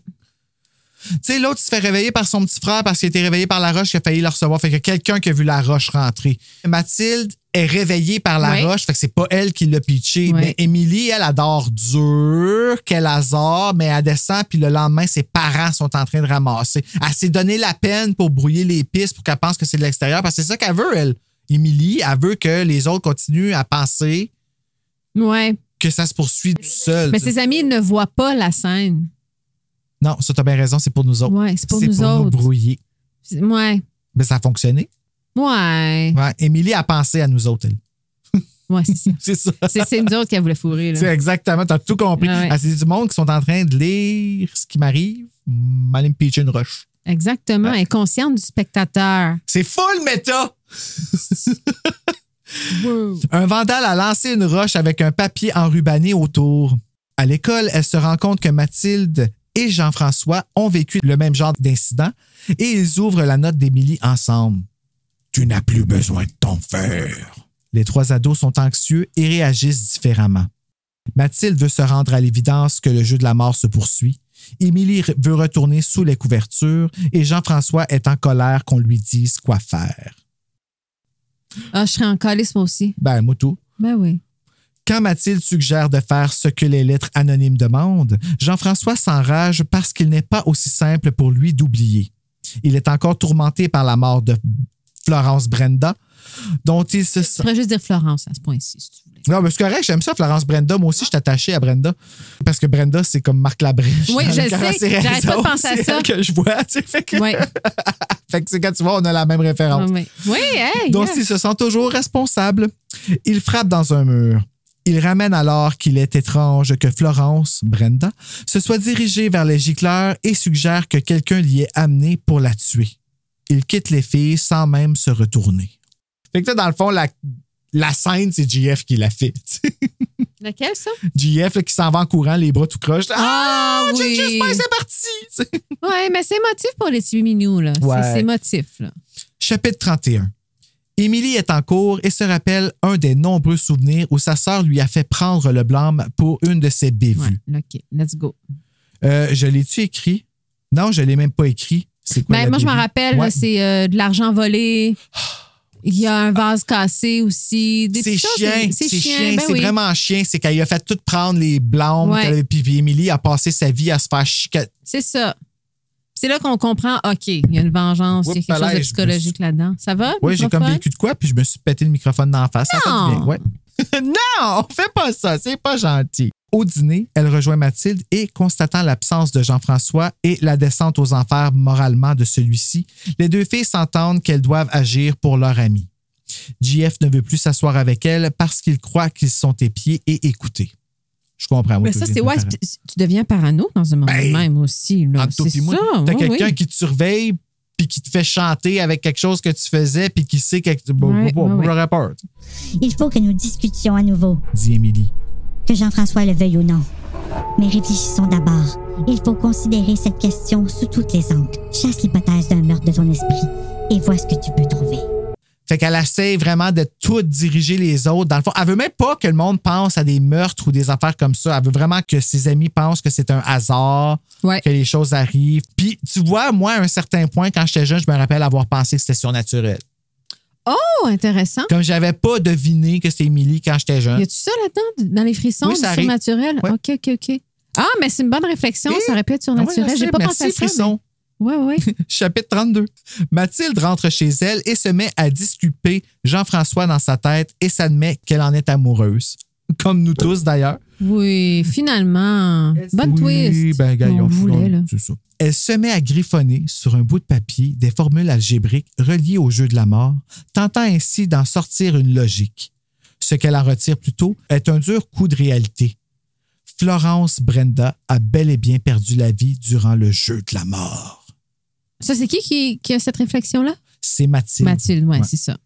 S8: Tu sais, l'autre, il se fait réveiller par son petit frère parce qu'il a été réveillé par la roche, il a failli le recevoir. Fait que quelqu'un qui a vu la roche rentrer. Mathilde est réveillée par la roche, fait que c'est pas elle qui l'a pitché. Mais Émilie, elle adore dur, quel hasard, mais elle descend, puis le lendemain, ses parents sont en train de ramasser. Elle s'est donné la peine pour brouiller les pistes pour qu'elle pense que c'est de l'extérieur, parce que c'est ça qu'elle veut, elle. Émilie, elle veut que les autres continuent à penser que ça se poursuit tout seul.
S4: Mais ses amis ne voient pas la scène.
S8: Non, ça, t'as bien raison, c'est pour nous autres.
S4: Oui, c'est pour nous autres.
S8: Nous brouiller.
S4: Ouais.
S8: Mais ça a fonctionné.
S4: Ouais.
S8: Émilie a pensé à nous autres, elle.
S4: Ouais, c'est ça.
S8: C'est ça.
S4: C'est nous autres qu'elle voulait fourrer. Là.
S8: C'est exactement, t'as tout compris.
S4: Ouais.
S8: C'est du monde qui sont en train de lire ce qui m'arrive, m'aller me pitcher une roche.
S4: Exactement. Elle est consciente du spectateur.
S8: C'est full méta! Un vandale a lancé une roche avec un papier enrubanné autour. À l'école, elle se rend compte que Mathilde et Jean-François ont vécu le même genre d'incident et ils ouvrent la note d'Émilie ensemble. « Tu n'as plus besoin de ton fer. » Les trois ados sont anxieux et réagissent différemment. Mathilde veut se rendre à l'évidence que le jeu de la mort se poursuit. Émilie veut retourner sous les couvertures et Jean-François est en colère qu'on lui dise quoi faire.
S4: Ah, je serais en calice, moi aussi.
S8: Ben, moi tout.
S4: Ben oui.
S8: Quand Mathilde suggère de faire ce que les lettres anonymes demandent, Jean-François s'enrage parce qu'il n'est pas aussi simple pour lui d'oublier. Il est encore tourmenté par la mort de Florence Brenda, dont il se...
S4: Je pourrais juste dire Florence à ce point-ci, si tu voulais.
S8: Non, mais c'est correct, j'aime ça, Florence Brenda. Moi aussi, je suis attaché à Brenda. Parce que Brenda, c'est comme Marc Labrèche.
S4: Oui, je sais. J'arrête pas de penser à ça.
S8: C'est elle que je vois, tu sais. Fait que c'est quand tu vois, on a la même référence.
S4: Oui, hey,
S8: Donc, il se sent toujours responsable. Il frappe dans un mur. Il ramène alors qu'il est étrange que Florence, Brenda, se soit dirigée vers les gicleurs et suggère que quelqu'un l'y ait amené pour la tuer. Il quitte les filles sans même se retourner. Fait que là, dans le fond, la scène, c'est JF qui l'a fait.
S4: Laquelle, ça?
S8: JF là, qui s'en va en courant, les bras tout croches.
S4: Oui.
S8: J'espère que c'est parti!
S4: Oui, mais c'est émotif pour les petits minous, là.
S8: Ouais.
S4: C'est émotif, là.
S8: Chapitre 31. Émilie est en cours et se rappelle un des nombreux souvenirs où sa sœur lui a fait prendre le blâme pour une de ses bévues.
S4: Ouais, OK, let's go.
S8: Je l'ai-tu écrit? Non, je ne l'ai même pas écrit. C'est quoi
S4: moi, je me rappelle, là, c'est de l'argent volé. Il y a un vase cassé aussi.
S8: C'est chien. C'est chien.
S4: Ben
S8: C'est
S4: oui.
S8: vraiment chien. C'est qu'elle a fait tout prendre les blâmes.
S4: Ouais.
S8: Puis Émilie a passé sa vie à se faire chicaner.
S4: C'est ça. C'est là qu'on comprend, OK, il y a une vengeance, il y a quelque chose de psychologique là-dedans. Ça va?
S8: Oui, j'ai comme vécu de quoi, puis je me suis pété le microphone d'en face. Ça fait du bien. Ouais. Non, on fait pas ça, c'est pas gentil. Au dîner, elle rejoint Mathilde et, constatant l'absence de Jean-François et la descente aux enfers moralement de celui-ci, les deux filles s'entendent qu'elles doivent agir pour leur ami. JF ne veut plus s'asseoir avec elle parce qu'il croit qu'ils sont épiés et écoutés. Je comprends. Moi,
S4: mais ça, c'est tu deviens parano dans un moment même aussi. Là. C'est ça.
S8: T'as quelqu'un qui te surveille puis qui te fait chanter avec quelque chose que tu faisais puis qui sait que... J'aurais peur.
S6: Il faut que nous discutions à nouveau.
S8: Dit Émilie.
S6: Que Jean-François le veuille ou non. Mais réfléchissons d'abord. Il faut considérer cette question sous toutes les angles. Chasse l'hypothèse d'un meurtre de ton esprit et vois ce que tu peux trouver.
S8: Fait qu'elle essaie vraiment de tout diriger les autres. Dans le fond, elle veut même pas que le monde pense à des meurtres ou des affaires comme ça. Elle veut vraiment que ses amis pensent que c'est un hasard, que les choses arrivent. Puis, tu vois, moi, à un certain point, quand j'étais jeune, je me rappelle avoir pensé que c'était surnaturel.
S4: Oh, intéressant.
S8: Comme j'avais pas deviné que c'était Émilie quand j'étais jeune.
S4: Y a-tu ça là-dedans, dans les frissons,
S8: ça
S4: surnaturel?
S8: Ouais.
S4: OK. Ah, mais c'est une bonne réflexion, ça aurait pu être surnaturel. J'ai pas pensé à ça.
S8: Frissons.
S4: Oui.
S8: Chapitre 32. Mathilde rentre chez elle et se met à disculper Jean-François dans sa tête et s'admet qu'elle en est amoureuse. Comme nous tous, d'ailleurs.
S4: Oui, finalement. Bonne twist.
S8: On
S4: voulait, là.
S8: C'est ça. Elle se met à griffonner sur un bout de papier des formules algébriques reliées au jeu de la mort, tentant ainsi d'en sortir une logique. Ce qu'elle en retire plutôt est un dur coup de réalité. Florence Brenda a bel et bien perdu la vie durant le jeu de la mort.
S4: Ça, c'est qui a cette réflexion-là?
S8: C'est Mathilde.
S4: Mathilde, oui, c'est ça.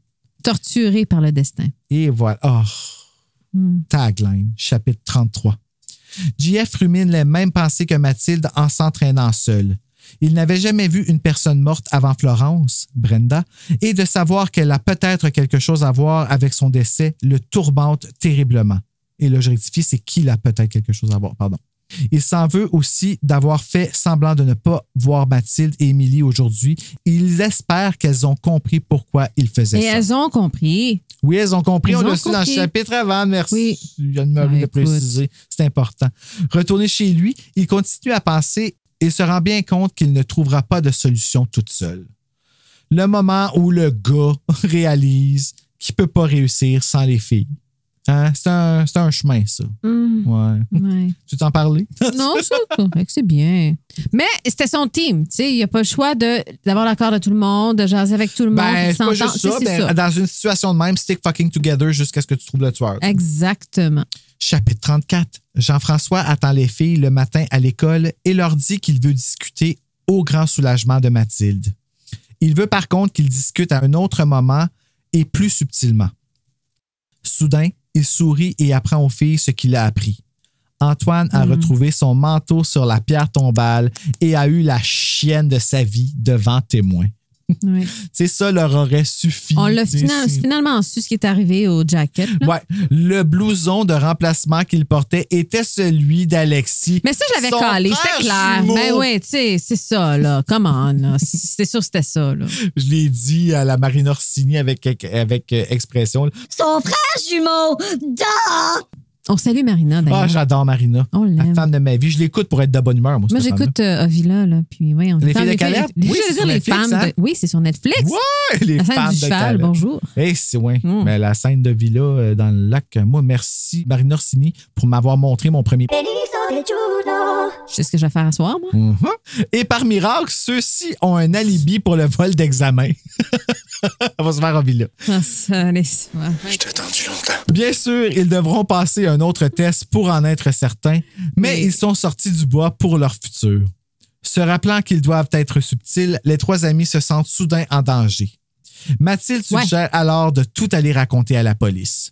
S4: Torturée par le destin.
S8: Et voilà. Tagline, chapitre 33. JF rumine les mêmes pensées que Mathilde en s'entraînant seule. Il n'avait jamais vu une personne morte avant Florence, Brenda, et de savoir qu'elle a peut-être quelque chose à voir avec son décès le tourmente terriblement. Et là, je rectifie, c'est qu'il a peut-être quelque chose à voir, pardon. Il s'en veut aussi d'avoir fait semblant de ne pas voir Mathilde et Émilie aujourd'hui. Ils espèrent qu'elles ont compris pourquoi ils faisaient ça.
S4: Et elles ont compris.
S8: Oui, elles ont compris. On l'a su dans le chapitre avant. Merci.
S4: Oui.
S8: Je viens de me le préciser. C'est important. Retourné chez lui, il continue à penser et se rend bien compte qu'il ne trouvera pas de solution toute seule. Le moment où le gars réalise qu'il ne peut pas réussir sans les filles. Hein? C'est un chemin, ça. Ouais. Tu t'en parlais?
S4: Non, c'est correct, c'est bien. Mais c'était son team, tu sais. Il n'y a pas le choix d'avoir l'accord de tout le monde, de jaser avec tout le monde.
S8: C'est pas juste ça. Dans une situation de même, stick fucking together jusqu'à ce que tu trouves le tueur.
S4: Exactement.
S8: Chapitre 34. Jean-François attend les filles le matin à l'école et leur dit qu'il veut discuter au grand soulagement de Mathilde. Il veut par contre qu'ils discutent à un autre moment et plus subtilement. Soudain, il sourit et apprend aux filles ce qu'il a appris. Antoine a retrouvé son manteau sur la pierre tombale et a eu la chienne de sa vie devant témoin.
S4: Oui.
S8: Ça leur aurait suffi.
S4: On l'a finalement su ce qui est arrivé au jacket. Là.
S8: Ouais, le blouson de remplacement qu'il portait était celui d'Alexis.
S4: Mais ça, je l'avais calé, c'était clair. Ben oui, tu sais, c'est ça, là. Come on, là. C'est sûr que c'était ça, là.
S8: Je l'ai dit à la Marina Orsini avec expression. Là.
S6: Son frère jumeau! Duh!
S4: On salue Marina, d'ailleurs.
S8: Ah, j'adore Marina.
S4: On l'aime.
S8: La femme de ma vie. Je l'écoute pour être de bonne humeur, moi.
S4: Moi, j'écoute Avila, là. Puis, oui,
S8: les filles de Calais?
S4: Oui, c'est sur Netflix. Oui, c'est sur Netflix.
S8: Ouais, les
S4: la scène
S8: femmes
S4: du
S8: de
S4: cheval,
S8: Calais.
S4: bonjour.
S8: C'est ouais. Mais la scène de Villa dans le lac, moi, merci Marina Orsini pour m'avoir montré mon premier.
S4: Je sais ce que je vais faire à soir, moi.
S8: Et par miracle, ceux-ci ont un alibi pour le vol d'examen. On va se faire en Villa.
S5: Je t'ai attendu longtemps.
S8: Bien sûr, ils devront passer un autre test pour en être certains, mais ils sont sortis du bois pour leur futur. Se rappelant qu'ils doivent être subtils, les trois amis se sentent soudain en danger. Mathilde suggère alors de tout aller raconter à la police.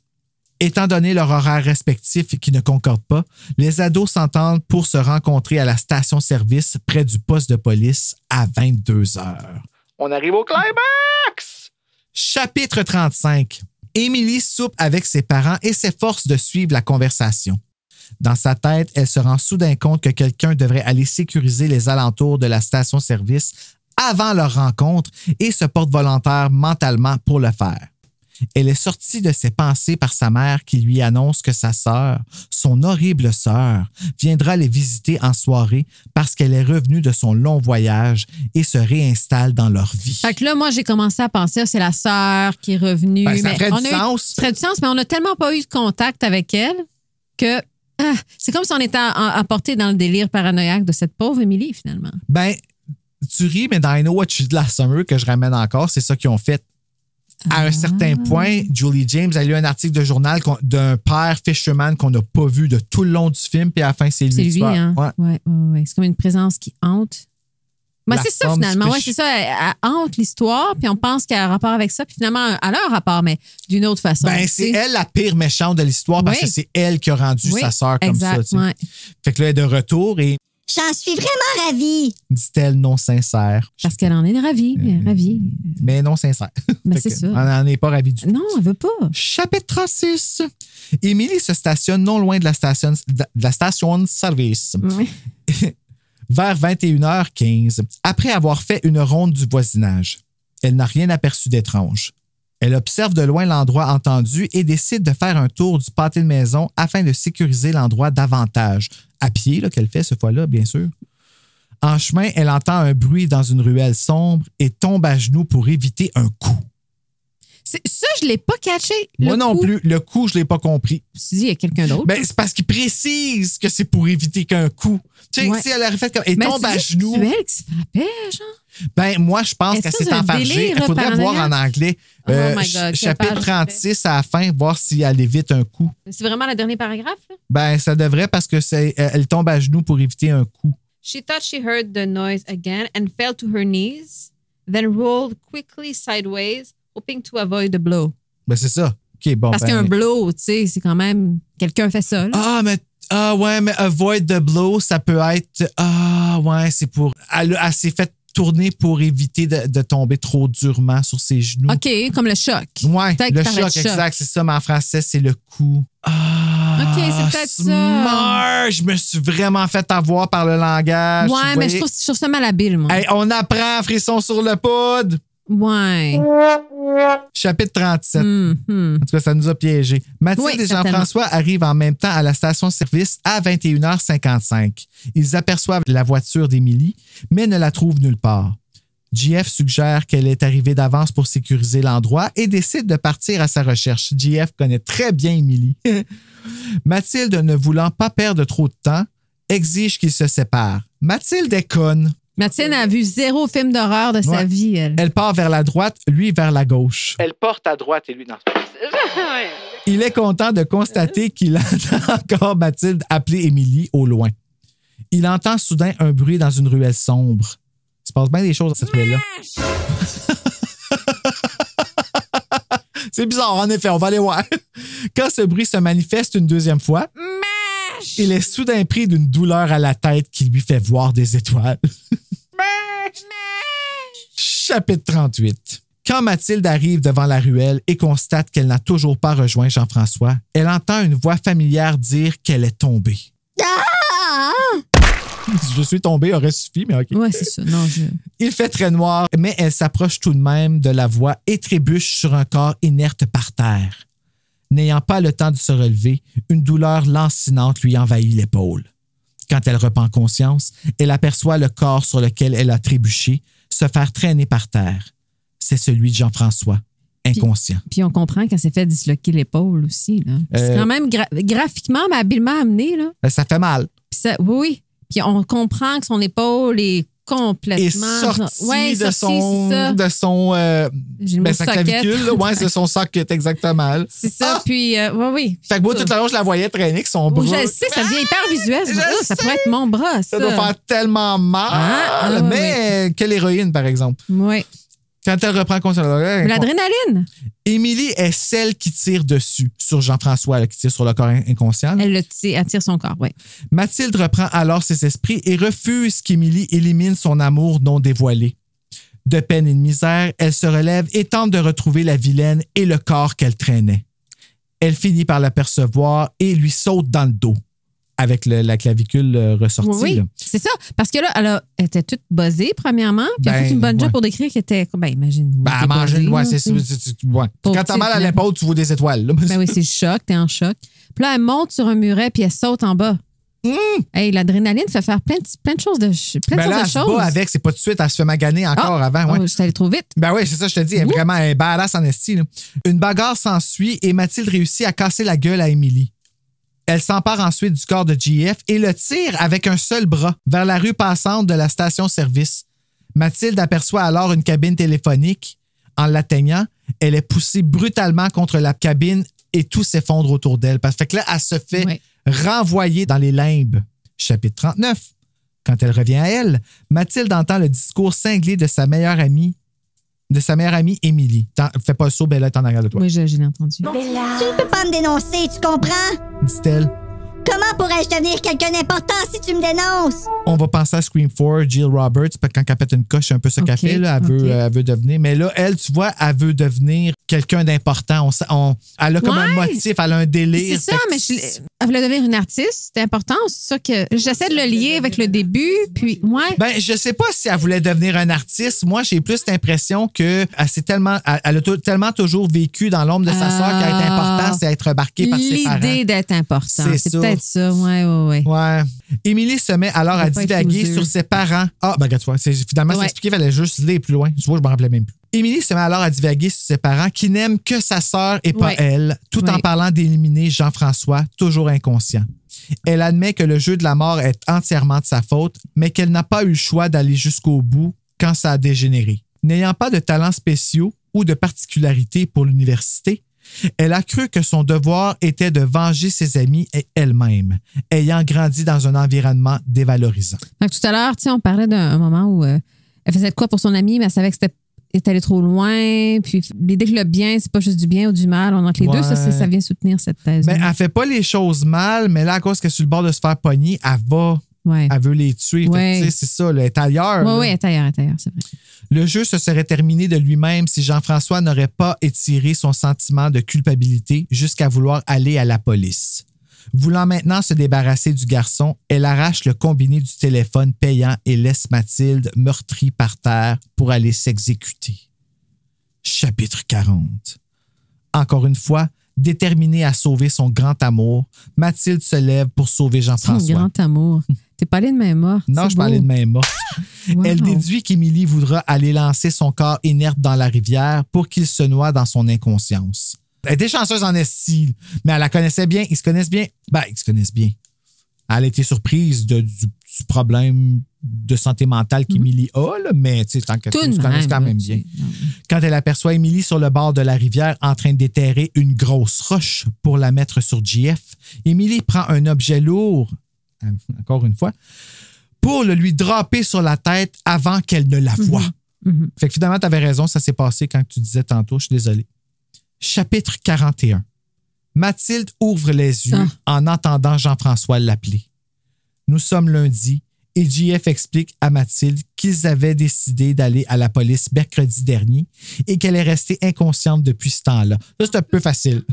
S8: Étant donné leur horaire respectif qui ne concorde pas, les ados s'entendent pour se rencontrer à la station-service près du poste de police à 22h.
S9: On arrive au climax!
S8: Chapitre 35. Émilie soupe avec ses parents et s'efforce de suivre la conversation. Dans sa tête, elle se rend soudain compte que quelqu'un devrait aller sécuriser les alentours de la station-service avant leur rencontre et se porte volontaire mentalement pour le faire. Elle est sortie de ses pensées par sa mère qui lui annonce que sa sœur, son horrible sœur, viendra les visiter en soirée parce qu'elle est revenue de son long voyage et se réinstalle dans leur vie.
S4: Fait que là, moi, j'ai commencé à penser, c'est la sœur qui est revenue.
S8: Ben, ça ferait du sens.
S4: Ça ferait du sens, mais on n'a tellement pas eu de contact avec elle que c'est comme si on était emporté dans le délire paranoïaque de cette pauvre Emily, finalement.
S8: Ben, tu ris, mais dans I Know What You Did Last Summer, que je ramène encore, c'est ça qu'ils ont fait. À un certain point, Julie James a lu un article de journal d'un père fisherman qu'on n'a pas vu de tout le long du film, puis à la fin, c'est lui.
S4: C'est lui, hein?
S8: Ouais.
S4: Ouais. C'est comme une présence qui hante. Mais c'est ça, finalement. Ouais, c'est ça. Elle hante l'histoire, puis on pense qu'elle a un rapport avec ça, puis finalement, elle a un rapport, mais d'une autre façon.
S8: Ben, c'est elle la pire méchante de l'histoire parce que c'est elle qui a rendu sa sœur comme ça.
S4: Ouais.
S8: Fait que là, elle est de retour et.
S6: J'en suis vraiment ravie,
S8: dit-elle non sincère.
S4: Parce qu'elle en est ravie. Ravie.
S8: Mais non sincère.
S4: Mais c'est ça.
S8: On n'en est pas ravie du tout.
S4: Non, elle veut pas.
S8: Chapitre 36. Émilie se stationne non loin de la station de service.
S4: Oui.
S8: Vers 21h15, après avoir fait une ronde du voisinage. Elle n'a rien aperçu d'étrange. Elle observe de loin l'endroit entendu et décide de faire un tour du pâté de maison afin de sécuriser l'endroit davantage. À pied, qu'elle fait cette fois-là, bien sûr. En chemin, elle entend un bruit dans une ruelle sombre et tombe à genoux pour éviter un coup.
S4: Ça, je ne l'ai pas catché.
S8: Moi non plus. Le coup, je ne l'ai pas compris.
S4: Tu dis, il y a quelqu'un d'autre.
S8: Ben, c'est parce qu'il précise que c'est pour éviter qu'un coup. Tu sais, si elle aurait fait comme. Elle tombe à genoux.
S4: C'est elle qui se frappait, genre?
S8: Ben, moi, je pense qu'elle s'est enfargée. Il faudrait voir en anglais.
S4: Oh my God,
S8: chapitre 36 à la fin, voir si elle évite un coup.
S4: C'est vraiment le dernier paragraphe, là?
S8: Ben, ça devrait parce que elle tombe à genoux pour éviter un coup.
S4: She thought she heard the noise again and fell to her knees, then rolled quickly sideways, hoping to avoid the blow.
S8: Ben, c'est ça. OK, bon.
S4: Parce qu'un blow, tu sais, c'est quand même. Quelqu'un fait ça, là.
S8: Ouais, mais avoid the blow, ça peut être. C'est pour. Elle s'est fait tourner pour éviter de tomber trop durement sur ses genoux.
S4: OK, comme le choc.
S8: Ouais, le choc, exact. C'est ça, mais en français, c'est le coup.
S4: OK, c'est peut-être ça.
S8: Je me suis vraiment fait avoir par le langage.
S4: Ouais, mais je trouve ça malhabile, moi.
S8: Hey, on apprend frisson sur le pod.
S4: Ouais.
S8: Chapitre 37. En tout cas, ça nous a piégés. Mathilde et Jean-François arrivent en même temps à la station-service à 21h55. Ils aperçoivent la voiture d'Émilie, mais ne la trouvent nulle part. JF suggère qu'elle est arrivée d'avance pour sécuriser l'endroit et décide de partir à sa recherche. JF connaît très bien Émilie. Mathilde, ne voulant pas perdre trop de temps, exige qu'ils se séparent. Mathilde est conne.
S4: Mathilde a vu 0 film d'horreur de sa vie, elle.
S8: Elle part vers la droite, lui vers la gauche.
S9: Elle porte à droite et lui dans
S8: Il est content de constater qu'il entend encore Mathilde appeler Émilie au loin. Il entend soudain un bruit dans une ruelle sombre. Il se passe bien des choses dans cette ruelle-là. C'est bizarre, en effet, on va aller voir. Quand ce bruit se manifeste une deuxième fois, il est soudain pris d'une douleur à la tête qui lui fait voir des étoiles. Chapitre 38. Quand Mathilde arrive devant la ruelle et constate qu'elle n'a toujours pas rejoint Jean-François, elle entend une voix familière dire qu'elle est tombée. Je suis tombée aurait suffi, mais OK.
S4: Ouais, c'est ça. Non,
S8: Il fait très noir, mais elle s'approche tout de même de la voix et trébuche sur un corps inerte par terre. N'ayant pas le temps de se relever, une douleur lancinante lui envahit l'épaule. Quand elle reprend conscience, elle aperçoit le corps sur lequel elle a trébuché se faire traîner par terre. C'est celui de Jean-François, inconscient.
S4: Puis on comprend qu'elle s'est fait disloquer l'épaule aussi. Là. C'est quand même graphiquement, mais habilement amené. Là.
S8: Ça fait mal.
S4: Oui. Puis on comprend que son épaule est complètement...
S8: Et sorti de son sa clavicule. Ouais, c'est son socket, exactement.
S4: C'est ça, puis oui.
S8: Fait que moi, toute la long, je la voyais traîner avec son bras.
S4: Je sais, ça devient hyper visuel. Ça pourrait être mon bras, ça.
S8: Ça doit faire tellement mal. Mais quelle héroïne, par exemple.
S4: Oui.
S8: Quand elle reprend conscience...
S4: L'adrénaline.
S8: Émilie est celle qui tire dessus sur Jean-François, qui tire sur le corps inconscient.
S4: Elle tire son corps, oui.
S8: Mathilde reprend alors ses esprits et refuse qu'Émilie élimine son amour non dévoilé. De peine et de misère, elle se relève et tente de retrouver la vilaine et le corps qu'elle traînait. Elle finit par l'apercevoir et lui saute dans le dos. avec la clavicule ressortie.
S4: Oui,
S8: là.
S4: c'est ça. Parce que là, elle était toute buzzée, premièrement. Puis elle a fait une bonne job pour décrire qu'elle était. Ben, imagine.
S8: Ben, manger, ouais, c'est ça. Ouais. Quand t'as mal à l'épaule, tu vois des étoiles. Là.
S4: Ben oui, c'est le choc, t'es en choc. Puis là, elle monte sur un muret, puis elle saute en bas. Hey, l'adrénaline fait faire plein de choses de choses.
S8: Elle se bat avec, c'est pas tout de suite, elle se fait maganer encore avant. Ouais.
S4: Je suis allée trop vite.
S8: Ben oui, c'est ça, je te dis, elle est vraiment badass en esti. Là. Une bagarre s'ensuit et Mathilde réussit à casser la gueule à Emily. Elle s'empare ensuite du corps de GF et le tire avec un seul bras vers la rue passante de la station-service. Mathilde aperçoit alors une cabine téléphonique. En l'atteignant, elle est poussée brutalement contre la cabine et tout s'effondre autour d'elle. Parce que là, elle se fait renvoyer dans les limbes. Chapitre 39. Quand elle revient à elle, Mathilde entend le discours cinglé de sa meilleure amie Émilie. Fais pas le saut, Bella est en arrière de toi.
S4: Oui, je l'ai entendu.
S6: Bella. Tu ne peux pas me dénoncer, tu comprends?
S8: Dit-elle.
S6: Comment pourrais-je devenir quelqu'un d'important si tu me dénonces?
S8: On va penser à Scream 4, Jill Roberts, quand elle pète une coche, c'est un peu ce qu'elle fait, là, elle veut devenir. Mais là, elle, tu vois, elle veut devenir quelqu'un d'important. Elle a comme un motif, elle a un délire.
S4: C'est ça, mais elle voulait devenir une artiste, c'est important. C'est ça que j'essaie de le lier avec le début, puis
S8: Ben, je sais pas si elle voulait devenir un artiste. Moi, j'ai plus l'impression qu'elle a tellement toujours vécu dans l'ombre de sa sœur qu'elle est importante, c'est être remarquée par ses parents.
S4: L'idée d'être important, c'est peut-être ça, ouais.
S8: Ouais. Émilie se met alors à divaguer sur ses parents. Ah, ben, regarde, finalement, c'est expliqué, il fallait juste aller plus loin. Tu vois, je me rappelais même plus. Émilie se met alors à divaguer sur ses parents qui n'aiment que sa sœur et pas elle, tout en parlant d'éliminer Jean-François, toujours inconscient. Elle admet que le jeu de la mort est entièrement de sa faute, mais qu'elle n'a pas eu le choix d'aller jusqu'au bout quand ça a dégénéré. N'ayant pas de talents spéciaux ou de particularités pour l'université, elle a cru que son devoir était de venger ses amis et elle-même, ayant grandi dans un environnement dévalorisant.
S4: Donc, tout à l'heure, on parlait d'un moment où elle faisait de quoi pour son ami, mais elle savait que c'était allé trop loin. Puis l'idée que le bien, c'est pas juste du bien ou du mal. Entre les deux, ça vient soutenir cette thèse.
S8: Ben, elle fait pas les choses mal, mais là, à cause qu'elle est sur le bord de se faire pogner, elle veut les tuer. Fait, c'est ça, elle est ailleurs.
S4: Oui, elle est ailleurs, c'est vrai.
S8: Le jeu se serait terminé de lui-même si Jean-François n'aurait pas étiré son sentiment de culpabilité jusqu'à vouloir aller à la police. Voulant maintenant se débarrasser du garçon, elle arrache le combiné du téléphone payant et laisse Mathilde meurtrie par terre pour aller s'exécuter. Chapitre 40. Encore une fois, déterminée à sauver son grand amour, Mathilde se lève pour sauver Jean-François.
S4: Son grand amour. T'es pas allé de main morte.
S8: Non, je parlais de main morte. Wow. Elle déduit qu'Émilie voudra aller lancer son corps inerte dans la rivière pour qu'il se noie dans son inconscience. Elle était chanceuse en esti, mais elle la connaissait bien. Ils se connaissent bien. Ben, ils se connaissent bien. Elle a été surprise du problème de santé mentale qu'Émilie a, là, mais tant que tu connais quand même bien. Quand elle aperçoit Émilie sur le bord de la rivière en train de déterrer une grosse roche pour la mettre sur JF, Émilie prend un objet lourd, encore une fois, pour le lui dropper sur la tête avant qu'elle ne la voie. Fait que finalement, tu avais raison, ça s'est passé quand tu disais tantôt, je suis désolé. Chapitre 41. Mathilde ouvre les yeux en entendant Jean-François l'appeler. Nous sommes lundi et JF explique à Mathilde qu'ils avaient décidé d'aller à la police mercredi dernier et qu'elle est restée inconsciente depuis ce temps-là. Ça, c'est un peu facile.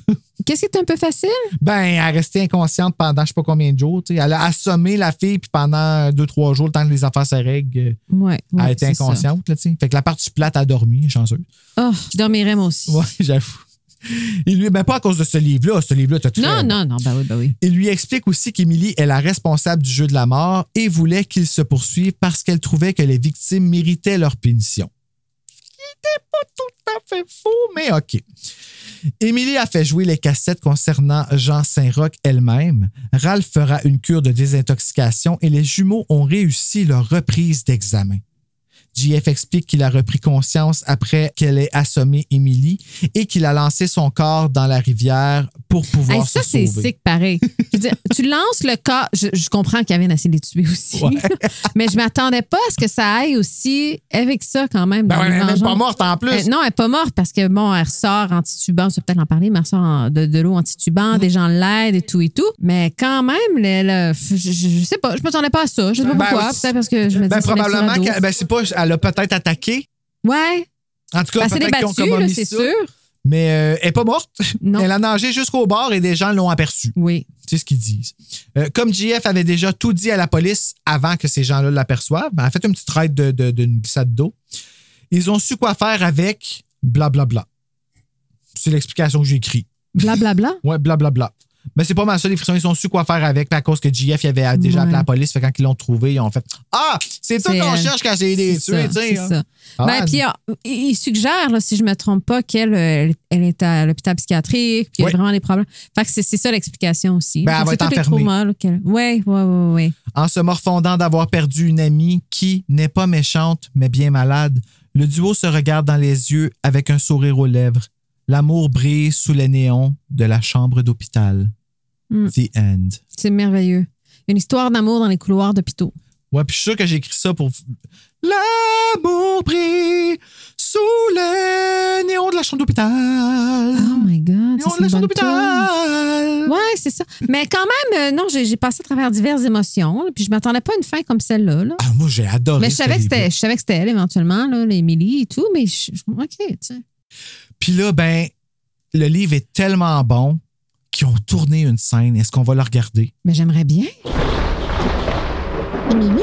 S4: Qu'est-ce qui est un peu facile?
S8: Ben, elle est restée inconsciente pendant je sais pas combien de jours. Elle a assommé la fille puis pendant 2-3 jours, le temps que les affaires se règlent, elle a été inconsciente. Là, fait que la partie plate a dormi, chanceuse.
S4: Oh, je dormirais moi aussi.
S8: Oui, j'avoue. Il lui, pas à cause de ce livre-là. Ce livre-là, t'as tout fait.
S4: Non, ben oui.
S8: Il lui explique aussi qu'Émilie est la responsable du jeu de la mort et voulait qu'il se poursuive parce qu'elle trouvait que les victimes méritaient leur punition. Ce qui n'était pas tout à fait faux, mais OK. Émilie a fait jouer les cassettes concernant Jean Saint-Roch elle-même. Ralph fera une cure de désintoxication et les jumeaux ont réussi leur reprise d'examen. JF explique qu'il a repris conscience après qu'elle ait assommé Émilie et qu'il a lancé son corps dans la rivière pour pouvoir se sauver.
S4: Ça, c'est sick pareil. Je veux dire, tu lances le corps... Je comprends qu'il y avait essayé de les tuer aussi. Ouais. Mais je m'attendais pas à ce que ça aille aussi avec ça quand même.
S8: Ben, elle n'est pas morte en plus.
S4: Non, elle n'est pas morte parce que, bon, elle ressort en titubant. Je vais peut-être en parler, mais elle ressort de l'eau en titubant. Des gens l'aident et tout. Mais quand même, je sais pas. Je m'attendais pas à ça. Je sais pas pourquoi. Peut-être parce que je me dis
S8: probablement qu'elle c'est pas... Elle a peut-être attaqué.
S4: Ouais.
S8: En tout cas,
S4: peut-être qu'ils ont
S8: commis
S4: c'est
S8: ça.
S4: sûr.
S8: Mais elle n'est pas morte.
S4: Non.
S8: Elle a nagé jusqu'au bord et des gens l'ont aperçue.
S4: Oui.
S8: C'est ce qu'ils disent. Comme JF avait déjà tout dit à la police avant que ces gens-là l'aperçoivent, elle a fait une petite raide d'une glissade d'eau. Ils ont su quoi faire avec blablabla. C'est l'explication que j'ai écrite.
S4: Blablabla?
S8: Ouais, blablabla. Mais c'est pas mal ça, les frissons, ils ont su quoi faire avec, à cause que JF il avait déjà appelé la police, fait quand ils l'ont trouvé, ils ont fait Ah, c'est ça qu'on cherche quand c'est des tués, tu sais.
S4: C'est ça. Puis il suggère, là, si je me trompe pas, qu'elle elle est à l'hôpital psychiatrique, qu'il y a vraiment des problèmes. Fait que c'est ça l'explication aussi.
S8: Ben, elle va être enfermée.
S4: Oui.
S8: En se morfondant d'avoir perdu une amie qui n'est pas méchante, mais bien malade, le duo se regarde dans les yeux avec un sourire aux lèvres. L'amour brille sous les néons de la chambre d'hôpital. The end.
S4: C'est merveilleux. Une histoire d'amour dans les couloirs d'hôpitaux.
S8: Ouais, puis je suis sûr que j'ai écrit ça pour... L'amour brille sous les néons de la chambre d'hôpital.
S4: Oh my God.
S8: Néons de la chambre d'hôpital.
S4: Ouais, c'est ça. Mais quand même, non, j'ai passé à travers diverses émotions. Puis je m'attendais pas à une fin comme celle-là. Là.
S8: Ah, moi, j'ai adoré.
S4: Mais je savais que c'était elle éventuellement, là, Émilie et tout. Mais OK, tu sais.
S8: Puis là, ben, le livre est tellement bon qu'ils ont tourné une scène. Est-ce qu'on va la regarder?
S4: Mais j'aimerais bien.
S6: Émilie?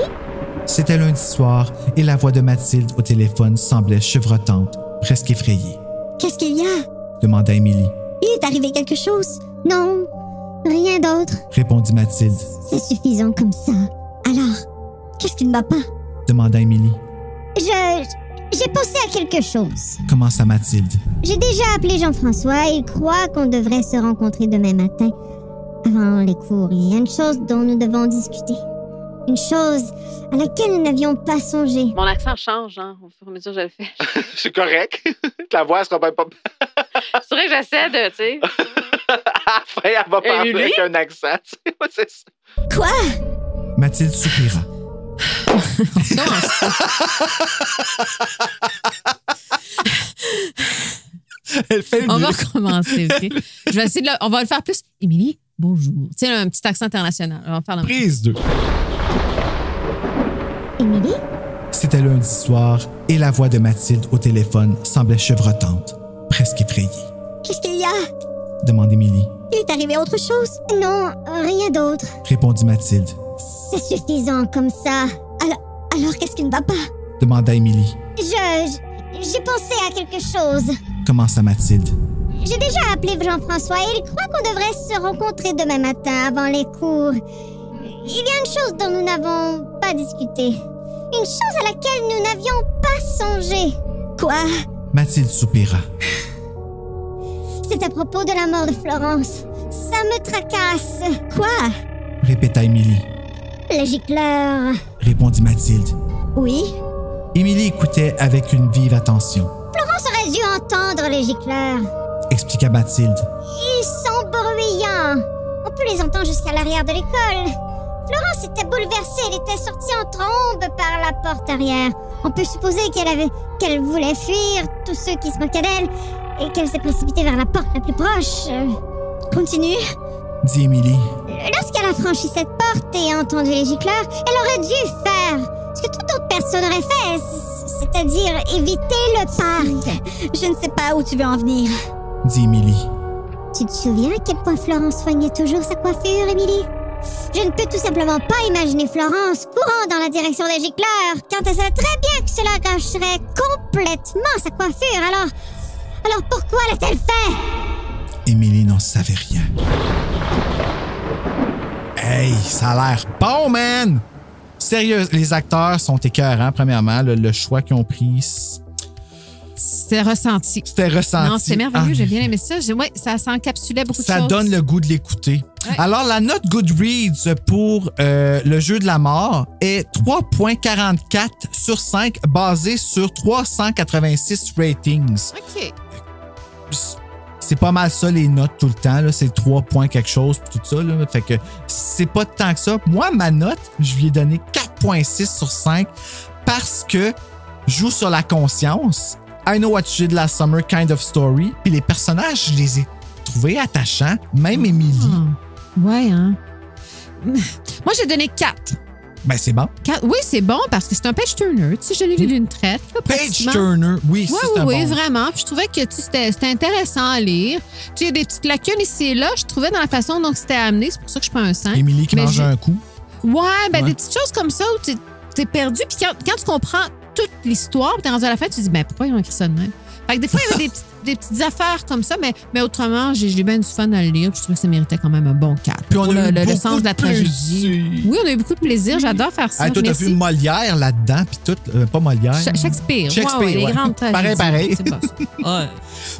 S8: C'était lundi soir et la voix de Mathilde au téléphone semblait chevrotante, presque effrayée.
S6: Qu'est-ce qu'il y a?
S8: Demanda Émilie.
S6: Il est arrivé quelque chose? Non, rien d'autre.
S8: Répondit Mathilde.
S6: C'est suffisant comme ça. Alors, qu'est-ce qui ne va pas?
S8: Demanda Émilie.
S6: J'ai pensé à quelque chose.
S8: Commença Mathilde.
S6: J'ai déjà appelé Jean-François et il croit qu'on devrait se rencontrer demain matin. Avant les cours, il y a une chose dont nous devons discuter. Une chose à laquelle nous n'avions pas songé.
S13: Mon accent change, hein, au fur et à mesure que je le fais.
S9: C'est correct. La voix sera pas...
S13: C'est vrai que j'essaie de, tu sais...
S9: Après, elle va parler avec un accent, tu sais. C'est ça.
S6: Quoi?
S8: Mathilde soupira. Elle fait
S4: on va recommencer, OK? Je vais essayer de on va le faire plus. Émilie, bonjour. Tu sais, un petit accent international. On va faire la
S8: prise 2.
S6: Émilie?
S8: C'était lundi soir et la voix de Mathilde au téléphone semblait chevrotante, presque effrayée.
S6: Qu'est-ce qu'il y a?
S8: Demande Émilie.
S6: Il est arrivé autre chose? Non, rien d'autre.
S8: Répondit Mathilde.
S6: C'est suffisant comme ça. Alors qu'est-ce qui ne va pas?
S8: Demanda Émilie.
S6: J'ai pensé à quelque chose.
S8: Commença Mathilde.
S6: J'ai déjà appelé Jean-François et il croit qu'on devrait se rencontrer demain matin avant les cours. Il y a une chose dont nous n'avons pas discuté. Une chose à laquelle nous n'avions pas songé. Quoi?
S8: Mathilde soupira.
S6: C'est à propos de la mort de Florence. Ça me tracasse. Quoi?
S8: Répéta Émilie.
S6: Le gicleur.
S8: Répondit Mathilde.
S6: Oui?
S8: Émilie écoutait avec une vive attention.
S6: Florence aurait dû entendre les gicleurs.
S8: Expliqua Mathilde.
S6: Ils sont bruyants. On peut les entendre jusqu'à l'arrière de l'école. Florence était bouleversée. Elle était sortie en trombe par la porte arrière. On peut supposer qu'elle voulait fuir tous ceux qui se moquaient d'elle et qu'elle s'est précipitée vers la porte la plus proche. Continue.
S8: Dit Émilie.
S6: Lorsqu'elle a franchi cette porte et entendu les gicleurs, elle aurait dû faire ce que toute autre personne aurait fait, c'est-à-dire éviter le parc. Je ne sais pas où tu veux en venir.
S8: Dit Émilie.
S6: Tu te souviens à quel point Florence soignait toujours sa coiffure, Émilie? Je ne peux tout simplement pas imaginer Florence courant dans la direction des gicleurs quand elle savait très bien que cela gâcherait complètement sa coiffure. Alors pourquoi l'a-t-elle fait?
S8: Émilie n'en savait rien. Hey, ça a l'air bon, man! Sérieux, les acteurs sont écœurants, premièrement. Le choix qu'ils ont pris...
S4: C'était ressenti.
S8: C'était ressenti.
S4: Non, c'était merveilleux. J'ai bien aimé ça. Ouais, ça s'encapsulait beaucoup de choses.
S8: Ça donne le goût de l'écouter. Ouais. Alors, la note Goodreads pour le jeu de la mort est 3.44 sur 5, basée sur 386 ratings.
S4: OK.
S8: C'est pas mal ça, les notes tout le temps. Là. C'est 3 points quelque chose, tout ça. Là. Fait que c'est pas tant que ça. Moi, ma note, je lui ai donné 4.6 sur 5 parce que je joue sur la conscience. I Know What You Did Last Summer kind of story. Puis les personnages, je les ai trouvés attachants. Même Émilie.
S4: Ouais, hein? Moi, j'ai donné 4.
S8: Ben, c'est bon.
S4: Oui, c'est bon parce que c'est un page-turner. Tu sais, je l'ai lu d'une traite.
S8: Page-turner, oui, c'est un
S4: Oui,
S8: bon.
S4: vraiment. Puis je trouvais que c'était intéressant à lire. Tu sais, il y a des petites lacunes ici et là, je trouvais dans la façon dont c'était amené. C'est pour ça que je suis pas un 5.
S8: Émilie qui mange un coup.
S4: Des petites choses comme ça où t'es perdu. Puis quand tu comprends toute l'histoire, t'es rendu à la fin, tu te dis, ben pourquoi ils ont écrit ça de même? Fait que des fois, il y avait des petites affaires comme ça, mais autrement, j'ai bien du fun à le lire. Je trouvais que ça méritait quand même un bon 4.
S8: Puis on a eu
S4: le sens de la tragédie.
S8: plaisir.
S4: Oui, on a eu beaucoup de plaisir. J'adore faire ça.
S8: Hey, toi, t'as vu Molière là-dedans, puis tout, pas Molière.
S4: Shakespeare.
S8: Ouais.
S4: Les grandes tragédies.
S8: Pareil.
S4: C'est pas ça.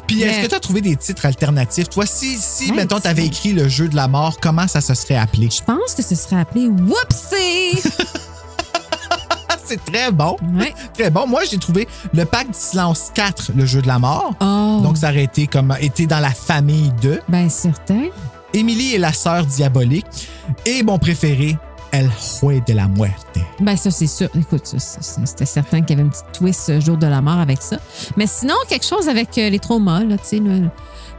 S8: Puis est-ce que tu as trouvé des titres alternatifs? Toi, si mettons, tu avais écrit Le jeu de la mort, comment ça se serait appelé?
S4: Je pense que ce serait appelé Whoopsie!
S8: C'est très bon.
S4: Ouais.
S8: Très bon. Moi, j'ai trouvé Le Pacte du Silence 4, Le jeu de la mort.
S4: Oh.
S8: Donc, ça aurait été comme été dans la famille de.
S4: Ben, certain.
S8: Émilie et la sœur diabolique. Et mon préféré, El Juez de la Muerte.
S4: Ben, ça, c'est sûr. Écoute, c'était certain qu'il y avait une petite twist Jour de la mort avec ça. Mais sinon, quelque chose avec les traumas, là, tu sais,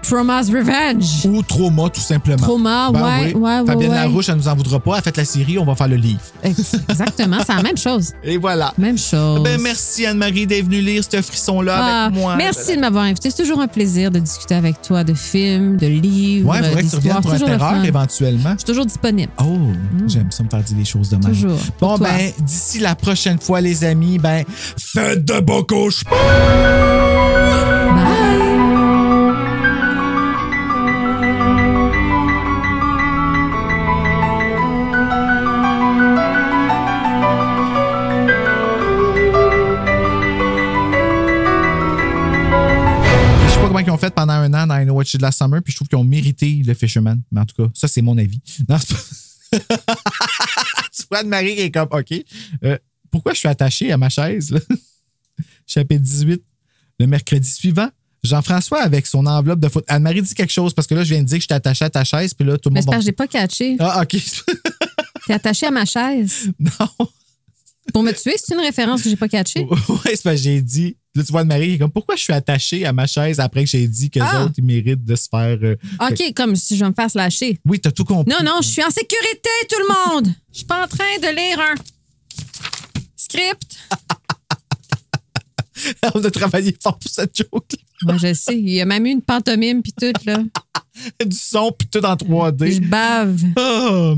S4: Trauma's Revenge.
S8: Ou Trauma, tout simplement.
S4: Trauma,
S8: oui. Fabienne Larouche, elle nous en voudra pas. Elle a fait la série, on va faire le livre.
S4: Exactement, c'est la même chose.
S8: Et voilà.
S4: Même chose.
S8: Ben, merci Anne-Marie d'être venue lire ce frisson-là avec moi.
S4: Merci de m'avoir invité. C'est toujours un plaisir de discuter avec toi de films, de livres,
S8: il faudrait que tu reviennes pour un terreur éventuellement.
S4: Je suis toujours disponible.
S8: Oh, j'aime ça me faire dire des choses de même.
S4: Toujours.
S8: Bon, ben, d'ici la prochaine fois, les amis, ben, faites de beaux cauchemars!
S4: Bye!
S8: Comment ils ont fait pendant un an dans I Know What You Did Last Summer, puis je trouve qu'ils ont mérité le Fisherman. Mais en tout cas, ça, c'est mon avis. Non, c'est pas... Tu vois Anne-Marie qui est comme, OK, pourquoi je suis attaché à ma chaise? Là? Chapitre 18, le mercredi suivant. Jean-François avec son enveloppe de photos. Anne-Marie dit quelque chose parce que là, je viens de dire que je suis attaché à ta chaise, puis là, tout le monde...
S4: Mais c'est parce que je l'ai pas catché.
S8: Ah, OK.
S4: T'es attaché à ma chaise?
S8: Non.
S4: Pour me tuer, c'est une référence que j'ai pas catchée?
S8: Oui, c'est parce que j'ai dit... Là, tu vois Anne-Marie qui est comme, pourquoi je suis attaché à ma chaise après que j'ai dit que les autres, ils méritent de se faire...
S4: OK, comme si je vais me faire lâcher.
S8: Oui, t'as tout compris.
S4: Non, je suis en sécurité, tout le monde! Je suis pas en train de lire un script.
S8: On a travaillé fort pour cette joke.
S4: Moi, je sais. Il y a même eu une pantomime puis tout, là.
S8: Du son puis tout en 3D.
S4: Je bave.
S8: Oh.